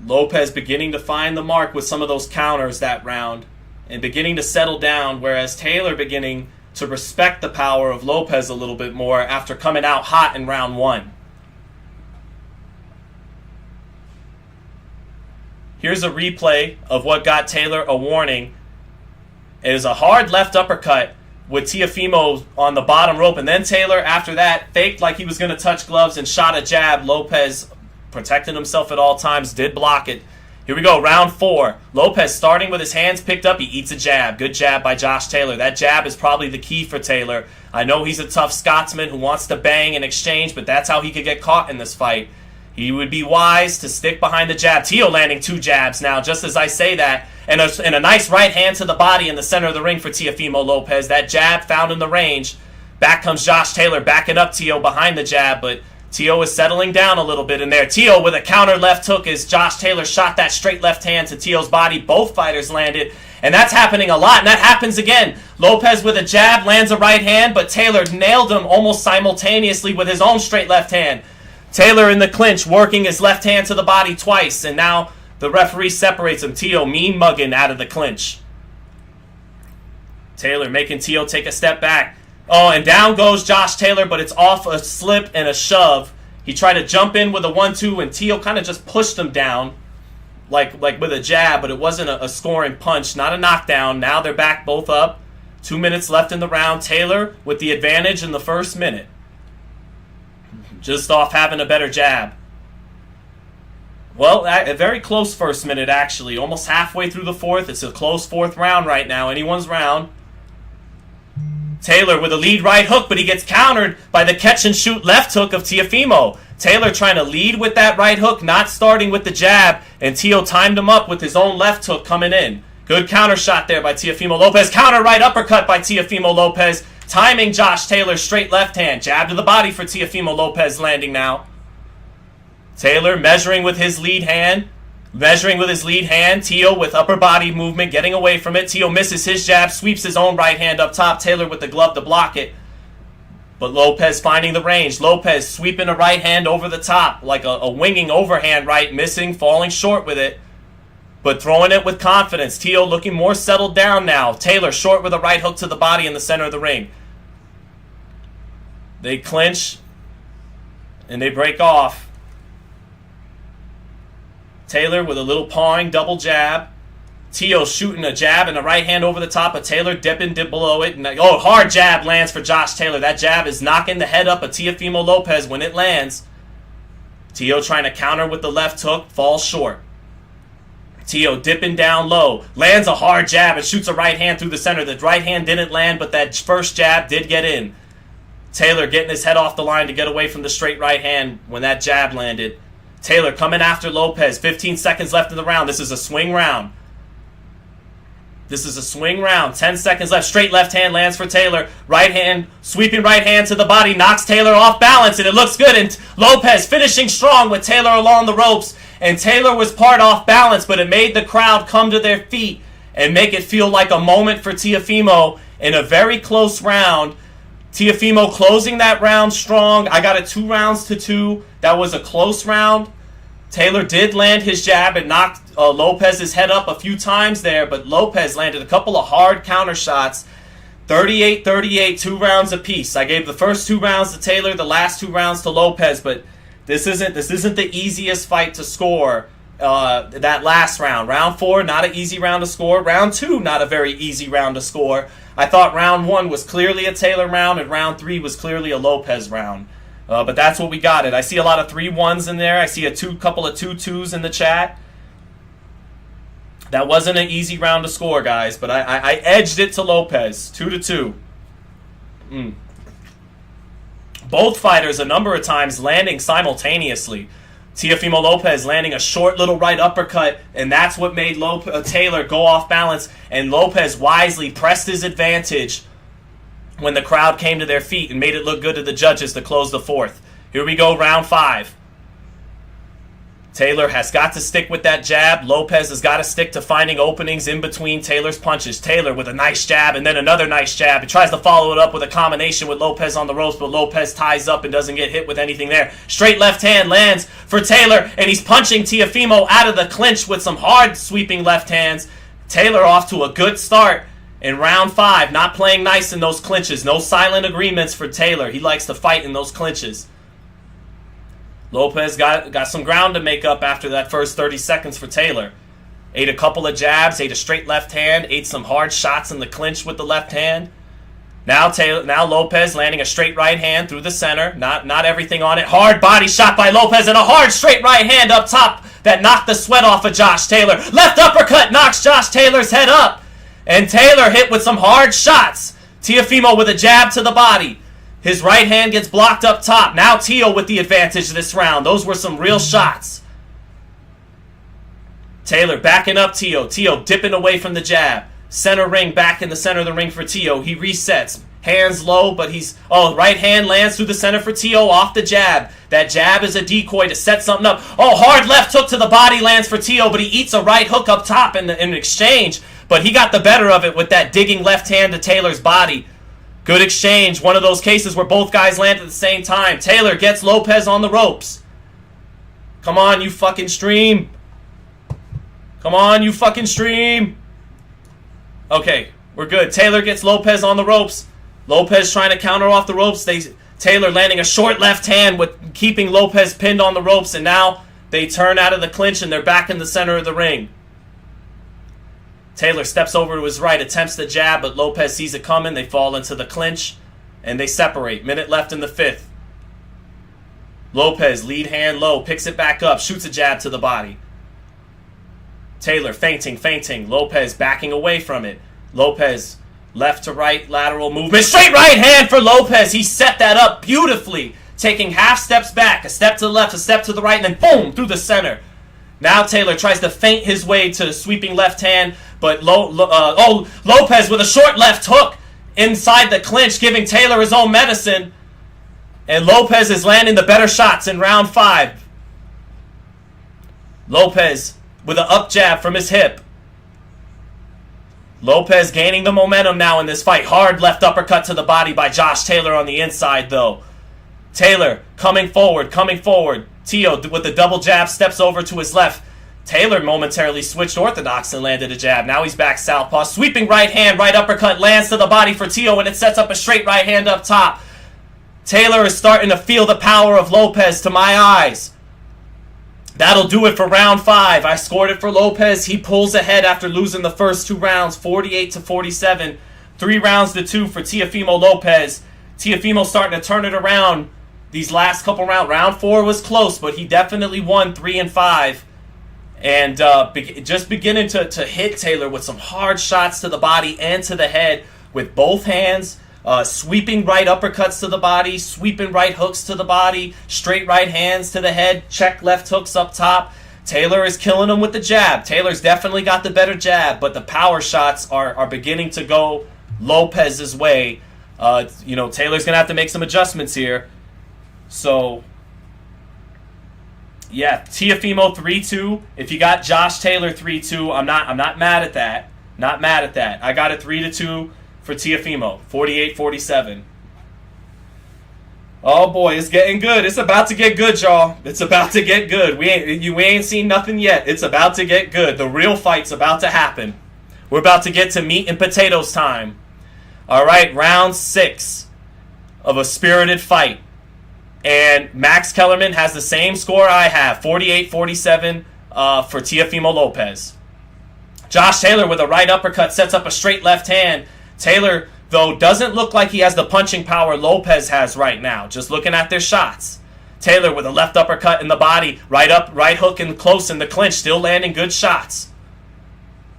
Lopez beginning to find the mark with some of those counters that round and beginning to settle down, whereas Taylor beginning to respect the power of Lopez a little bit more after coming out hot in round one. Here's a replay of what got Taylor a warning. It was a hard left uppercut with Teofimo on the bottom rope, and then Taylor, after that, faked like he was going to touch gloves and shot a jab. Lopez, protecting himself at all times, did block it. Here we go, round 4. Lopez starting with his hands picked up. He eats a jab. Good jab by Josh Taylor. That jab is probably the key for Taylor. I know he's a tough Scotsman who wants to bang and exchange, but that's how he could get caught in this fight. He would be wise to stick behind the jab. Teo landing 2 jabs now, just as I say that. And a nice right hand to the body in the center of the ring for Teofimo Lopez. That jab found in the range. Back comes Josh Taylor, backing up Teo behind the jab, but Teo is settling down a little bit in there. Teo with a counter left hook as Josh Taylor shot that straight left hand to Teo's body. Both fighters landed, and that's happening a lot, and that happens again. Lopez with a jab lands a right hand, but Taylor nailed him almost simultaneously with his own straight left hand. Taylor in the clinch, working his left hand to the body twice, and now the referee separates him. Teo mean mugging out of the clinch. Taylor making Teo take a step back. Oh, and down goes Josh Taylor, but it's off a slip and a shove. He tried to jump in with a 1-2, and Teo kind of just pushed him down, like with a jab, but it wasn't a scoring punch, not a knockdown. Now they're back both up. 2 minutes left in the round. Taylor with the advantage in the first minute. Just off having a better jab. Well, a very close first minute, actually. Almost halfway through the fourth. It's a close fourth round right now. Anyone's round. Taylor with a lead right hook, but he gets countered by the catch-and-shoot left hook of Teofimo. Taylor trying to lead with that right hook, not starting with the jab, and Teo timed him up with his own left hook coming in. Good counter shot there by Teofimo Lopez. Counter right uppercut by Teofimo Lopez. Timing Josh Taylor's straight left hand. Jab to the body for Teofimo Lopez, landing now. Taylor measuring with his lead hand. Teo with upper body movement, getting away from it. Teo misses his jab, sweeps his own right hand up top. Taylor with the glove to block it. But Lopez finding the range. Lopez sweeping a right hand over the top, like a winging overhand right, missing, falling short with it. But throwing it with confidence. Teo looking more settled down now. Taylor short with a right hook to the body in the center of the ring. They clinch, and they break off. Taylor with a little pawing double jab. Teo shooting a jab and a right hand over the top of Taylor, dipping dip below it. And, hard jab lands for Josh Taylor. That jab is knocking the head up of Teofimo Lopez when it lands. Teo trying to counter with the left hook, falls short. Teo dipping down low, lands a hard jab and shoots a right hand through the center. The right hand didn't land, but that first jab did get in. Taylor getting his head off the line to get away from the straight right hand when that jab landed. Taylor coming after Lopez. 15 seconds left in the round. This is a swing round. 10 seconds left. Straight left hand lands for Taylor. Right hand, sweeping right hand to the body, knocks Taylor off balance, and it looks good. And Lopez finishing strong with Taylor along the ropes. And Taylor was part off balance, but it made the crowd come to their feet and make it feel like a moment for Teofimo in a very close round. Teofimo closing that round strong. I got it 2-2. That was a close round. Taylor did land his jab and knocked Lopez's head up a few times there, but Lopez landed a couple of hard counter shots. 38-38, 2 rounds apiece. I gave the first 2 rounds to Taylor, the last 2 rounds to Lopez, but this isn't the easiest fight to score. That last round. Round 4, not an easy round to score. Round 2, not a very easy round to score. I thought round 1 was clearly a Taylor round, and round 3 was clearly a Lopez round. But that's what we got it. I see a lot of 3-1s in there. I see couple of 2-2s in the chat. That wasn't an easy round to score, guys, but I edged it to Lopez. 2-2. Both fighters a number of times landing simultaneously. Teofimo Lopez landing a short little right uppercut, and that's what made Taylor go off balance, and Lopez wisely pressed his advantage when the crowd came to their feet and made it look good to the judges to close the fourth. Here we go, round 5. Taylor has got to stick with that jab. Lopez has got to stick to finding openings in between Taylor's punches. Taylor with a nice jab and then another nice jab. He tries to follow it up with a combination with Lopez on the ropes, but Lopez ties up and doesn't get hit with anything there. Straight left hand lands for Taylor, and he's punching Teofimo out of the clinch with some hard sweeping left hands. Taylor off to a good start in round 5, not playing nice in those clinches. No silent agreements for Taylor. He likes to fight in those clinches. Lopez got some ground to make up after that first 30 seconds for Taylor. Ate a couple of jabs, ate a straight left hand, ate some hard shots in the clinch with the left hand. Now Lopez landing a straight right hand through the center. Not everything on it. Hard body shot by Lopez and a hard straight right hand up top that knocked the sweat off of Josh Taylor. Left uppercut knocks Josh Taylor's head up. And Taylor hit with some hard shots. Teofimo with a jab to the body. His right hand gets blocked up top. Now Teo with the advantage this round. Those were some real shots. Taylor backing up Teo. Teo dipping away from the jab. Center ring, back in the center of the ring for Teo. He resets. Hands low, but right hand lands through the center for Teo off the jab. That jab is a decoy to set something up. Hard left hook to the body lands for Teo, but he eats a right hook up top in exchange. But he got the better of it with that digging left hand to Taylor's body. Good exchange. One of those cases where both guys land at the same time. Taylor gets Lopez on the ropes. Come on, you fucking stream. Come on, you fucking stream. Okay, we're good. Taylor gets Lopez on the ropes. Lopez trying to counter off the ropes. Taylor landing a short left hand with keeping Lopez pinned on the ropes. And now they turn out of the clinch and they're back in the center of the ring. Taylor steps over to his right, attempts the jab, but Lopez sees it coming. They fall into the clinch, and they separate. Minute left in the 5th. Lopez, lead hand low, picks it back up, shoots a jab to the body. Taylor feinting. Lopez backing away from it. Lopez, left to right, lateral movement. Straight right hand for Lopez. He set that up beautifully, taking half steps back, a step to the left, a step to the right, and then boom, through the center. Now Taylor tries to feint his way to sweeping left hand, but Lopez with a short left hook inside the clinch, giving Taylor his own medicine. And Lopez is landing the better shots in round 5. Lopez with an up jab from his hip. Lopez gaining the momentum now in this fight. Hard left uppercut to the body by Josh Taylor on the inside, though. Taylor coming forward. Teo with the double jab steps over to his left. Taylor momentarily switched orthodox and landed a jab. Now he's back southpaw. Sweeping right hand, right uppercut lands to the body for Teo, and it sets up a straight right hand up top. Taylor is starting to feel the power of Lopez to my eyes. That'll do it for round 5. I scored it for Lopez. He pulls ahead after losing the first 2 rounds, 48-47. 3 rounds to 2 for Teofimo Lopez. Teofimo starting to turn it around these last couple rounds. Round 4 was close, but he definitely won 3 and 5. And just beginning to hit Taylor with some hard shots to the body and to the head with both hands. Sweeping right uppercuts to the body, sweeping right hooks to the body, straight right hands to the head, check left hooks up top. Taylor is killing him with the jab. Taylor's definitely got the better jab, but the power shots are beginning to go Lopez's way. Taylor's going to have to make some adjustments here. So, yeah, Teofimo 3-2. If you got Josh Taylor 3-2, I'm not mad at that. Not mad at that. I got it 3-2. For Teofimo, 48-47. Oh boy, it's getting good. It's about to get good, y'all. It's about to get good. We ain't seen nothing yet. It's about to get good. The real fight's about to happen. We're about to get to meat and potatoes time. All right, round 6 of a spirited fight. And Max Kellerman has the same score I have, 48-47 for Teofimo Lopez. Josh Taylor with a right uppercut sets up a straight left hand. Taylor, though, doesn't look like he has the punching power Lopez has right now, just looking at their shots. Taylor with a left uppercut in the body, right hook and close in the clinch, still landing good shots.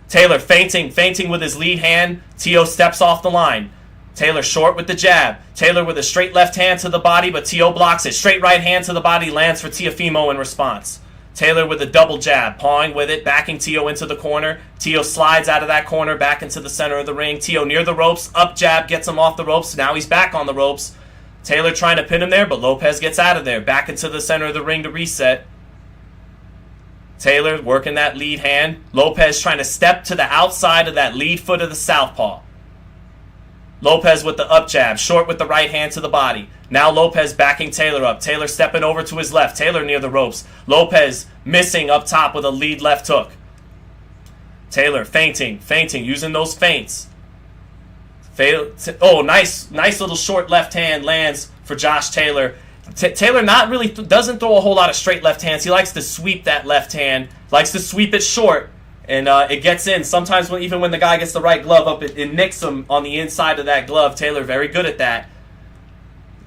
Taylor feinting with his lead hand. Teo steps off the line. Taylor short with the jab. Taylor with a straight left hand to the body, but Teo blocks it. Straight right hand to the body lands for Teofimo in response. Taylor with a double jab, pawing with it, backing Teo into the corner. Teo slides out of that corner, back into the center of the ring. Teo near the ropes, up jab, gets him off the ropes. Now he's back on the ropes. Taylor trying to pin him there, but Lopez gets out of there. Back into the center of the ring to reset. Taylor working that lead hand. Lopez trying to step to the outside of that lead foot of the southpaw. Lopez with the up jab, short with the right hand to the body. Now Lopez backing Taylor up. Taylor stepping over to his left. Taylor near the ropes. Lopez missing up top with a lead left hook. Taylor feinting, using those feints. Nice little short left hand lands for Josh Taylor. Taylor not really doesn't throw a whole lot of straight left hands. He likes to sweep that left hand. Likes to sweep it short. And it gets in. Sometimes even when the guy gets the right glove up, it nicks him on the inside of that glove. Taylor very good at that.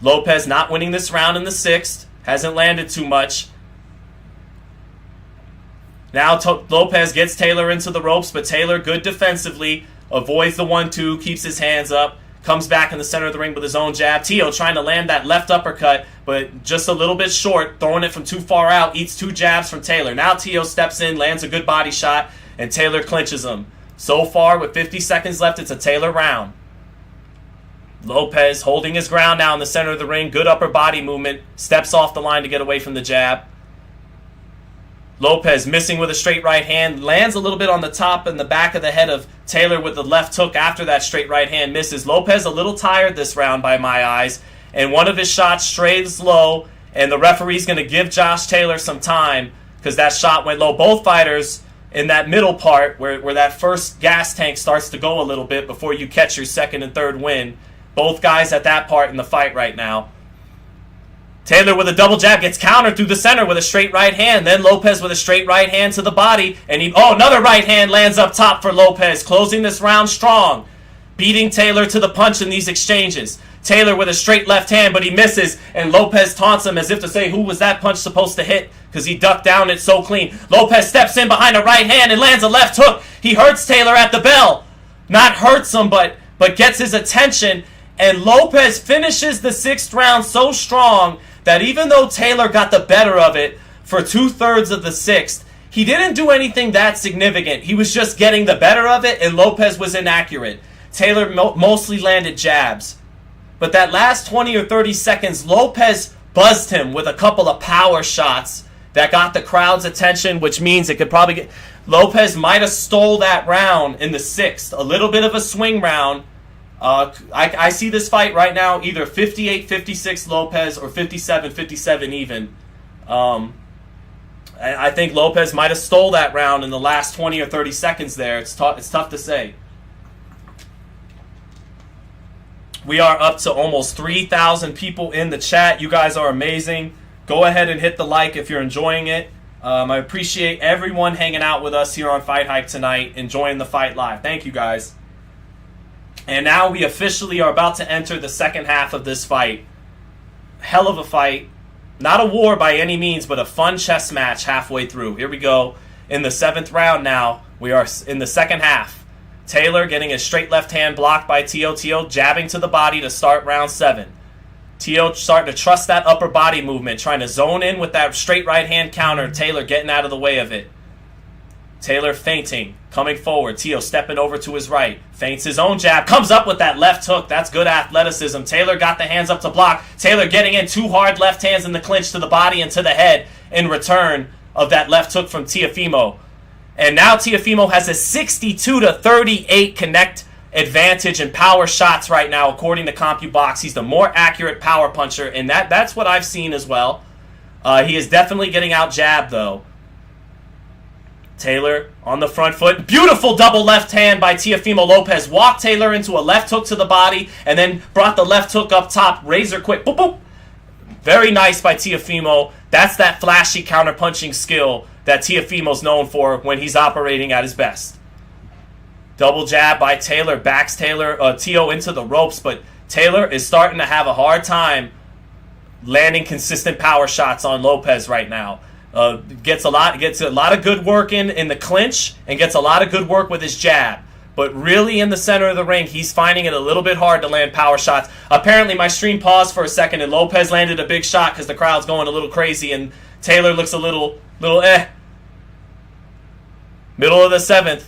Lopez not winning this round in the 6th. Hasn't landed too much. Now Lopez gets Taylor into the ropes, but Taylor good defensively. Avoids the 1-2, keeps his hands up. Comes back in the center of the ring with his own jab. Teo trying to land that left uppercut, but just a little bit short. Throwing it from too far out. Eats 2 jabs from Taylor. Now Teo steps in, lands a good body shot. And Taylor clinches him. So far, with 50 seconds left, it's a Taylor round. Lopez holding his ground now in the center of the ring. Good upper body movement. Steps off the line to get away from the jab. Lopez missing with a straight right hand. Lands a little bit on the top and the back of the head of Taylor with the left hook after that straight right hand misses. Lopez a little tired this round by my eyes. And one of his shots strays low. And the referee's going to give Josh Taylor some time because that shot went low. Both fighters in that middle part where that first gas tank starts to go a little bit before you catch your second and third win. Both guys at that part in the fight right now. Taylor with a double jab gets countered through the center with a straight right hand. Then Lopez with a straight right hand to the body. And another right hand lands up top for Lopez. Closing this round strong. Beating Taylor to the punch in these exchanges. Taylor with a straight left hand, but he misses, and Lopez taunts him as if to say, who was that punch supposed to hit? Because he ducked down it so clean. Lopez steps in behind a right hand and lands a left hook. He hurts Taylor at the bell. Not hurts him, but gets his attention. And Lopez finishes the 6th round so strong that even though Taylor got the better of it for 2/3 of the 6th, he didn't do anything that significant. He was just getting the better of it, and Lopez was inaccurate. Taylor mostly landed jabs. But that last 20 or 30 seconds, Lopez buzzed him with a couple of power shots that got the crowd's attention, which means it could probably get... Lopez might have stole that round in the 6th. A little bit of a swing round. I see this fight right now either 58-56 Lopez or 57-57 even. I think Lopez might have stole that round in the last 20 or 30 seconds there. It's tough to say. We are up to almost 3,000 people in the chat. You guys are amazing. Go ahead and hit the like if you're enjoying it. I appreciate everyone hanging out with us here on FightHype tonight, enjoying the fight live. Thank you, guys. And now we officially are about to enter the second half of this fight. Hell of a fight. Not a war by any means, but a fun chess match halfway through. Here we go. In the 7th round now, we are in the second half. Taylor getting a straight left hand blocked by Teo. Teo jabbing to the body to start round 7. Teo starting to trust that upper body movement, trying to zone in with that straight right hand counter. Taylor getting out of the way of it. Taylor feinting, coming forward. Teo stepping over to his right. Feints his own jab. Comes up with that left hook. That's good athleticism. Taylor got the hands up to block. Taylor getting in 2 hard left hands in the clinch to the body and to the head in return of that left hook from Teofimo. And now Teofimo has a 62-38 connect advantage in power shots right now, according to CompuBox. He's the more accurate power puncher, and that's what I've seen as well. He is definitely getting out jabbed, though. Taylor on the front foot. Beautiful double left hand by Teofimo Lopez. Walked Taylor into a left hook to the body, and then brought the left hook up top. Razor quick. Boop, boop. Very nice by Teofimo. That's that flashy counter-punching skill that Teofimo's known for when he's operating at his best. Double jab by Taylor. Backs Teo into the ropes, but Taylor is starting to have a hard time landing consistent power shots on Lopez right now. Gets a lot of good work in the clinch and gets a lot of good work with his jab. But really in the center of the ring, he's finding it a little bit hard to land power shots. Apparently my stream paused for a second and Lopez landed a big shot because the crowd's going a little crazy and Taylor looks a little eh. Middle of the 7th.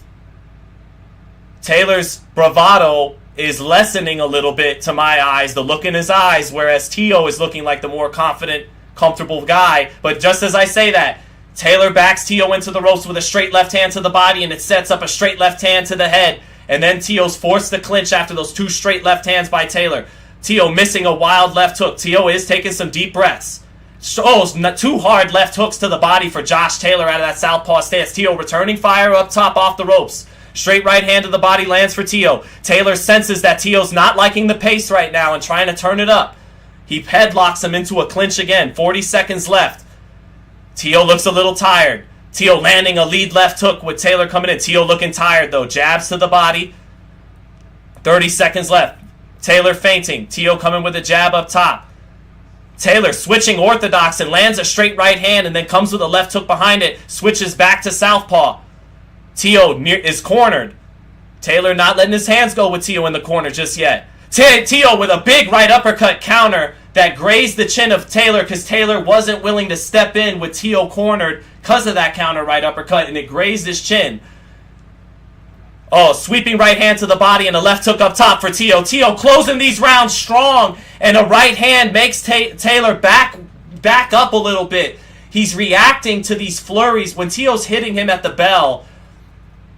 Taylor's bravado is lessening a little bit to my eyes, the look in his eyes, whereas Teo is looking like the more confident, comfortable guy. But just as I say that, Taylor backs Teo into the ropes with a straight left hand to the body, and it sets up a straight left hand to the head. And then Teo's forced to clinch after those 2 straight left hands by Taylor. Teo missing a wild left hook. Teo is taking some deep breaths. 2 hard left hooks to the body for Josh Taylor out of that southpaw stance. Teo returning fire up top off the ropes. Straight right hand to the body lands for Teo. Taylor senses that Teo's not liking the pace right now and trying to turn it up. He headlocks him into a clinch again. 40 seconds left. Teo looks a little tired. Teo landing a lead left hook with Taylor coming in. Teo looking tired though. Jabs to the body. 30 seconds left. Taylor feinting. Teo coming with a jab up top. Taylor switching orthodox and lands a straight right hand and then comes with a left hook behind it. Switches back to southpaw. Teo is cornered. Taylor not letting his hands go with Teo in the corner just yet. Teo with a big right uppercut counter that grazed the chin of Taylor because Taylor wasn't willing to step in with Teo cornered because of that counter right uppercut, and it grazed his chin. Oh, sweeping right hand to the body and a left hook up top for Teo. Teo closing these rounds strong, and a right hand makes Taylor back up a little bit. He's reacting to these flurries. When Teo's hitting him at the bell,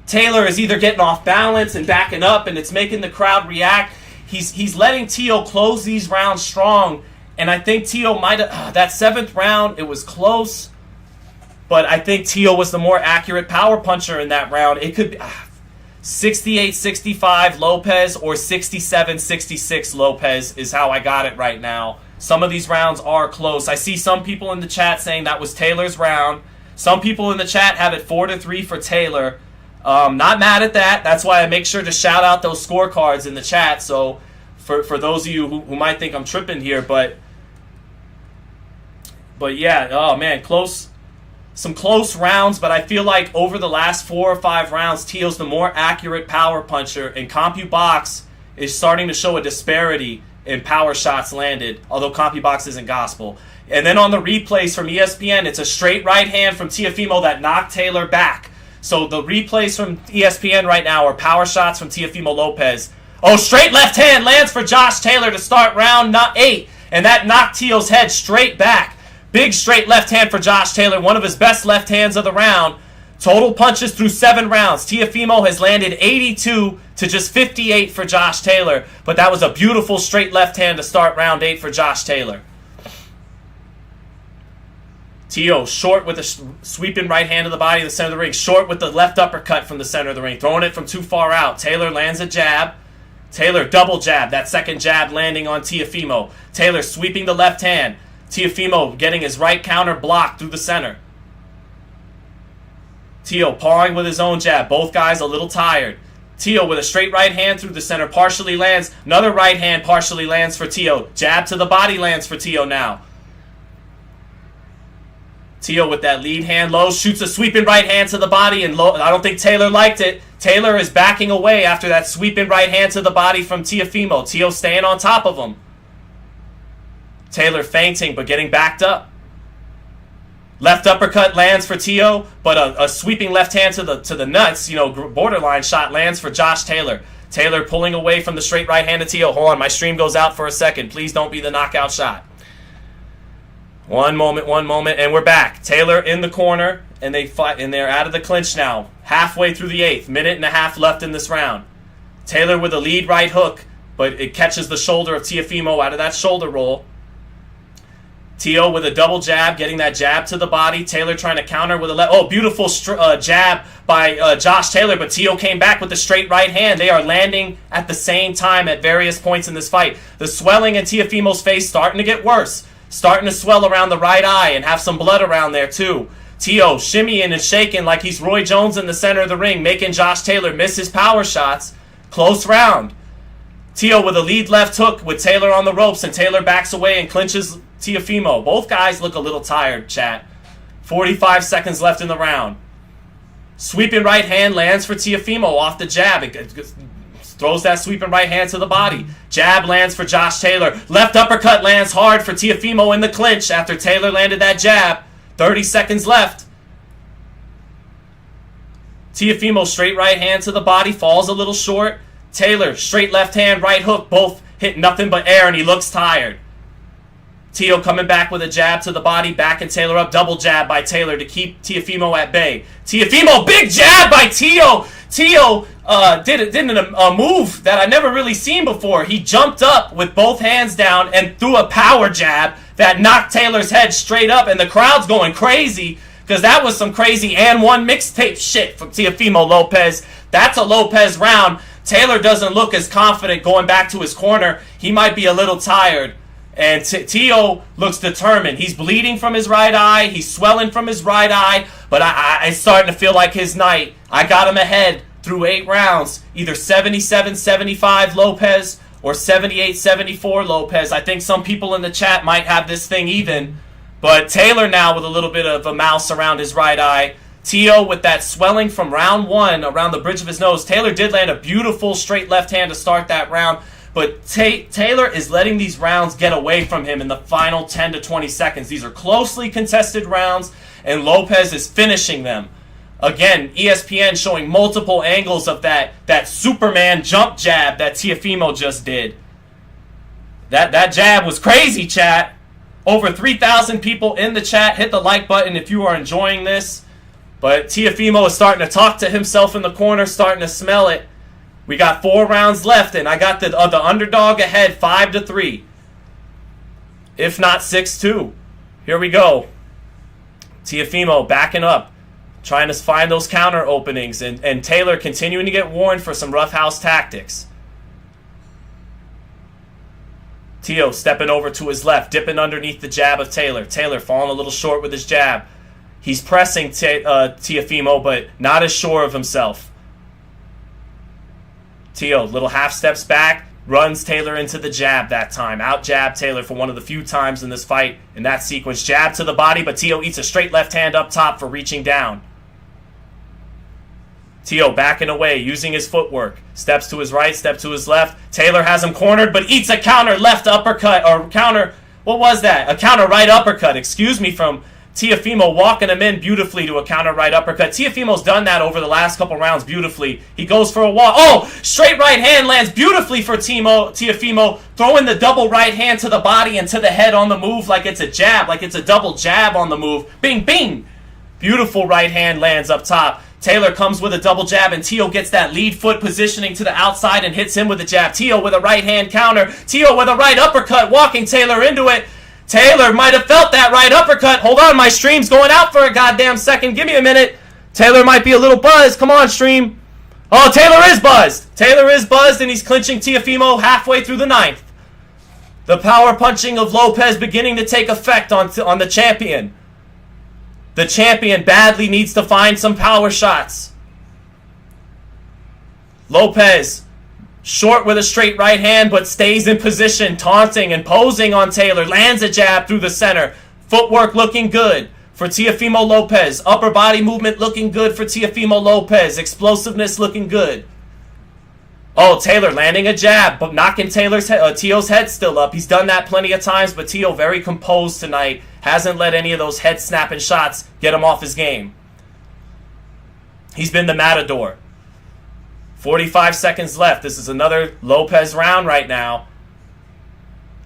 Taylor is either getting off balance and backing up, and it's making the crowd react. He's letting Teo close these rounds strong, and I think Teo might have... that 7th round, it was close, but I think Teo was the more accurate power puncher in that round. It could be 68-65 Lopez or 67-66 Lopez is how I got it right now. Some of these rounds are close. I see some people in the chat saying that was Taylor's round. Some people in the chat have it 4-3 for Taylor. Not mad at that. That's why I make sure to shout out those scorecards in the chat. So for those of you who might think I'm tripping here, but yeah, oh man, some close rounds, but I feel like over the last 4 or 5 rounds, Teo's the more accurate power puncher, and CompuBox is starting to show a disparity in power shots landed, although CompuBox isn't gospel. And then on the replays from ESPN, it's a straight right hand from Teofimo that knocked Taylor back. So the replays from ESPN right now are power shots from Teofimo Lopez. Oh, straight left hand lands for Josh Taylor to start round 8. And that knocked Teo's head straight back. Big straight left hand for Josh Taylor, one of his best left hands of the round. Total punches through 7 rounds. Teofimo has landed 82 to just 58 for Josh Taylor. But that was a beautiful straight left hand to start round 8 for Josh Taylor. Teo short with a sweeping right hand to the body of the center of the ring. Short with the left uppercut from the center of the ring. Throwing it from too far out. Taylor lands a jab. Taylor double jab. That second jab landing on Teofimo. Taylor sweeping the left hand. Teofimo getting his right counter blocked through the center. Teo pawing with his own jab. Both guys a little tired. Teo with a straight right hand through the center. Partially lands. Another right hand partially lands for Teo. Jab to the body lands for Teo now. Teo with that lead hand low, shoots a sweeping right hand to the body, and low. I don't think Taylor liked it. Taylor is backing away after that sweeping right hand to the body from Teofimo. Teo staying on top of him. Taylor feinting, but getting backed up. Left uppercut lands for Teo, but a sweeping left hand to the nuts, borderline shot lands for Josh Taylor. Taylor pulling away from the straight right hand to Teo. Hold on, my stream goes out for a second. Please don't be the knockout shot. One moment, and we're back. Taylor in the corner, and they fight, and they're out of the clinch now. Halfway through the 8th, minute and a half left in this round. Taylor with a lead right hook, but it catches the shoulder of Teofimo out of that shoulder roll. Teo with a double jab, getting that jab to the body. Taylor trying to counter with a left. Oh, beautiful jab by Josh Taylor, but Teo came back with the straight right hand. They are landing at the same time at various points in this fight. The swelling in Teofimo's face starting to get worse. Starting to swell around the right eye and have some blood around there too. Teo shimmying and shaking like he's Roy Jones in the center of the ring, making Josh Taylor miss his power shots. Close round. Teo with a lead left hook with Taylor on the ropes, and Taylor backs away and clinches Teofimo. Both guys look a little tired, chat. 45 seconds left in the round. Sweeping right hand lands for Teofimo off the jab. It throws that sweeping right hand to the body. Jab lands for Josh Taylor. Left uppercut lands hard for Teofimo in the clinch after Taylor landed that jab. 30 seconds left. Teofimo straight right hand to the body. Falls a little short. Taylor straight left hand, right hook. Both hit nothing but air, and he looks tired. Teo coming back with a jab to the body. Backing Taylor up. Double jab by Taylor to keep Teofimo at bay. Teofimo, big jab by Teo. Teo did a move that I never really seen before. He jumped up with both hands down and threw a power jab that knocked Taylor's head straight up, and the crowd's going crazy because that was some crazy and one mixtape shit from Teofimo Lopez. That's a Lopez round. Taylor doesn't look as confident going back to his corner. He might be a little tired. And Teo looks determined. He's bleeding from his right eye. He's swelling from his right eye. But it's starting to feel like his night. I got him ahead through 8 rounds. Either 77-75 Lopez or 78-74 Lopez. I think some people in the chat might have this thing even. But Taylor now with a little bit of a mouse around his right eye. Teo with that swelling from round 1 around the bridge of his nose. Taylor did land a beautiful straight left hand to start that round. But Taylor is letting these rounds get away from him in the final 10 to 20 seconds. These are closely contested rounds, and Lopez is finishing them. Again, ESPN showing multiple angles of that Superman jump jab that Teofimo just did. That jab was crazy, chat. Over 3,000 people in the chat. Hit the like button if you are enjoying this. But Teofimo is starting to talk to himself in the corner, starting to smell it. We got 4 rounds left, and I got the underdog ahead 5-3. If not 6-2. Here we go. Teofimo backing up, trying to find those counter openings, and Taylor continuing to get warned for some roughhouse tactics. Teo stepping over to his left, dipping underneath the jab of Taylor. Taylor falling a little short with his jab. He's pressing Teofimo, but not as sure of himself. Teo, little half steps back, runs Taylor into the jab that time. Out jab Taylor for one of the few times in this fight in that sequence. Jab to the body, but Teo eats a straight left hand up top for reaching down. Teo backing away, using his footwork. Steps to his right, step to his left. Taylor has him cornered, but eats a counter left uppercut, or counter, what was that? A counter right uppercut, excuse me, from Teofimo, walking him in beautifully to a counter right uppercut. Teofimo's done that over the last couple rounds beautifully. He goes for a walk. Oh, straight right hand lands beautifully for Teofimo, throwing the double right hand to the body and to the head on the move like it's a jab, like it's a double jab on the move. Bing, bing. Beautiful right hand lands up top. Taylor comes with a double jab, and Teo gets that lead foot positioning to the outside and hits him with a jab. Teo with a right hand counter. Teo with a right uppercut, walking Taylor into it. Taylor might have felt that right uppercut. Hold on, my stream's going out for a goddamn second. Give me a minute. Taylor might be a little buzzed. Come on, stream. Oh, Taylor is buzzed. Taylor is buzzed, and he's clinching Teofimo halfway through the ninth. The power punching of Lopez beginning to take effect on the champion. The champion badly needs to find some power shots. Lopez, short with a straight right hand, but stays in position, taunting and posing on Taylor. Lands a jab through the center. Footwork looking good for Teofimo Lopez. Upper body movement looking good for Teofimo Lopez. Explosiveness looking good. Oh, Taylor landing a jab, but knocking Teo's head still up. He's done that plenty of times, but Teo very composed tonight. Hasn't let any of those head-snapping shots get him off his game. He's been the matador. 45 seconds left. This is another Lopez round right now.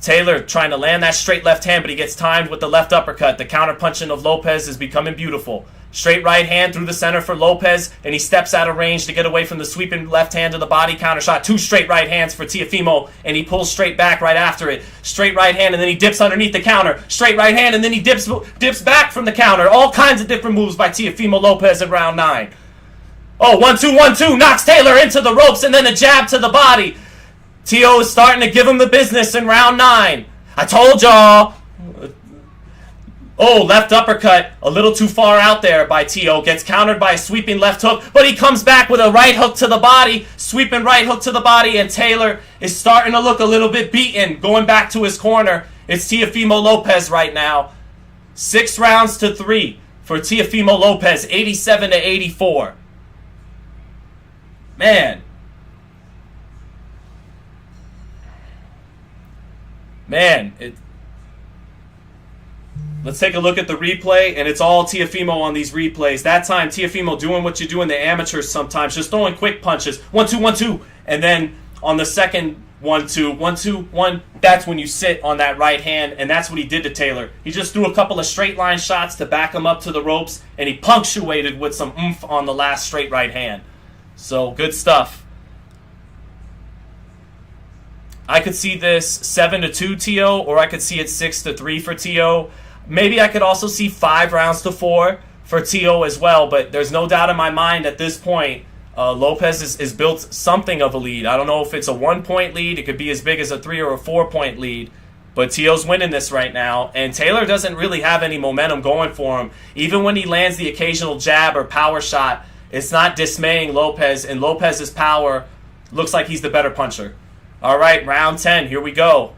Taylor trying to land that straight left hand, but he gets timed with the left uppercut. The counter-punching of Lopez is becoming beautiful. Straight right hand through the center for Lopez, and he steps out of range to get away from the sweeping left hand to the body counter shot. Two straight right hands for Teofimo, and he pulls straight back right after it. Straight right hand, and then he dips underneath the counter. Straight right hand, and then he dips back from the counter. All kinds of different moves by Teofimo Lopez in round 9. Oh, 1-2, 1-2, knocks Taylor into the ropes, and then a jab to the body. Teo is starting to give him the business in round 9. I told y'all. Oh, left uppercut, a little too far out there by Teo. Gets countered by a sweeping left hook, but he comes back with a right hook to the body, sweeping right hook to the body, and Taylor is starting to look a little bit beaten, going back to his corner. It's Teofimo Lopez right now. 6 rounds to 3 for Teofimo Lopez, 87-84. Man, let's take a look at the replay, and it's all Teofimo on these replays. That time, Teofimo doing what you do in the amateurs sometimes, just throwing quick punches. 1-2, 1-2, and then on the second 1-2, 1-2, 1, that's when you sit on that right hand, and that's what he did to Taylor. He just threw a couple of straight line shots to back him up to the ropes, and he punctuated with some oomph on the last straight right hand. So, good stuff. I could see this 7-2 Teo, or I could see it 6-3 for Teo. Maybe I could also see 5 rounds to 4 for Teo as well, but there's no doubt in my mind at this point, Lopez is built something of a lead. I don't know if it's a 1-point lead. It could be as big as a 3 or a 4-point lead, but Teo's winning this right now, and Taylor doesn't really have any momentum going for him. Even when he lands the occasional jab or power shot, it's not dismaying Lopez, and Lopez's power looks like he's the better puncher. All right, round 10, here we go.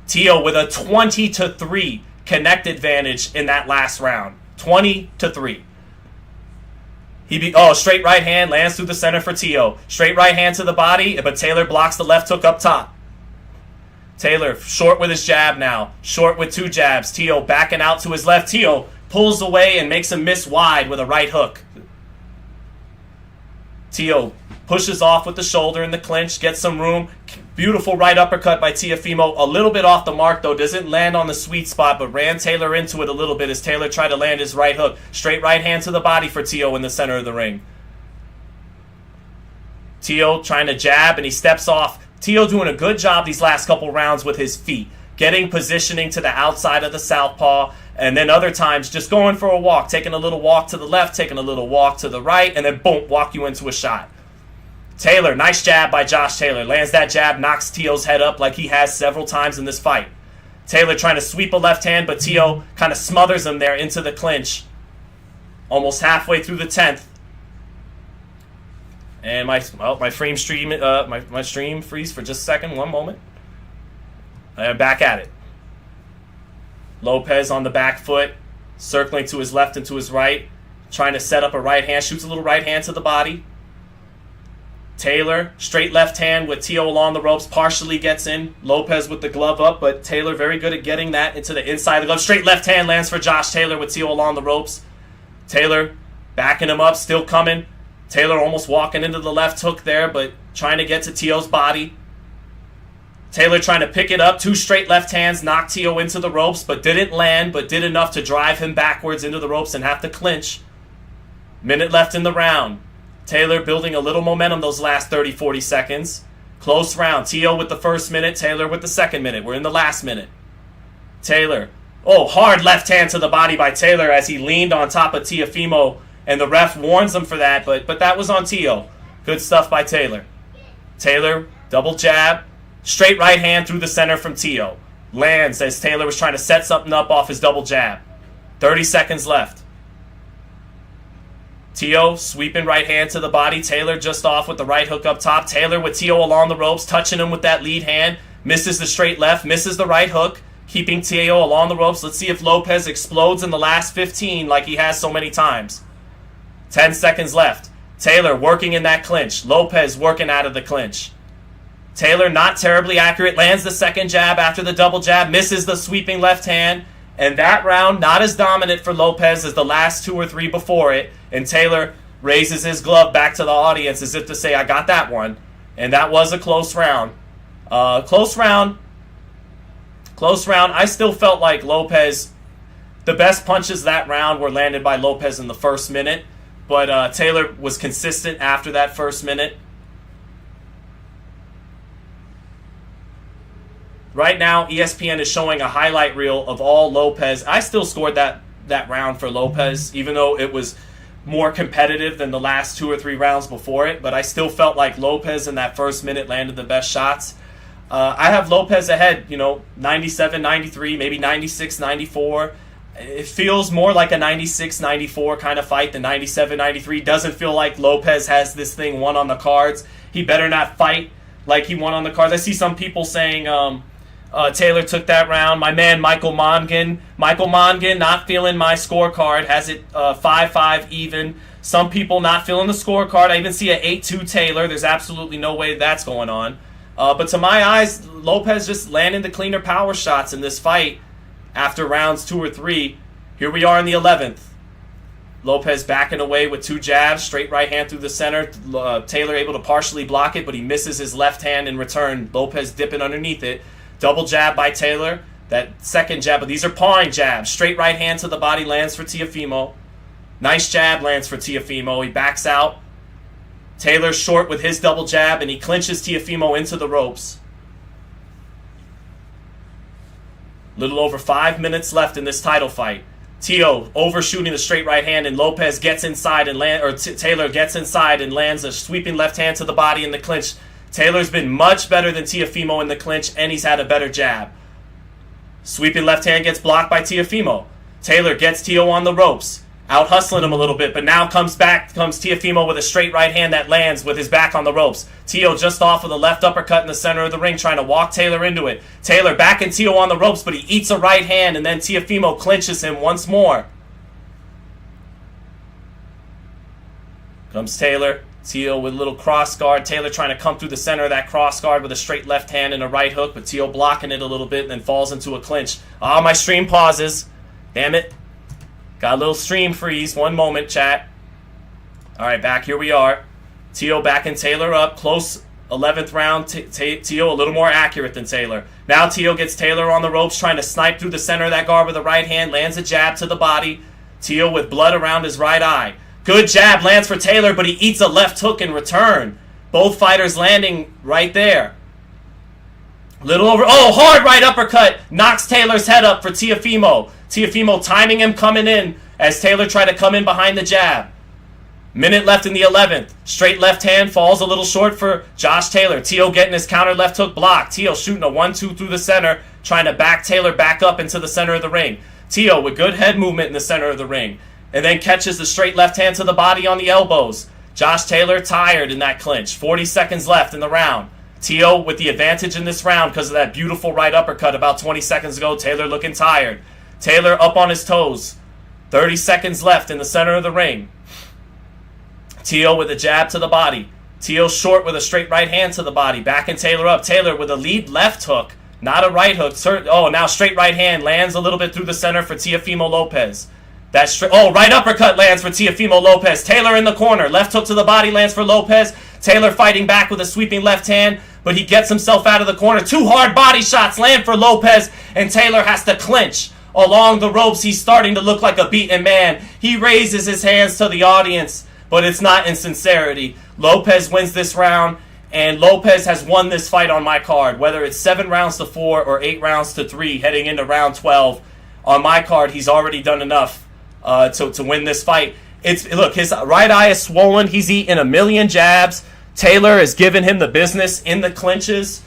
Teo with a 20-3 connect advantage in that last round. 20-3. Straight right hand lands through the center for Teo. Straight right hand to the body, but Taylor blocks the left hook up top. Taylor short with his jab now. Short with 2 jabs. Teo backing out to his left. Teo pulls away and makes him miss wide with a right hook. Teo pushes off with the shoulder in the clinch, gets some room. Beautiful right uppercut by Teofimo. A little bit off the mark, though. Doesn't land on the sweet spot, but ran Taylor into it a little bit as Taylor tried to land his right hook. Straight right hand to the body for Teo in the center of the ring. Teo trying to jab, and he steps off. Teo doing a good job these last couple rounds with his feet. Getting positioning to the outside of the southpaw, and then other times just going for a walk. Taking a little walk to the left, taking a little walk to the right, and then boom, walk you into a shot. Taylor, nice jab by Josh Taylor. Lands that jab, knocks Teo's head up like he has several times in this fight. Taylor trying to sweep a left hand, but Teo kind of smothers him there into the clinch. Almost halfway through the 10th. And my stream freeze for just a second. One moment. And back at it. Lopez on the back foot, circling to his left and to his right, trying to set up a right hand, shoots a little right hand to the body. Taylor, straight left hand with Teo along the ropes, partially gets in. Lopez with the glove up, but Taylor very good at getting that into the inside of the glove. Straight left hand lands for Josh Taylor with Teo along the ropes. Taylor backing him up, still coming. Taylor almost walking into the left hook there, but trying to get to Teo's body. Taylor trying to pick it up. Two straight left hands knocked Teo into the ropes, but didn't land, but did enough to drive him backwards into the ropes and have to clinch. Minute left in the round. Taylor building a little momentum those last 30, 40 seconds. Close round. Teo with the first minute, Taylor with the second minute. We're in the last minute. Taylor. Oh, hard left hand to the body by Taylor as he leaned on top of Teofimo, and the ref warns him for that, but that was on Teo. Good stuff by Taylor. Taylor, double jab. Straight right hand through the center from Teo. Lands as Taylor was trying to set something up off his double jab. 30 seconds left. Teo sweeping right hand to the body. Taylor just off with the right hook up top. Taylor with Teo along the ropes, touching him with that lead hand. Misses the straight left, misses the right hook, keeping Teo along the ropes. Let's see if Lopez explodes in the last 15 like he has so many times. 10 seconds left. Taylor working in that clinch. Lopez working out of the clinch. Taylor not terribly accurate, lands the second jab after the double jab, misses the sweeping left hand, and that round not as dominant for Lopez as the last 2 or 3 before it, and Taylor raises his glove back to the audience as if to say, I got that one, and that was a close round. Close round. I still felt like Lopez, the best punches that round were landed by Lopez in the first minute, but Taylor was consistent after that first minute. Right now, ESPN is showing a highlight reel of all Lopez. I still scored that round for Lopez, even though it was more competitive than the last 2 or 3 rounds before it. But I still felt like Lopez in that first minute landed the best shots. I have Lopez ahead, 97, 93, maybe 96, 94. It feels more like a 96, 94 kind of fight than 97, 93. Doesn't feel like Lopez has this thing won on the cards. He better not fight like he won on the cards. I see some people saying Taylor took that round. My man Michael Mongan not feeling my scorecard, has it 5-5 even. Some people not feeling the scorecard. I even see an 8-2 Taylor. There's absolutely no way that's going on. But to my eyes, Lopez just landing the cleaner power shots in this fight after rounds 2 or 3. Here we are in the 11th. Lopez backing away with 2 jabs, straight right hand through the center. Taylor able to partially block it, but he misses his left hand in return. Lopez dipping underneath it. Double jab by Taylor. That second jab, but these are pawing jabs. Straight right hand to the body lands for Teofimo. Nice jab lands for Teofimo. He backs out. Taylor short with his double jab, and he clinches Teofimo into the ropes. Little over 5 minutes left in this title fight. Teo overshooting the straight right hand, and Lopez gets inside and Taylor gets inside and lands a sweeping left hand to the body in the clinch. Taylor's been much better than Teofimo in the clinch, and he's had a better jab. Sweeping left hand gets blocked by Teofimo. Taylor gets Teo on the ropes, out hustling him a little bit, but now comes Teofimo with a straight right hand that lands with his back on the ropes. Teo just off of the left uppercut in the center of the ring, trying to walk Taylor into it. Taylor backing Teo on the ropes, but he eats a right hand, and then Teofimo clinches him once more. Comes Taylor. Teo with a little cross guard. Taylor trying to come through the center of that cross guard with a straight left hand and a right hook, but Teo blocking it a little bit and then falls into a clinch. Ah, my stream pauses. Damn it. Got a little stream freeze. One moment, chat. All right, back. Here we are. Teo backing Taylor up. Close 11th round. Teo a little more accurate than Taylor. Now Teo gets Taylor on the ropes, trying to snipe through the center of that guard with a right hand. Lands a jab to the body. Teo with blood around his right eye. Good jab lands for Taylor, but he eats a left hook in return. Both fighters landing right there. Little over. Oh, hard right uppercut. Knocks Taylor's head up for Teofimo. Teofimo timing him coming in as Taylor tried to come in behind the jab. Minute left in the 11th. Straight left hand falls a little short for Josh Taylor. Teo getting his counter left hook blocked. Teo shooting a 1-2 through the center, trying to back Taylor back up into the center of the ring. Teo with good head movement in the center of the ring. And then catches the straight left hand to the body on the elbows. Josh Taylor tired in that clinch. 40 seconds left in the round. Teo with the advantage in this round because of that beautiful right uppercut about 20 seconds ago. Taylor looking tired. Taylor up on his toes. 30 seconds left in the center of the ring. Teo with a jab to the body. Teo short with a straight right hand to the body. Backing Taylor up. Taylor with a lead left hook. Not a right hook. Oh, now straight right hand lands a little bit through the center for Teofimo Lopez. Right uppercut lands for Teofimo Lopez. Taylor in the corner. Left hook to the body lands for Lopez. Taylor fighting back with a sweeping left hand, but he gets himself out of the corner. 2 hard body shots land for Lopez, and Taylor has to clinch. Along the ropes, he's starting to look like a beaten man. He raises his hands to the audience, but it's not in sincerity. Lopez wins this round, and Lopez has won this fight on my card. Whether it's 7 rounds to 4 or 8 rounds to 3 heading into round 12, on my card, he's already done enough to win this fight. Look, his right eye is swollen. He's eaten a million jabs. Taylor has given him the business in the clinches,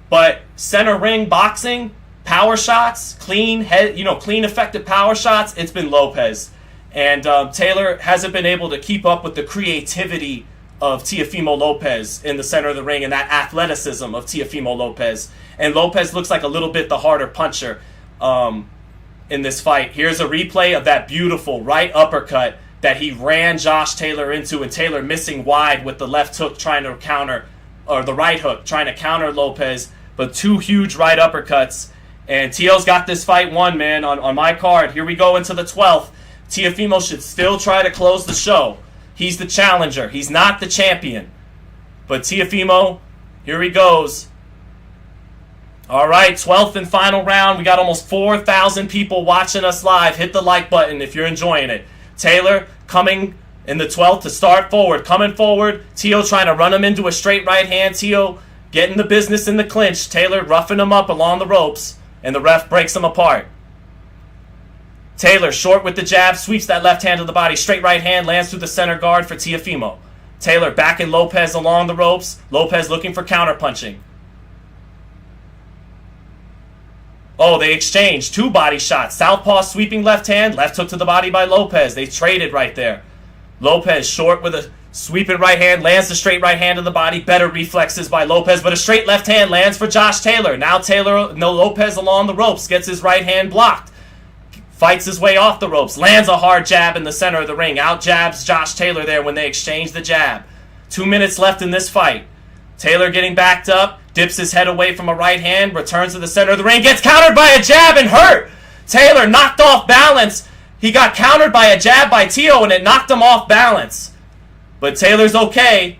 but center ring boxing, power shots, clean effective power shots, it's been Lopez. And Taylor hasn't been able to keep up with the creativity of Teofimo Lopez in the center of the ring and that athleticism of Teofimo Lopez. And Lopez looks like a little bit the harder puncher in this fight. Here's a replay of that beautiful right uppercut that he ran Josh Taylor into, and Taylor missing wide with the left hook trying to counter, or the right hook trying to counter Lopez, but 2 huge right uppercuts. And Teo's got this fight won, man, on my card. Here we go into the 12th. Teofimo should still try to close the show. He's the challenger. He's not the champion. But Teofimo, here he goes. All right, 12th and final round. We got almost 4,000 people watching us live. Hit the like button if you're enjoying it. Taylor coming in the 12th to start forward. Coming forward. Teo trying to run him into a straight right hand. Teo getting the business in the clinch. Taylor roughing him up along the ropes, and the ref breaks him apart. Taylor short with the jab, sweeps that left hand to the body. Straight right hand lands through the center guard for Teofimo. Taylor backing Lopez along the ropes. Lopez looking for counter punching. Oh, they exchanged 2 body shots. Southpaw sweeping left hand, left hook to the body by Lopez. They traded right there. Lopez short with a sweeping right hand, lands the straight right hand to the body. Better reflexes by Lopez, but a straight left hand lands for Josh Taylor. Now Lopez along the ropes, gets his right hand blocked. Fights his way off the ropes, lands a hard jab in the center of the ring. Out jabs Josh Taylor there when they exchange the jab. 2 minutes left in this fight. Taylor getting backed up, dips his head away from a right hand, returns to the center of the ring, gets countered by a jab and hurt. Taylor knocked off balance. He got countered by a jab by Teo and it knocked him off balance. But Taylor's okay,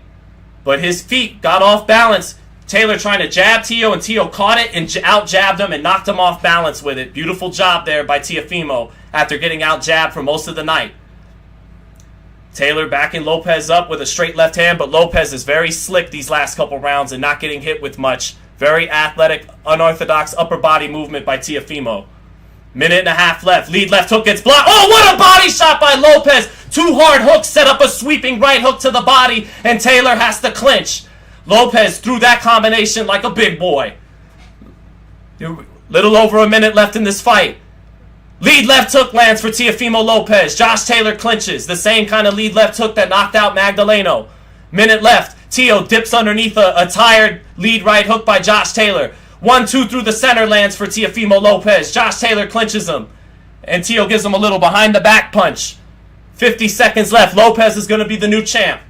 but his feet got off balance. Taylor trying to jab Teo, and Teo caught it and out-jabbed him and knocked him off balance with it. Beautiful job there by Teofimo after getting out-jabbed for most of the night. Taylor backing Lopez up with a straight left hand, but Lopez is very slick these last couple rounds and not getting hit with much. Very athletic, unorthodox upper body movement by Teofimo. 1.5 left. Lead left hook gets blocked. Oh, what a body shot by Lopez! 2 hard hooks set up a sweeping right hook to the body, and Taylor has to clinch. Lopez threw that combination like a big boy. Little over a minute left in this fight. Lead left hook lands for Teofimo Lopez. Josh Taylor clinches. The same kind of lead left hook that knocked out Magdaleno. Minute left. Teo dips underneath a tired lead right hook by Josh Taylor. 1-2 through the center lands for Teofimo Lopez. Josh Taylor clinches him. And Teo gives him a little behind the back punch. 50 seconds left. Lopez is going to be the new champ.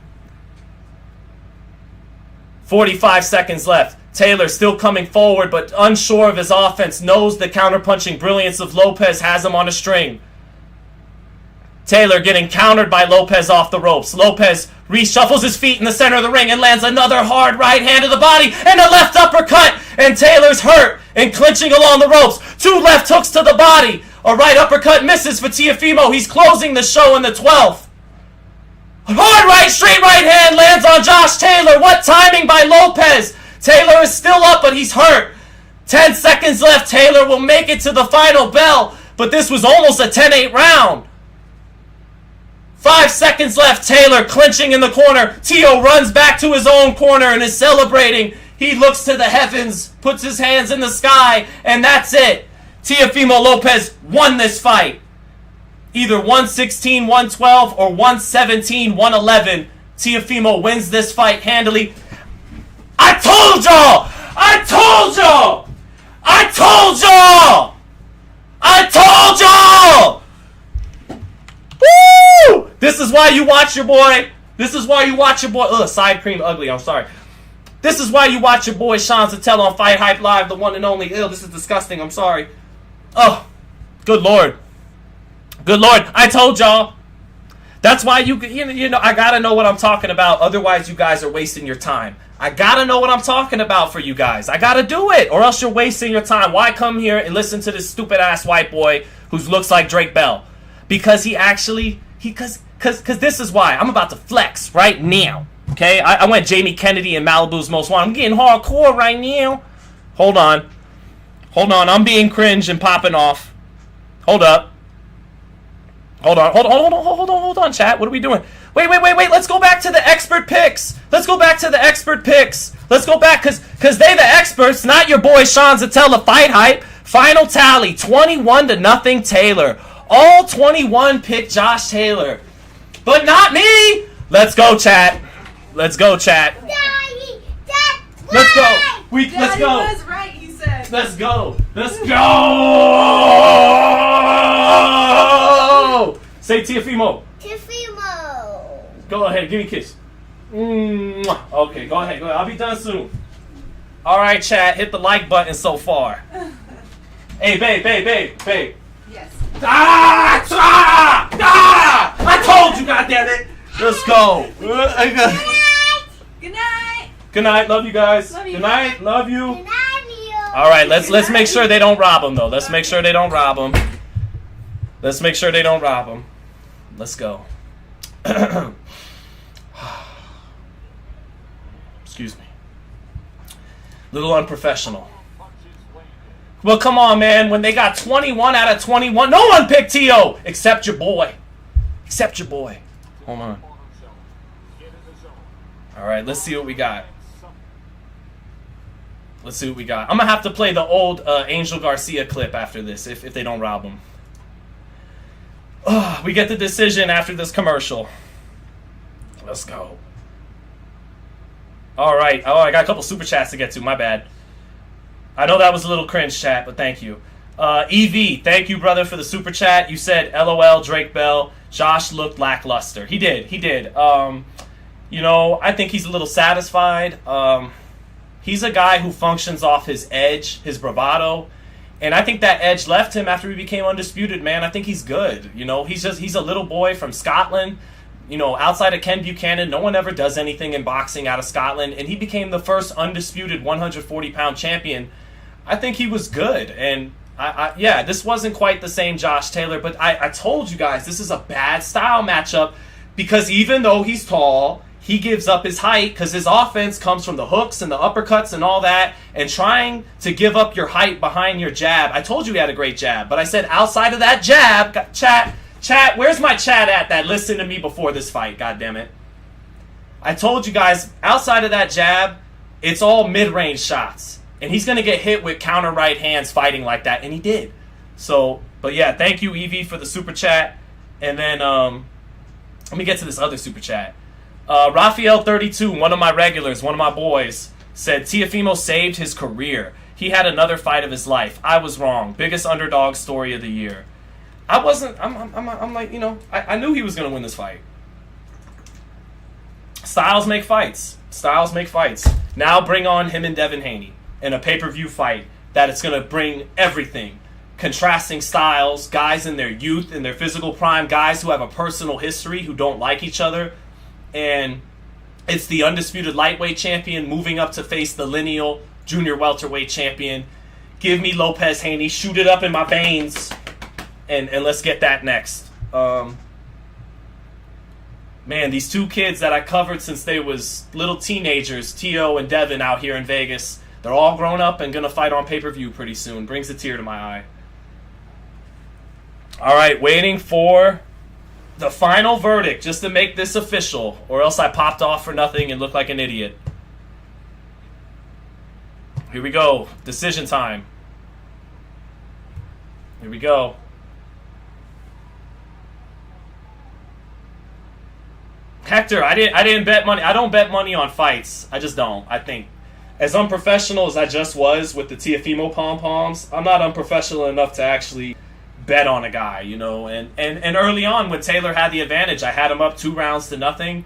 45 seconds left. Taylor still coming forward, but unsure of his offense. Knows the counterpunching brilliance of Lopez has him on a string. Taylor getting countered by Lopez off the ropes. Lopez reshuffles his feet in the center of the ring and lands another hard right hand to the body and a left uppercut. And Taylor's hurt and clinching along the ropes. 2 left hooks to the body. A right uppercut misses for Teofimo. He's closing the show in the 12th. Hard right, straight right hand lands on Josh Taylor. What timing by Lopez. Taylor is still up, but he's hurt. 10 seconds left. Taylor will make it to the final bell, but this was almost a 10-8 round. 5 seconds left. Taylor clinching in the corner. Teo runs back to his own corner and is celebrating. He looks to the heavens, puts his hands in the sky, and that's it. Teofimo Lopez won this fight. Either 116-112 or 117-111. Teofimo wins this fight handily. I told y'all! I told y'all! I told y'all! I told y'all! Woo! This is why you watch your boy. This is why you watch your boy. Ugh, side cream ugly. I'm sorry. This is why you watch your boy Sean Zattel on Fight Hype Live, the one and only. Ew, this is disgusting. I'm sorry. Oh, good Lord. Good Lord. I told y'all. That's why you know, I gotta know what I'm talking about. Otherwise, you guys are wasting your time. I gotta know what I'm talking about for you guys. I gotta do it, or else you're wasting your time. Why come here and listen to this stupid ass white boy who looks like Drake Bell? Because because this is why. I'm about to flex right now. Okay, I went Jamie Kennedy in Malibu's Most Wanted. I'm getting hardcore right now. Hold on. I'm being cringe and popping off. Hold up. Hold on, chat. What are we doing? Wait. Let's go back to the expert picks. Let's go back, because they the experts, not your boy Sean Zattel of Fight Hype. Final tally, 21-0 Taylor. All 21 picked Josh Taylor. But not me. Let's go, chat. Let's go. Let's go. Daddy was right, he said. Let's go. Say Teofimo. Go ahead, give me a kiss. Okay, go ahead. I'll be done soon. All right, chat. Hit the like button so far. Hey, babe. Yes. I told you, goddammit. Let's go. Good night. Good night. Love you guys. Love you. Good night. Love you. All right, let's make sure they don't rob them though. Let's make sure they don't rob them. Let's go. Excuse me. Little unprofessional. Well, come on, man. When they got 21 out of 21, no one picked T.O. except your boy. Hold on. All right, let's see what we got. I'm going to have to play the old Angel Garcia clip after this if they don't rob him. We get the decision after this commercial. Let's go. All right. Oh, I got a couple super chats to get to. My bad. I know that was a little cringe, chat, but thank you. EV, thank you, brother, for the super chat. You said, LOL, Drake Bell. Josh looked lackluster. He did. You know, I think he's a little satisfied. He's a guy who functions off his edge, his bravado. And I think that edge left him after he became undisputed, man. I think he's good. You know, he's a little boy from Scotland. You know, outside of Ken Buchanan, no one ever does anything in boxing out of Scotland. And he became the first undisputed 140-pound champion. I think he was good. And, yeah, this wasn't quite the same Josh Taylor. But I told you guys, this is a bad style matchup. Because even though he's tall, he gives up his height because his offense comes from the hooks and the uppercuts and all that. And trying to give up your height behind your jab. I told you he had a great jab. But I said outside of that jab, Chat, where's my chat at that listened to me before this fight? God damn it! I told you guys, outside of that jab, it's all mid-range shots. And he's going to get hit with counter right hands fighting like that. And he did. So, but yeah, thank you, Evie, for the super chat. And then, let me get to this other super chat. Raphael32, one of my regulars, one of my boys, said Teofimo saved his career. He had another fight of his life. I was wrong. Biggest underdog story of the year. I wasn't, I'm like, you know, I knew he was going to win this fight. Styles make fights. Now bring on him and Devin Haney in a pay-per-view fight that it's going to bring everything. Contrasting styles, guys in their youth, in their physical prime, guys who have a personal history, who don't like each other. And it's the undisputed lightweight champion moving up to face the lineal junior welterweight champion. Give me Lopez Haney. Shoot it up in my veins. And let's get that next. Man, these two kids that I covered since they was little teenagers, Tio and Devin out here in Vegas, they're all grown up and going to fight on pay-per-view pretty soon. Brings a tear to my eye. All right, waiting for the final verdict just to make this official, or else I popped off for nothing and looked like an idiot. Here we go. Decision time. Here we go. Hector, I didn't bet money. I don't bet money on fights. I just don't. I think as unprofessional as I just was with the Teofimo pom-poms, I'm not unprofessional enough to actually bet on a guy, you know. And early on when Taylor had the advantage, I had him up 2-0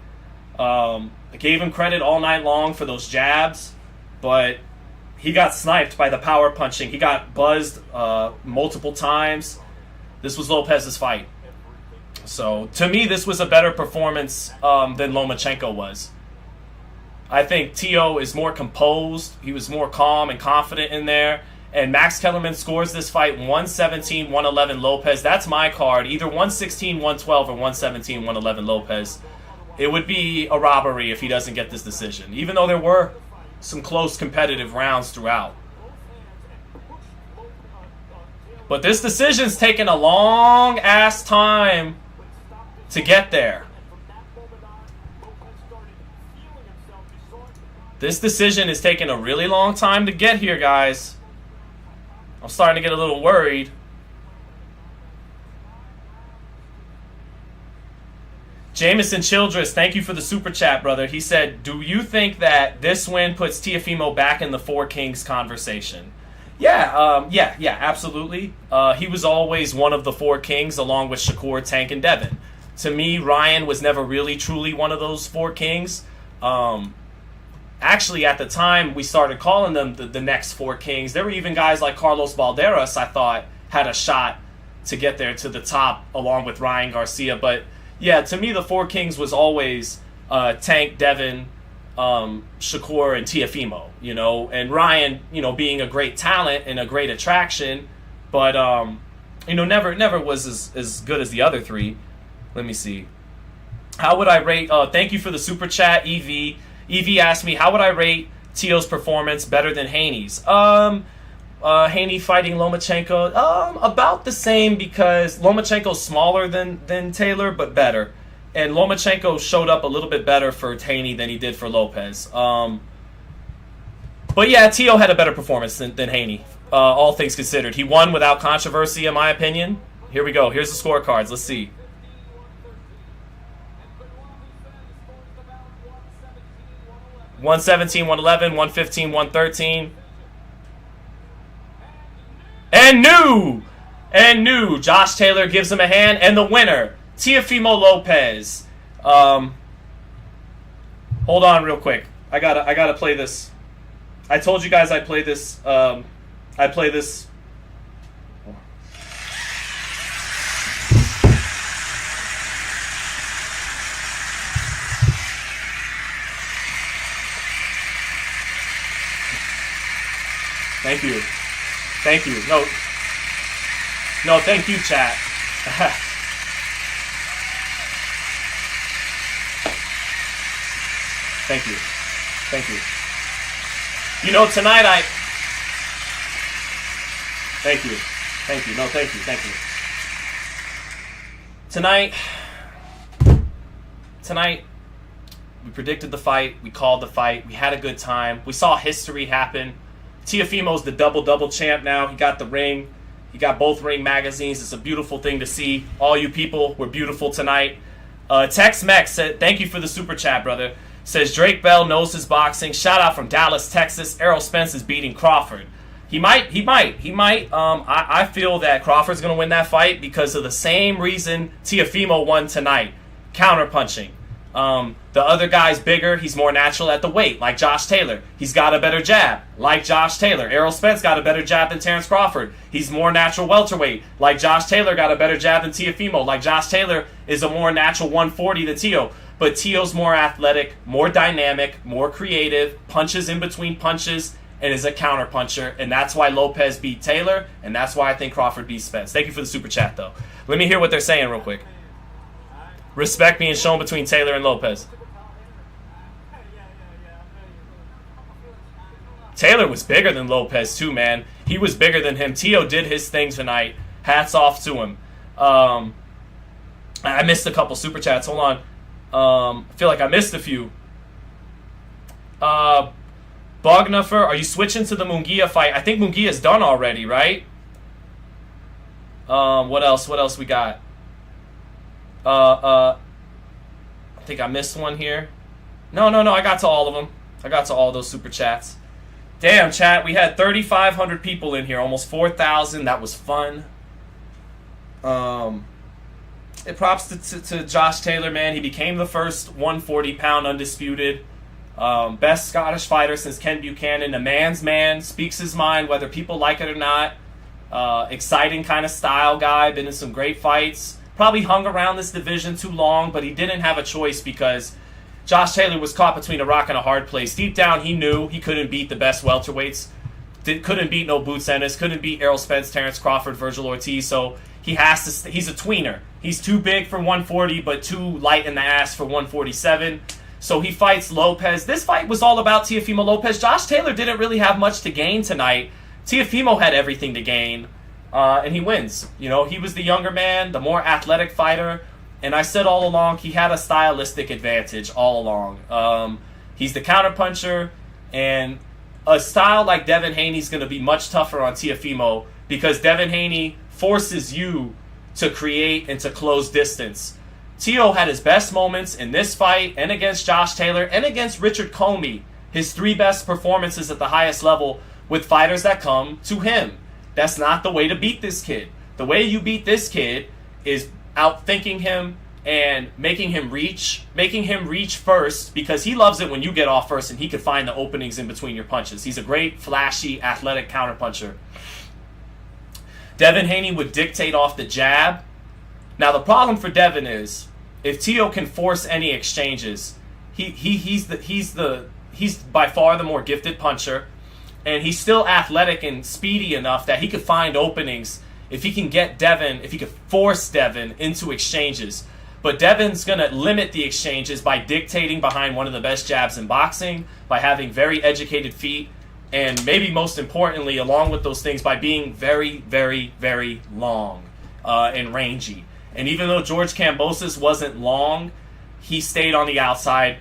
I gave him credit all night long for those jabs, but he got sniped by the power punching. He got buzzed multiple times. This was Lopez's fight. So, to me, this was a better performance than Lomachenko was. I think Teo is more composed. He was more calm and confident in there. And Max Kellerman scores this fight 117-111 Lopez. That's my card. Either 116-112 or 117-111 Lopez. It would be a robbery if he doesn't get this decision, even though there were some close competitive rounds throughout. But this decision's taken a long-ass time to get there. This decision is taking a really long time to get here, guys. I'm starting to get a little worried. Jameson Childress, thank you for the super chat, brother. He said, do you think that this win puts Teofimo back in the Four Kings conversation? Yeah, absolutely. He was always one of the Four Kings along with Shakur, Tank, and Devin. To me, Ryan was never really truly one of those Four Kings. Actually, at the time we started calling them the next Four Kings, there were even guys like Carlos Balderas, I thought, had a shot to get there to the top along with Ryan Garcia. But yeah, to me, the Four Kings was always Tank, Devin, Shakur, and Teofimo, you know, and Ryan, you know, being a great talent and a great attraction, but, you know, never was as good as the other three. Let me see. How would I rate, thank you for the super chat, EV. EV asked me, how would I rate Teo's performance better than Haney's? Haney fighting Lomachenko, about the same, because Lomachenko's smaller than Taylor, but better. And Lomachenko showed up a little bit better for Haney than he did for Lopez. But yeah, Teo had a better performance than Haney, all things considered. He won without controversy, in my opinion. Here we go. Here's the scorecards. Let's see. $117, $111, $115, $113. And new. Josh Taylor gives him a hand, and the winner, Teofimo Lopez. Hold on real quick. I gotta play this. I told you guys I play this. I play this. Thank you. Thank you. No, thank you, chat. Thank you. Thank you. You know, tonight Thank you. Thank you. No, thank you. Thank you. Tonight, we predicted the fight. We called the fight. We had a good time. We saw history happen. Teofimo's the double champ now. He got the ring. He got both ring magazines. It's a beautiful thing to see. All you people were beautiful tonight. Tex-Mex said, thank you for the super chat, brother. Says Drake Bell knows his boxing. Shout out from Dallas, Texas. Errol Spence is beating Crawford. He might. I feel that Crawford's going to win that fight because of the same reason Teofimo won tonight. Counterpunching. The other guy's bigger. He's more natural at the weight, like Josh Taylor. He's got a better jab, like Josh Taylor. Errol Spence got a better jab than Terrence Crawford. He's more natural welterweight, like Josh Taylor got a better jab than Teofimo. Like Josh Taylor is a more natural 140 than Teo. But Teo's more athletic, more dynamic, more creative, punches in between punches, and is a counterpuncher. And that's why Lopez beat Taylor, and that's why I think Crawford beat Spence. Thank you for the super chat, though. Let me hear what they're saying real quick. Respect being shown between Taylor and Lopez. Taylor was bigger than Lopez too, man. He was bigger than him. Teo did his thing tonight. Hats off to him. I missed a couple super chats. Hold on. I feel like I missed a few. Bognafer, are you switching to the Munguia fight? I think Munguia's done already, right? What else? What else we got? I think I missed one here. No, I got to all of them. I got to all those super chats. Damn, chat, we had 3,500 people in here, almost 4,000. That was fun. It props to Josh Taylor, man. He became the first 140-pound undisputed best Scottish fighter since Ken Buchanan. A man's man, speaks his mind, whether people like it or not. Exciting kind of style guy, been in some great fights. Probably hung around this division too long, but he didn't have a choice because Josh Taylor was caught between a rock and a hard place. Deep down, he knew he couldn't beat the best welterweights. Couldn't beat no Boots Ennis. Couldn't beat Errol Spence, Terrence Crawford, Virgil Ortiz. So he has to. He's a tweener. He's too big for 140, but too light in the ass for 147. So he fights Lopez. This fight was all about Teofimo Lopez. Josh Taylor didn't really have much to gain tonight. Teofimo had everything to gain, and he wins. You know, he was the younger man, the more athletic fighter. And I said all along, he had a stylistic advantage all along. He's the counterpuncher, and a style like Devin Haney's going to be much tougher on Teofimo because Devin Haney forces you to create and to close distance. Teo had his best moments in this fight and against Josh Taylor and against Richard Comey. His 3 best performances at the highest level with fighters that come to him. That's not the way to beat this kid. The way you beat this kid is outthinking him and making him reach first because he loves it when you get off first and he can find the openings in between your punches. He's a great, flashy, athletic counterpuncher. Devin Haney would dictate off the jab. Now the problem for Devin is if Teo can force any exchanges, he's by far the more gifted puncher, and he's still athletic and speedy enough that he could find openings if he can get Devin, if he could force Devin into exchanges. But Devin's going to limit the exchanges by dictating behind one of the best jabs in boxing, by having very educated feet, and maybe most importantly, along with those things, by being very, very, very long and rangy. And even though George Kambosos wasn't long, he stayed on the outside,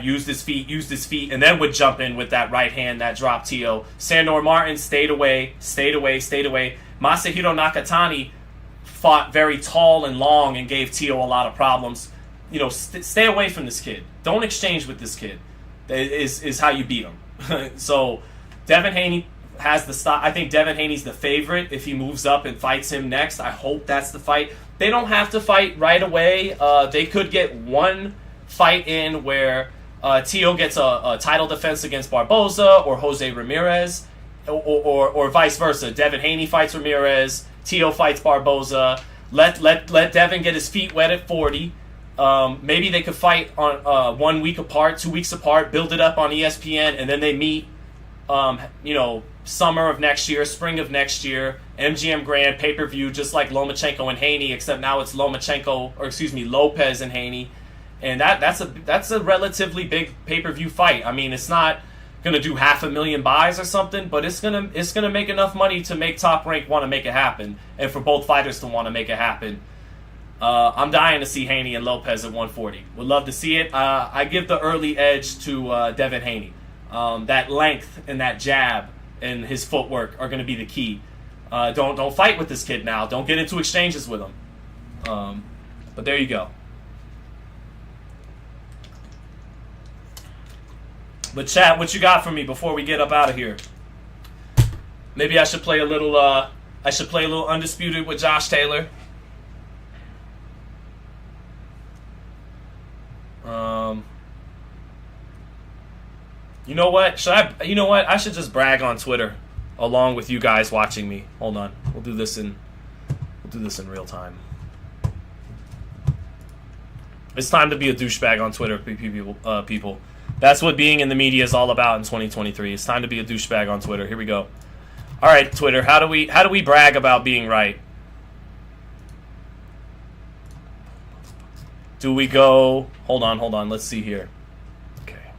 used his feet, and then would jump in with that right hand that dropped Teo. Sandor Martin stayed away. Masahiro Nakatani fought very tall and long and gave Teo a lot of problems. You know, stay away from this kid. Don't exchange with this kid. Is how you beat him. So Devin Haney has the style. I think Devin Haney's the favorite if he moves up and fights him next. I hope that's the fight. They don't have to fight right away. They could get one fight in where Teo gets a title defense against Barboza or Jose Ramirez, or vice versa. Devin Haney fights Ramirez, Teo fights Barboza. Let Devin get his feet wet at 40. Maybe they could fight on 1 week apart, 2 weeks apart, build it up on ESPN, and then they meet, summer of next year, spring of next year, MGM Grand, pay-per-view, just like Lomachenko and Haney, except now it's Lopez and Haney. And that's a relatively big pay-per-view fight. I mean, it's not gonna do 500,000 buys or something, but it's gonna make enough money to make Top Rank want to make it happen, and for both fighters to want to make it happen. I'm dying to see Haney and Lopez at 140. Would love to see it. I give the early edge to Devin Haney. That length and that jab and his footwork are going to be the key. Don't fight with this kid now. Don't get into exchanges with him. But there you go. But chat, what you got for me before we get up out of here? Maybe I should play a little. Undisputed with Josh Taylor. You know what? I should just brag on Twitter along with you guys watching me. Hold on. We'll do this in real time. It's time to be a douchebag on Twitter, people. That's what being in the media is all about in 2023. It's time to be a douchebag on Twitter. Here we go. All right, Twitter. How do we brag about being right? Do we go? Hold on. Let's see here. Okay.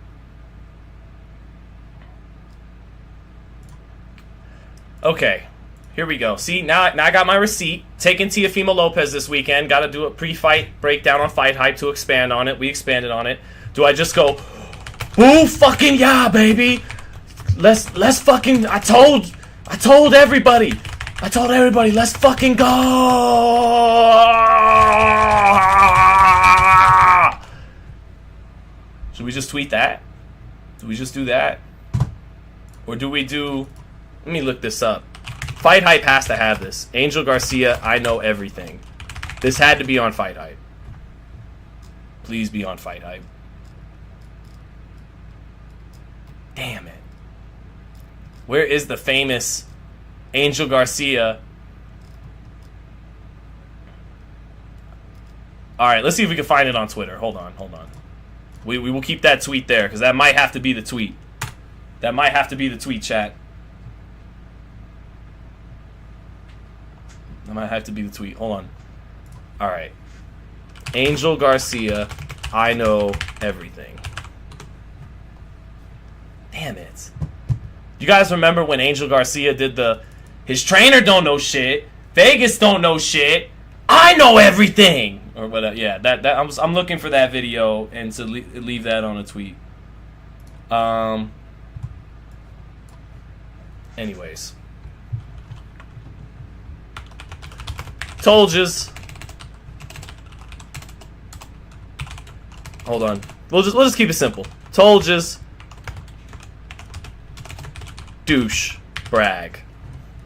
Okay. Here we go. See, now I got my receipt. Taking Teofimo Lopez this weekend. Got to do a pre-fight breakdown on FightHype to expand on it. We expanded on it. Do I just go, boo fucking yeah, baby? Let's fucking, I told everybody, let's fucking go. Should we just tweet that? Do we just do that? Or do we do... Let me look this up. FightHype has to have this. Angel Garcia, I know everything. This had to be on FightHype. Please be on FightHype. Damn it. Where is the famous Angel Garcia? Alright, let's see if we can find it on Twitter. Hold on. We will keep that tweet there, because that might have to be the tweet. That might have to be the tweet, chat. That might have to be the tweet. Hold on. Alright. Angel Garcia, I know everything. Damn it. You guys remember when Angel Garcia did his trainer don't know shit, Vegas don't know shit, I know everything, or whatever. Yeah, I'm looking for that video and to leave that on a tweet. Anyways, told yous. Hold on. We'll just keep it simple. Told yous. Douche. Brag.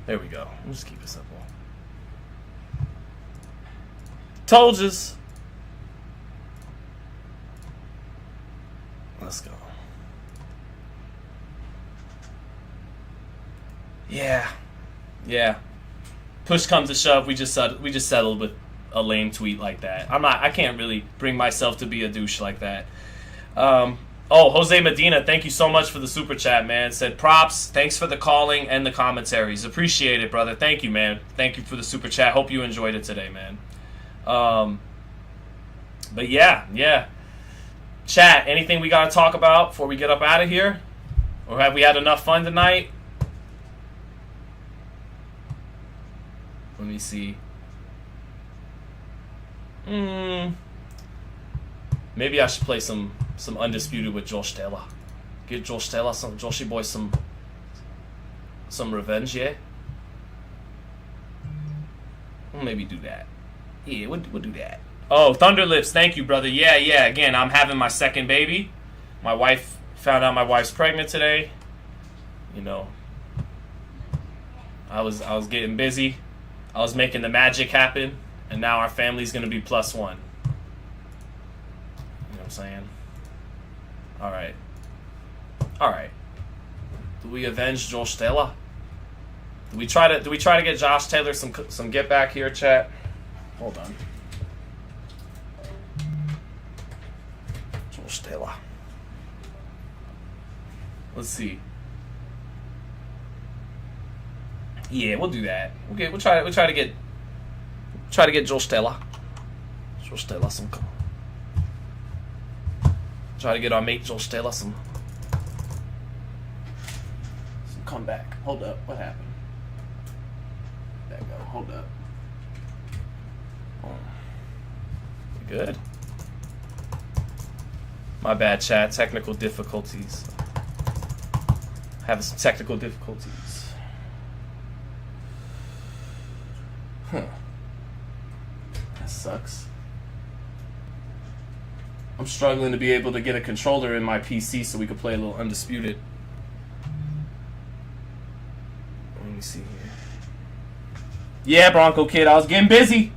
There we go. We'll just keep it simple. Told yous. Let's go. Yeah. Push comes to shove, we just settled with a lame tweet like that. I can't really bring myself to be a douche like that. Jose Medina, thank you so much for the super chat, man. Said props, thanks for the calling and the commentaries. Appreciate it, brother. Thank you, man. Thank you for the super chat. Hope you enjoyed it today, man. But yeah. Chat, anything we gotta talk about before we get up out of here? Or have we had enough fun tonight? Let me see. Maybe I should play some Undisputed with Josh Taylor. Give Josh Taylor Joshy boy some revenge, yeah? We'll maybe do that. Yeah, we'll do that. Oh, Thunderlips, thank you, brother. Yeah. Again, I'm having my second baby. My wife found out my wife's pregnant today. You know, I was getting busy. I was making the magic happen, and now our family's gonna be +1. You know what I'm saying? All right. Do we avenge Josh Taylor? Do we try to get Josh Taylor some get back here, chat? Hold on. Josh Taylor. Let's see. Yeah, we'll do that. Okay, we'll try to get Josh Taylor. Josh Taylor some. Try to get our mate Josh Taylor some comeback. Hold up, what happened? There we go. Hold up. Oh. Good. My bad, chat. Technical difficulties. Having some technical difficulties. Huh. That sucks. I'm struggling to be able to get a controller in my PC so we can play a little Undisputed. Let me see here. Yeah, Bronco Kid, I was getting busy.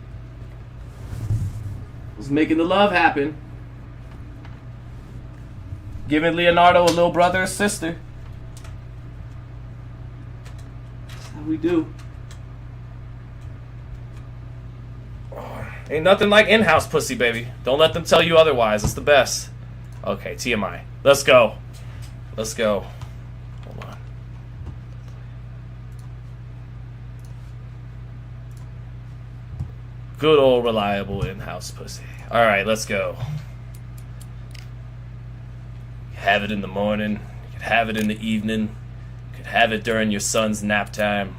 I was making the love happen. Giving Leonardo a little brother or sister. That's how we do. Ain't nothing like in-house pussy, baby. Don't let them tell you otherwise. It's the best. Okay, TMI. Let's go. Hold on. Good old reliable in-house pussy. Alright, let's go. You have it in the morning. You can have it in the evening. You can have it during your son's nap time.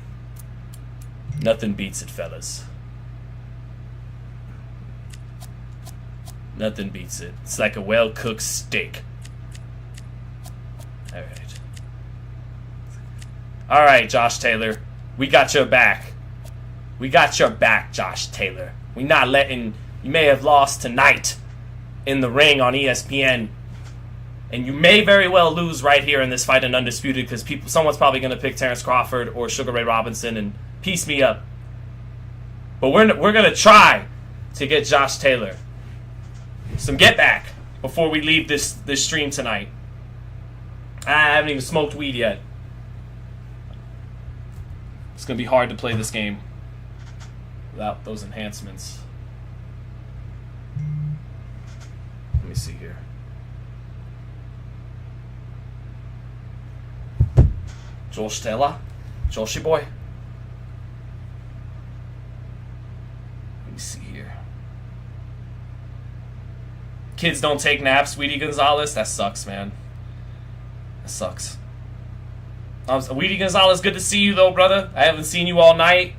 Nothing beats it, fellas. Nothing beats it. It's like a well-cooked steak. Alright, Josh Taylor. We got your back. Josh Taylor. We not letting... You may have lost tonight in the ring on ESPN. And you may very well lose right here in this fight in Undisputed because someone's probably going to pick Terrence Crawford or Sugar Ray Robinson and piece me up. But we're going to try to get Josh Taylor some get back before we leave this stream tonight. I haven't even smoked weed yet. It's going to be hard to play this game without those enhancements. Let me see here. Josh Taylor. Joshy boy. Let me see here. Kids don't take naps, Weedy Gonzalez. That sucks, man. That sucks. Weedy Gonzalez, good to see you, though, brother. I haven't seen you all night.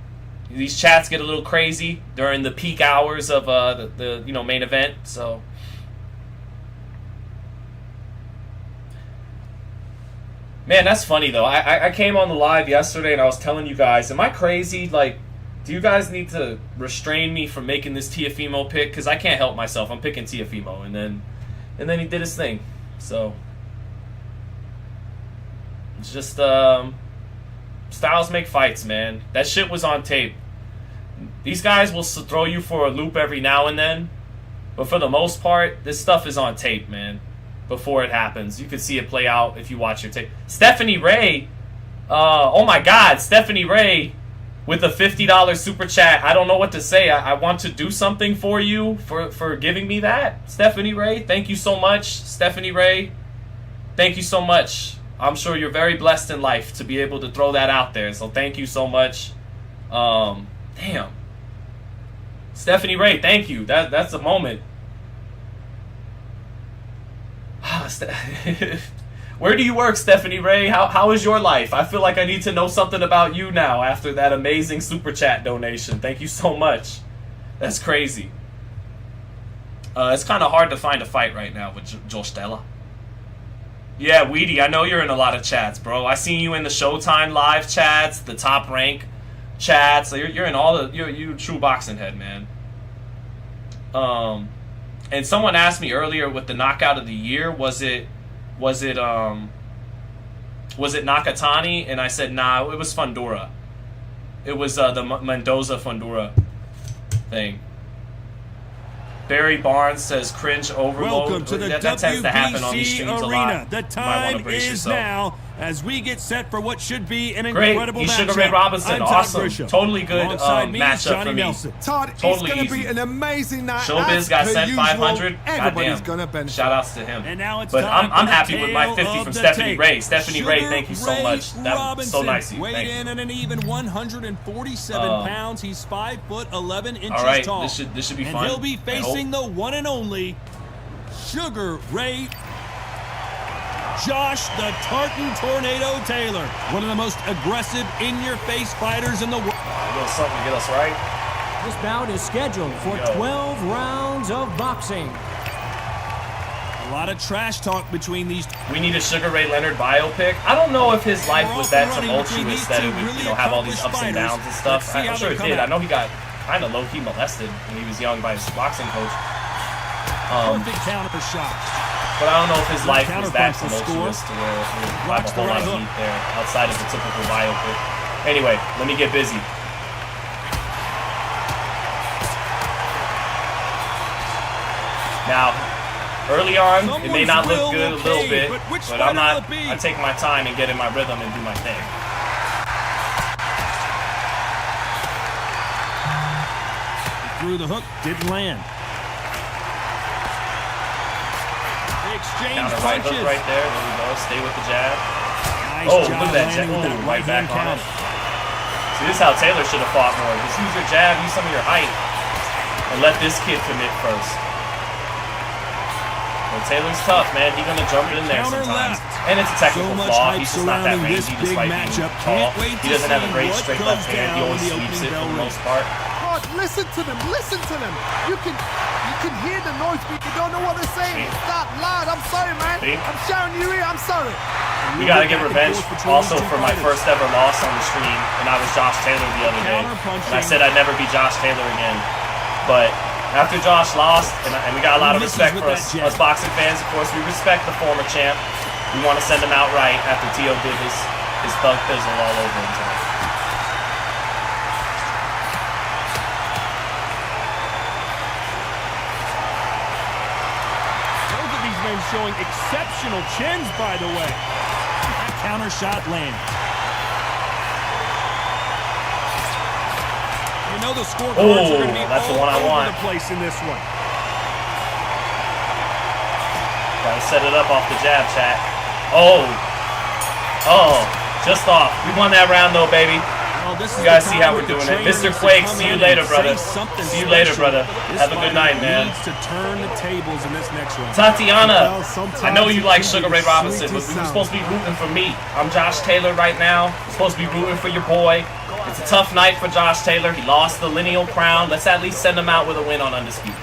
These chats get a little crazy during the peak hours of the main event, so... Man, that's funny, though. I came on the live yesterday, and I was telling you guys, am I crazy? Like, do you guys need to restrain me from making this Teofimo pick? Because I can't help myself. I'm picking Teofimo, and then he did his thing. So, it's just, styles make fights, man. That shit was on tape. These guys will throw you for a loop every now and then, but for the most part, this stuff is on tape, man. Before it happens, you can see it play out if you watch your tape. Stephanie Ray, oh my God, Stephanie Ray with a $50 super chat. I don't know what to say. I want to do something for you for giving me that, Stephanie Ray. Thank you so much, Stephanie Ray. Thank you so much. I'm sure you're very blessed in life to be able to throw that out there. So thank you so much. Damn, Stephanie Ray, thank you. That's a moment. Where do you work, Stephanie Ray? How is your life? I feel like I need to know something about you now after that amazing super chat donation. Thank you so much. That's crazy. It's kind of hard to find a fight right now with Josh Taylor. Yeah, Weedy, I know you're in a lot of chats, bro. I seen you in the Showtime live chats, the Top Rank chats. So you're in all the you're a true boxing head, man. And someone asked me earlier with the knockout of the year, was it Nakatani? And I said, nah, it was Fundora. It was the Mendoza Fundora thing. Barry Barnes says cringe overload. Welcome to the that tends to happen on these streams Arena. a lot. The time is now as we get set for what should be an Great. incredible matchup. Sugar Ray Robinson, awesome. Totally good matchup for me. Nelson. Todd, totally it's going to easy. be an amazing night. Showbiz got sent 500. Everybody's Goddamn. going to benefit. Shout outs to him. And now it's but time I'm for happy the with my tale 50 of from the Stephanie tape. Ray. Stephanie Ray, Sugar thank you so Ray much. That was so nice of you. Weighed Thank in you. at an even 147 pounds. He's 5'11" inches All right, tall. this should be and fun. He'll be facing the one and only Sugar Ray Josh the Tartan Tornado Taylor, one of the most aggressive, in-your-face fighters in the world. A little something to get us right. This bout is scheduled for 12 rounds of boxing. A lot of trash talk between these. We need a Sugar Ray Leonard biopic. I don't know if his life was that tumultuous that it would, have all these ups and downs and stuff. I'm sure it did. I know he got kind of low-key molested when he was young by his boxing coach. Perfect counter shot. But I don't know if his life was that tumultuous to where it would have a whole lot of heat there outside of the typical biopic. Anyway, let me get busy. Now, early on, it may not look good a little bit, but I take my time and get in my rhythm and do my thing. Through the hook, didn't land. Exchange Counter right hook right there. There we go. Stay with the jab. Nice Oh, job look at that jab. landing with Oh, that right back on hand it. See, this is how Taylor should have fought more. Just use your jab, use some of your height, and let this kid commit first. Well, Taylor's tough, man. He's going to jump in there Counter sometimes. left. And it's a technical So much flaw. hype He's just not that surrounding rangy this despite big being matchup. tall. Can't wait He to doesn't have a see great what straight goes left hand. He down always in the sweeps it opening for the bell most part. God, listen to them. Listen to them. You can hear the noise, but you don't know what they're saying. It's that loud. I'm sorry, man. See? I'm shouting you here. I'm sorry. We gotta get revenge also for my first ever loss on the stream, and I was Josh Taylor the other day. And I said I'd never be Josh Taylor again. But After Josh lost, and we got a lot of respect for with us that jab. boxing fans, of course, we respect the former champ. We want to send him out right after Teo did his thug fizzle all over him tonight. Both of these men showing exceptional chins, by the way. That counter shot lands. You know the scorecards are going to be that's the all one I over want. the place in this one. Gotta set it up off the jab, chat. Just off. We won that round though, baby. Well, this is You guys the see time how we're with the doing it. trainers Mr. to Quake, come see you in later, and brother. say something See you later, special. brother. This Have a good night, fighter man. needs to turn the tables in this next round. Tatiana, Well, sometimes I know you like it Sugar can Ray be Robinson, sweet but as we were sound. supposed to be rooting for me. I'm Josh Taylor right now. We're supposed to be rooting for your boy. It's a tough night for Josh Taylor. He lost the lineal crown. Let's at least send him out with a win on Undisputed.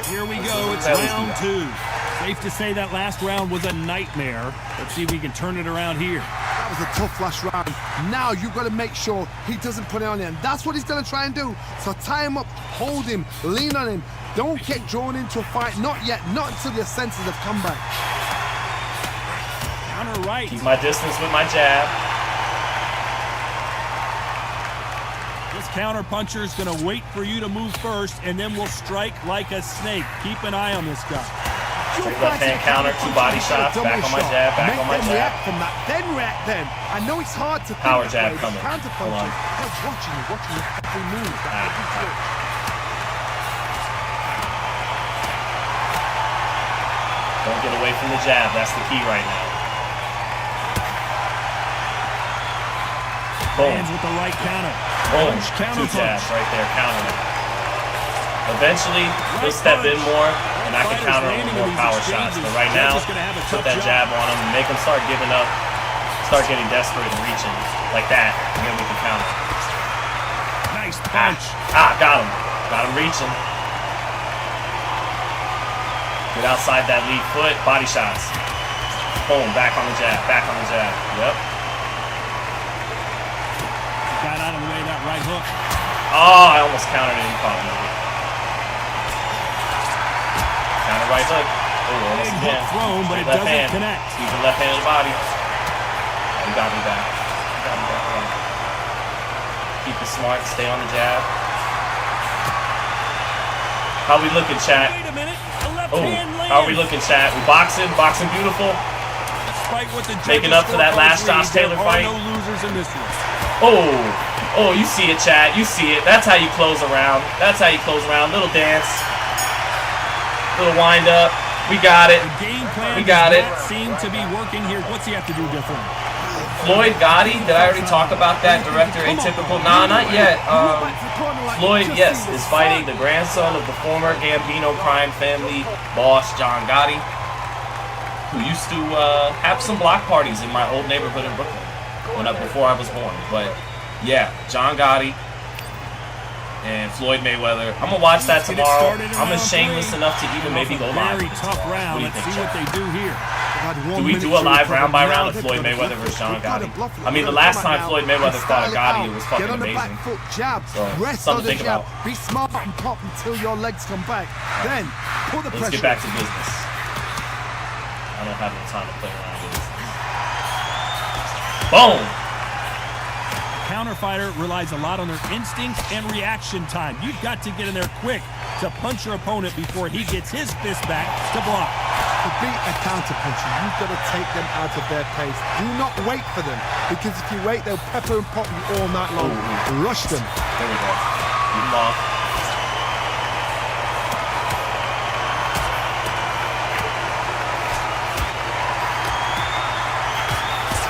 Here we go. It's At least round do two. Safe to say that last round was a nightmare. Let's see if we can turn it around here. That was a tough last round. Now you've got to make sure he doesn't put it on you, and that's what he's going to try and do. So tie him up, hold him, lean on him. Don't get drawn into a fight. Not yet. Not until your senses have come back. Counter right. Keep my distance with my jab. This counter puncher is going to wait for you to move first, and then will strike like a snake. Keep an eye on this guy. Straight left hand counter, 2 body shots, back on my jab, back on my Make them jab. react from that. Then react then. I know it's hard to Power think that jab way, but coming. counter Hold on. punching. I was watching your every move. That every switch. Don't get away from the jab. That's the key right now. Boom. Lands with the right counter. Boom. Punch, counter 2 jabs punch. right there, countering. Eventually, he'll step in more, and I can counter him with more power shots. But right now, put that jab on him and make him start giving up, start getting desperate and reaching like that, and then we can counter. Nice punch. Got him. Got him reaching. Get outside that lead foot, body shots. Boom, back on the jab, back on the jab. Yep. Got out of the way of that right hook. Oh, I almost countered it. He caught me. Counter right hook. Oh, almost Big again. hook thrown, but it Left doesn't hand. connect. Using left-handed body. Oh, he got me back. He got me back. Yeah. Keep it smart. Stay on the jab. How we looking, chat? Wait a minute. The left Oh, hand lands. how are we looking, chat? We boxing beautiful. Despite what the Making judges' up for that last scorecards Josh read, Taylor there fight. are no losers in this one. Oh, you see it, chat. You see it. That's how you close around. That's how you close around. Little dance. Little wind up. We got it. The game plan We got does it. not seem to be working here. What's he have to do differently? Floyd Gotti, did I already talk about that? Director Atypical? Nah, not yet. Floyd, yes, is fighting the grandson of the former Gambino crime family boss, John Gotti, who used to have some block parties in my old neighborhood in Brooklyn before I was born. But yeah, John Gotti and Floyd Mayweather. I'm gonna watch that tomorrow. I'm shameless enough to even maybe go live. Very with it tough tomorrow. round. What do you Let's think, see what Chad? they do here. Do we do a live round by round of Floyd Mayweather versus John Gotti? I mean, the last time Floyd Mayweather fought a Gotti, it was fucking Get on the amazing. back foot jab. So, Rest something on to the think jab. about. Be smart and pop until your legs come back. Then put the Let's pressure. get back to business. I don't have no time to play around with this. Boom! Counter fighter relies a lot on their instinct and reaction time. You've got to get in there quick to punch your opponent before he gets his fist back to block. To beat a counter puncher, you've got to take them out of their pace. Do not wait for them, because if you wait, they'll pepper and pop you all night long. Rush them. There we go. Keep him off.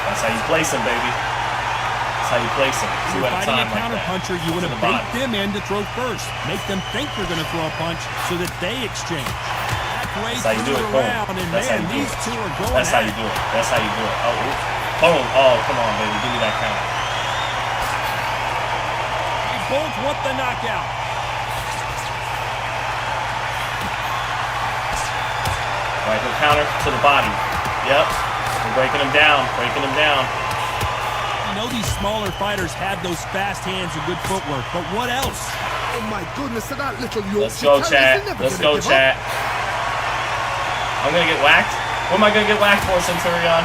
That's how you place him, baby. That's how you place him. When 2 you're at a fighting time a like counter that. puncher, you want To to the bait body. them in to throw first. Make them think you're going to throw a punch so that they exchange. Halfway That's how you do through it. the Boom. round, and That's how man, you do these it. two are going That's how at you it. do it. That's how you do it. Oh, ooh. Boom. Oh, come on, baby. Give me that counter. They both want the knockout. Right hook counter to the body. Yep. We're breaking him down. Breaking him down. I know these smaller fighters have those fast hands and good footwork, but what else? Oh my goodness, at that little Yorkshire. Let's go, chat. Let's go, chat. I'm gonna get whacked. What am I gonna get whacked for, Centurion?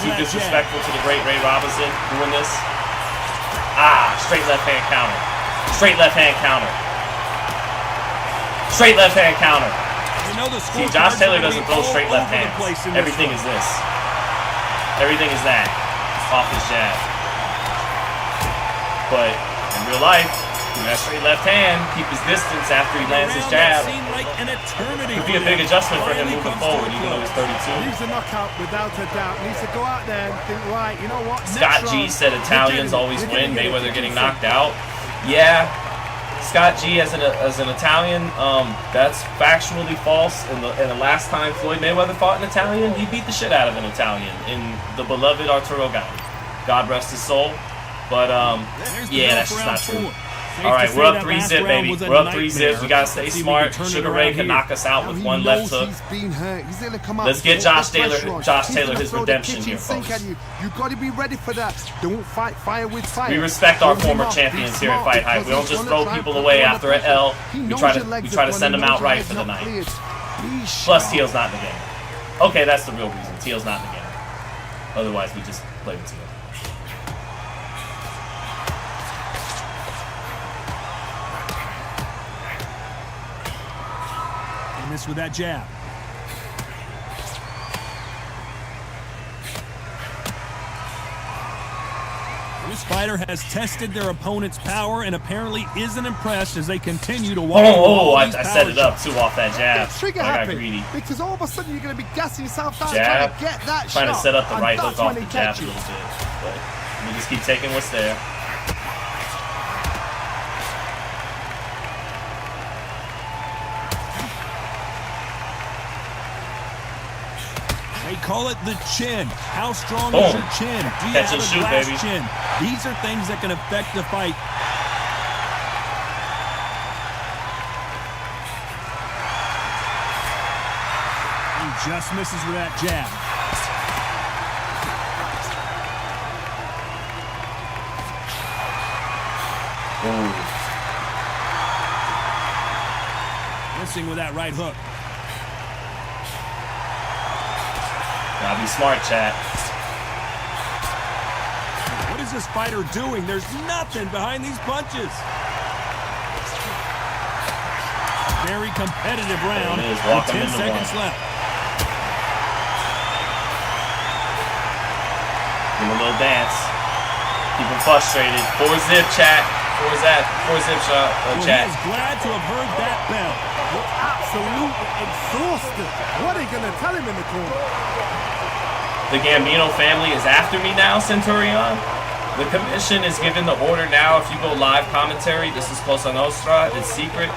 Too disrespectful to the great Ray Robinson doing this. Ah, straight left hand counter. Straight left hand counter. Straight left hand counter. You know the See, Josh Taylor doesn't throw straight left hands. Everything is this. Everything is that. Off his jab. But in real life, with that straight left hand, keep his distance after he lands his jab. Could be a big adjustment for him moving forward, even though he's 32. He's a knockout without a doubt. Needs to go out there and think, right, you know what? Scott G said Italians always win. Mayweather getting knocked out. Yeah, Scott G as an Italian, that's factually false. And the last time Floyd Mayweather fought an Italian, he beat the shit out of an Italian in the beloved Arturo Gatti. God rest his soul. But yeah, that's just not true. All right, we're up 3-0, baby. We're up 3-0. We gotta stay smart. Sugar Ray can knock us out with one left hook. Let's get Josh Taylor his redemption here, folks. You gotta be ready for that. Don't fight fire with fire. We respect our former champions here at FightHype. We don't just throw people away after an L. We try to send them out right for the night. Plus, Teal's not in the game. Okay, that's the real reason. Teal's not in the game. Otherwise, we just play with Teal. Miss with that jab. This fighter has tested their opponent's power and apparently isn't impressed as they continue to walk. I set it up too off that jab. I got greedy. Because all of a sudden you're going to be gassing yourself out jab, trying to get that trying shot. To set up the right hook off the jab a you. little bit. But we just keep taking what's there. They call it the chin. How strong is your chin? Do you have a glass chin? These are things that can affect the fight. He just misses with that jab. Missing with that right hook. Gotta be smart, chat. What is this fighter doing? There's nothing behind these punches. Very competitive round. It is. With 10 seconds left. Give him a little dance. Keep him frustrated. 4-zip, chat. 4-zip shot, chat. He is glad to have heard that bell. You're absolutely exhausted. What are you going to tell him in the corner? The Gambino family is after me now, Centurion. The commission is giving the order now. If you go live commentary, this is Cosa Nostra. It's secret.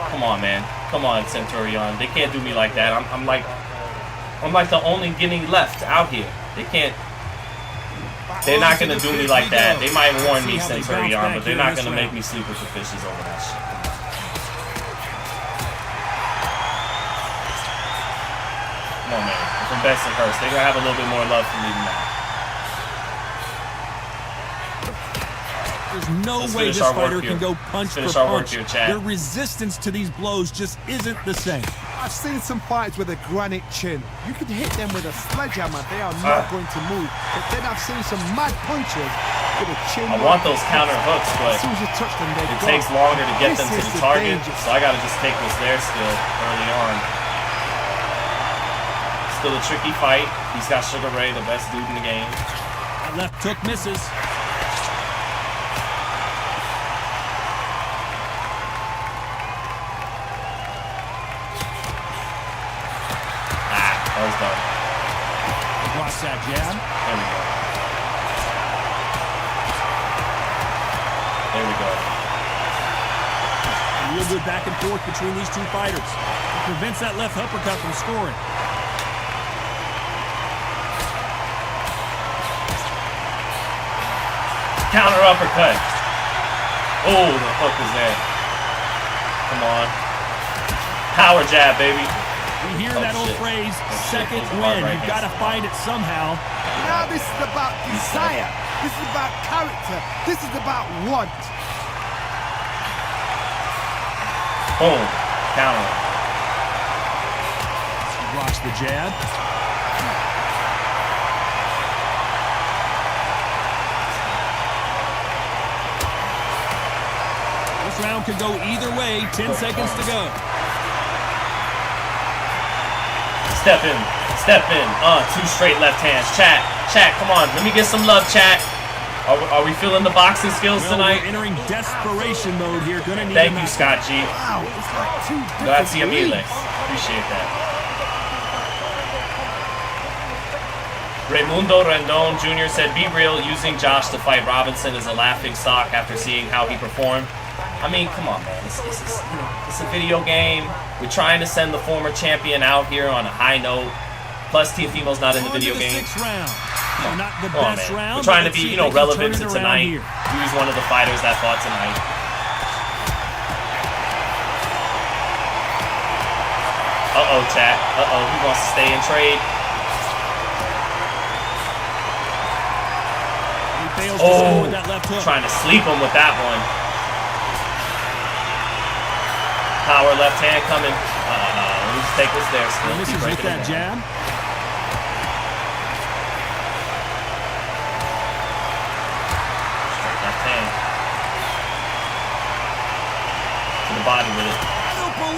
Come on, man. Come on, Centurion. They can't do me like that. I'm like the only guinea left out here. They can't. They're not gonna do me like that. They might warn me, Centurion, but they're not gonna make me sleep with the fishes over that shit. Come on, man. I'm from Bensonhurst. They're gonna have a little bit more love for me than that. There's no way this fighter can go punch for punch. Their resistance to these blows just isn't the same. I've seen some fights with a granite chin. You could hit them with a sledgehammer. They are not going to move. But then I've seen some mad punches with a chin. I want those counter hooks, but as soon as you touch them, it takes longer to get them to the target. So I gotta just take what's there still early on. Still a tricky fight. He's got Sugar Ray, the best dude in the game. That left hook misses. That was done. Watch that jab. There we go. There we go. Real good back and forth between these two fighters. It prevents that left uppercut from scoring. Counter uppercut. Oh, the hook was there. Come on. Power jab, baby. We hear that old phrase, second win. You've got to find it somehow. Now this is about desire. This is about character. This is about want. Boom. Counter. Blocks the jab. This round could go either way. 10 seconds to go. Step in. Step in. 2 straight left hands. Chat. Chat, come on. Let me get some love, chat. Are we feeling the boxing skills tonight? We're entering desperation mode here. Gonna need Thank you, Scott G. Wow, it's like 2 different Grazie mille. leagues. Appreciate that. Raimundo Rendon Jr. said, be real, using Josh to fight Robinson is a laughing stock after seeing how he performed. I mean, come on, man. It's a video game. We're trying to send the former champion out here on a high note. Plus, Teofimo's not in the video game. Not the Come on, best man. round. We're trying to be, relevant to Here. tonight. Use one of the fighters that fought tonight. Uh-oh, chat. Uh-oh, he wants to stay in trade. He fails to score with that left hook. Trying to sleep him with that one. Power left hand coming. Let me just take this there. Still And this keep is with breaking that it down. jab. Straight left hand. To the body with it.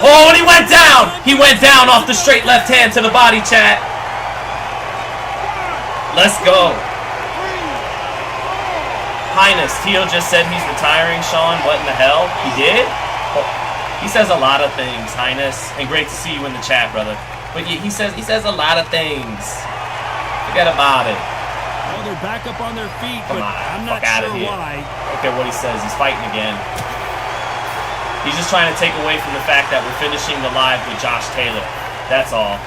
Oh, and he went down! He went down off the straight left hand to the body, chat. Let's go. Highness, Teo just said he's retiring, Sean. What in the hell? He did? Oh, he says a lot of things, Highness. And great to see you in the chat, brother. But yeah, he says a lot of things. Forget about it. Well, they're back up on their feet, Come but on, I'm not fuck outta sure here. why. Look at what he says. He's fighting again. He's just trying to take away from the fact that we're finishing the live with Josh Taylor. That's all.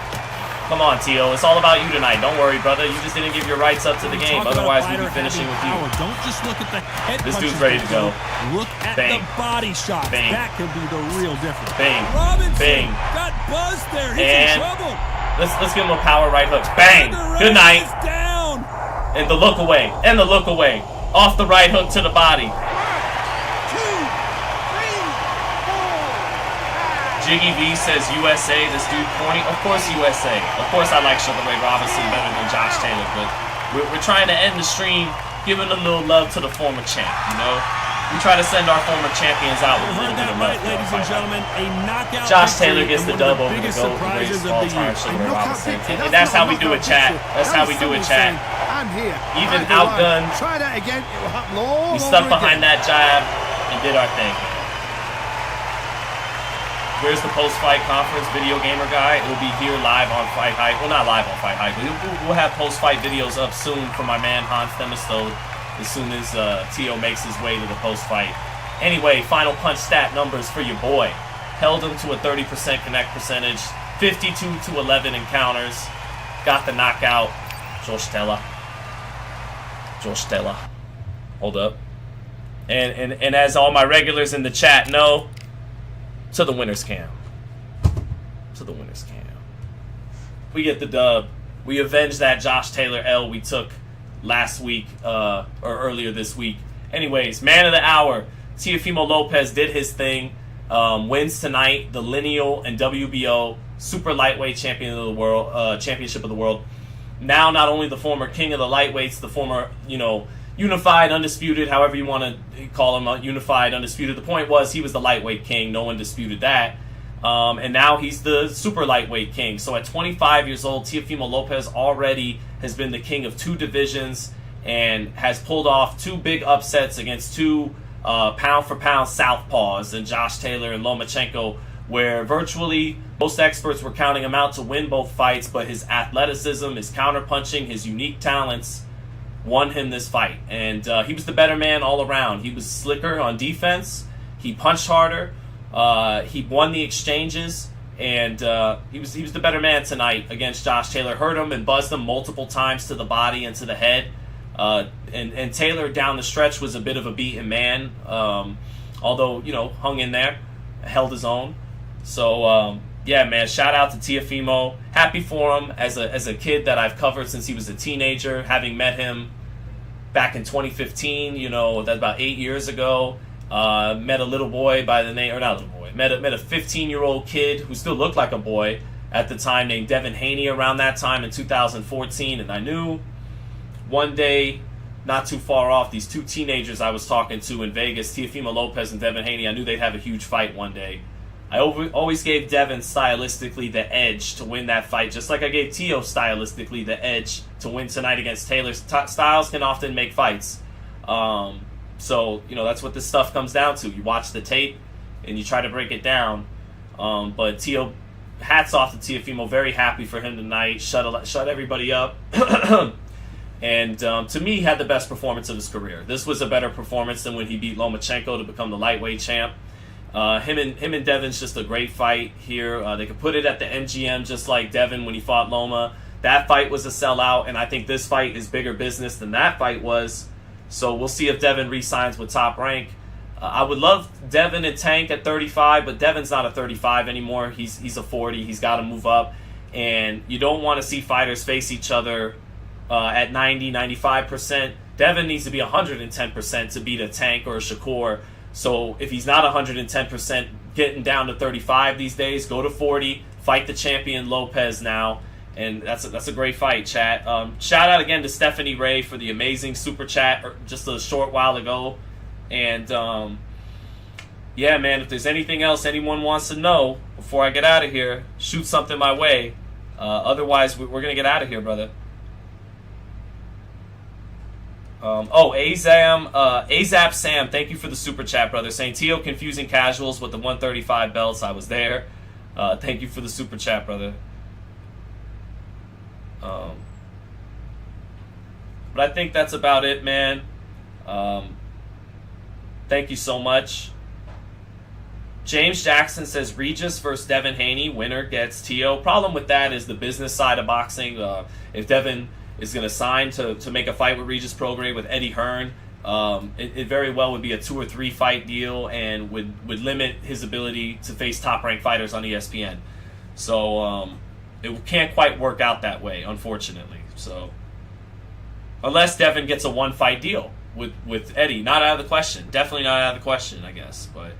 Come on, Tio. It's all about you tonight. Don't worry, brother. You just didn't give your rights up to the game. Otherwise, we'd be finishing with you. Don't just look at the head This punches dude's ready to go. Look at Bang. the body shots. Bang. That could be the real difference. Bang. Robinson Bang. got buzzed there. He's And in trouble. let's give him a power right hook. Bang. The Good round night. is down. And the look away. And the look away. Off the right hook to the body. Jiggy V says USA, this dude corny. Of course USA. Of course I like Sugar Ray Robinson better than Josh Taylor, but we're trying to end the stream giving a little love to the former champ, you know? We try to send our former champions out with a You little heard bit that of love. right, ladies and gentlemen. A knockout Josh victory Taylor gets and the one dub of over the biggest GOAT, the surprises greatest of the all-time year. Sugar Ray Knockout Robinson. victory. And that's how we do it, chat. Victory. That's how we do it, someone chat. saying, I'm here. Even I go outgunned. on. Try that again. It will happen all We over stuck again. behind that jab and did our thing. Where's the post-fight conference, Video Gamer Guy? It'll be here live on FightHype. Well, not live on FightHype, but we'll have post-fight videos up soon for my man Hans Themistode as soon as Tio makes his way to the post-fight. Anyway, final punch stat numbers for your boy. Held him to a 30% connect percentage, 52-11 encounters. Got the knockout. Josh Taylor. Hold up. And as all my regulars in the chat know, to the winner's camp. To the winner's camp. We get the dub. We avenge that Josh Taylor L we took last week, or earlier this week. Anyways, man of the hour. Teofimo Lopez did his thing. Wins tonight. The lineal and WBO super lightweight champion of the world, championship of the world. Now not only the former king of the lightweights, the former, unified, undisputed, however you want to call him, unified, undisputed. The point was he was the lightweight king. No one disputed that. And now he's the super lightweight king. So at 25 years old, Teofimo Lopez already has been the king of 2 divisions and has pulled off 2 big upsets against 2 pound-for-pound southpaws in Josh Taylor and Lomachenko, where virtually most experts were counting him out to win both fights, but his athleticism, his counterpunching, his unique talents won him this fight. And he was the better man all around. He was slicker on defense. He punched harder. He won the exchanges. And he was the better man tonight against Josh Taylor. Hurt him and buzzed him multiple times to the body and to the head. And Taylor down the stretch was a bit of a beaten man. Although, hung in there. Held his own. So, yeah, man, shout out to Teofimo. Happy for him as a kid that I've covered since he was a teenager, having met him back in 2015. You know, that's about 8 years ago. Met a little boy by the name, or not a little boy, met a 15-year-old kid who still looked like a boy at the time, named Devin Haney, around that time in 2014. And I knew one day, not too far off, these two teenagers I was talking to in Vegas, Teofimo Lopez and Devin Haney, I knew they'd have a huge fight one day. I always gave Devin stylistically the edge to win that fight, just like I gave Teo stylistically the edge to win tonight against Taylor. Styles can often make fights. So, you know, that's what this stuff comes down to. You watch the tape and you try to break it down. But Teo, hats off to Teofimo. Very happy for him tonight. Shut everybody up. And to me, he had the best performance of his career. This was a better performance than when he beat Lomachenko to become the lightweight champ. Him and Devin's just a great fight here. They could put it at the MGM just like Devin when he fought Loma. That fight was a sellout, and I think this fight is bigger business than that fight was. So we'll see if Devin re-signs with Top Rank. I would love Devin and Tank at 35, but Devin's not a 35 anymore. He's a 40. He's got to move up. And you don't want to see fighters face each other at 90, 95%. Devin needs to be 110% to beat a Tank or a Shakur. So if he's not 110% getting down to 35 these days, go to 40, fight the champion Lopez now. And that's a great fight, chat. Shout out again to Stephanie Ray for the amazing super chat just a short while ago. And yeah, man, if there's anything else anyone wants to know before I get out of here, shoot something my way. Otherwise, we're going to get out of here, brother. Azap Sam, thank you for the super chat, brother. Saying Teo confusing casuals with the 135 belts. I was there. Thank you for the super chat, brother. But I think that's about it, man. Thank you so much. James Jackson says Regis versus Devin Haney. Winner gets Teo. Problem with that is the business side of boxing. If Devin is going to sign to make a fight with Regis Prograis with Eddie Hearn, it very well would be a 2 or 3 fight deal and would limit his ability to face top-ranked fighters on ESPN. So it can't quite work out that way, unfortunately. So unless Devin gets a 1-fight deal with Eddie, not out of the question. Definitely not out of the question, I guess. But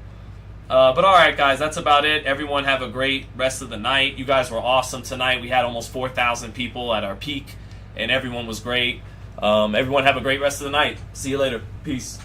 all right, guys, that's about it. Everyone have a great rest of the night. You guys were awesome tonight. We had almost 4,000 people at our peak, and everyone was great. Everyone have a great rest of the night. See you later. Peace.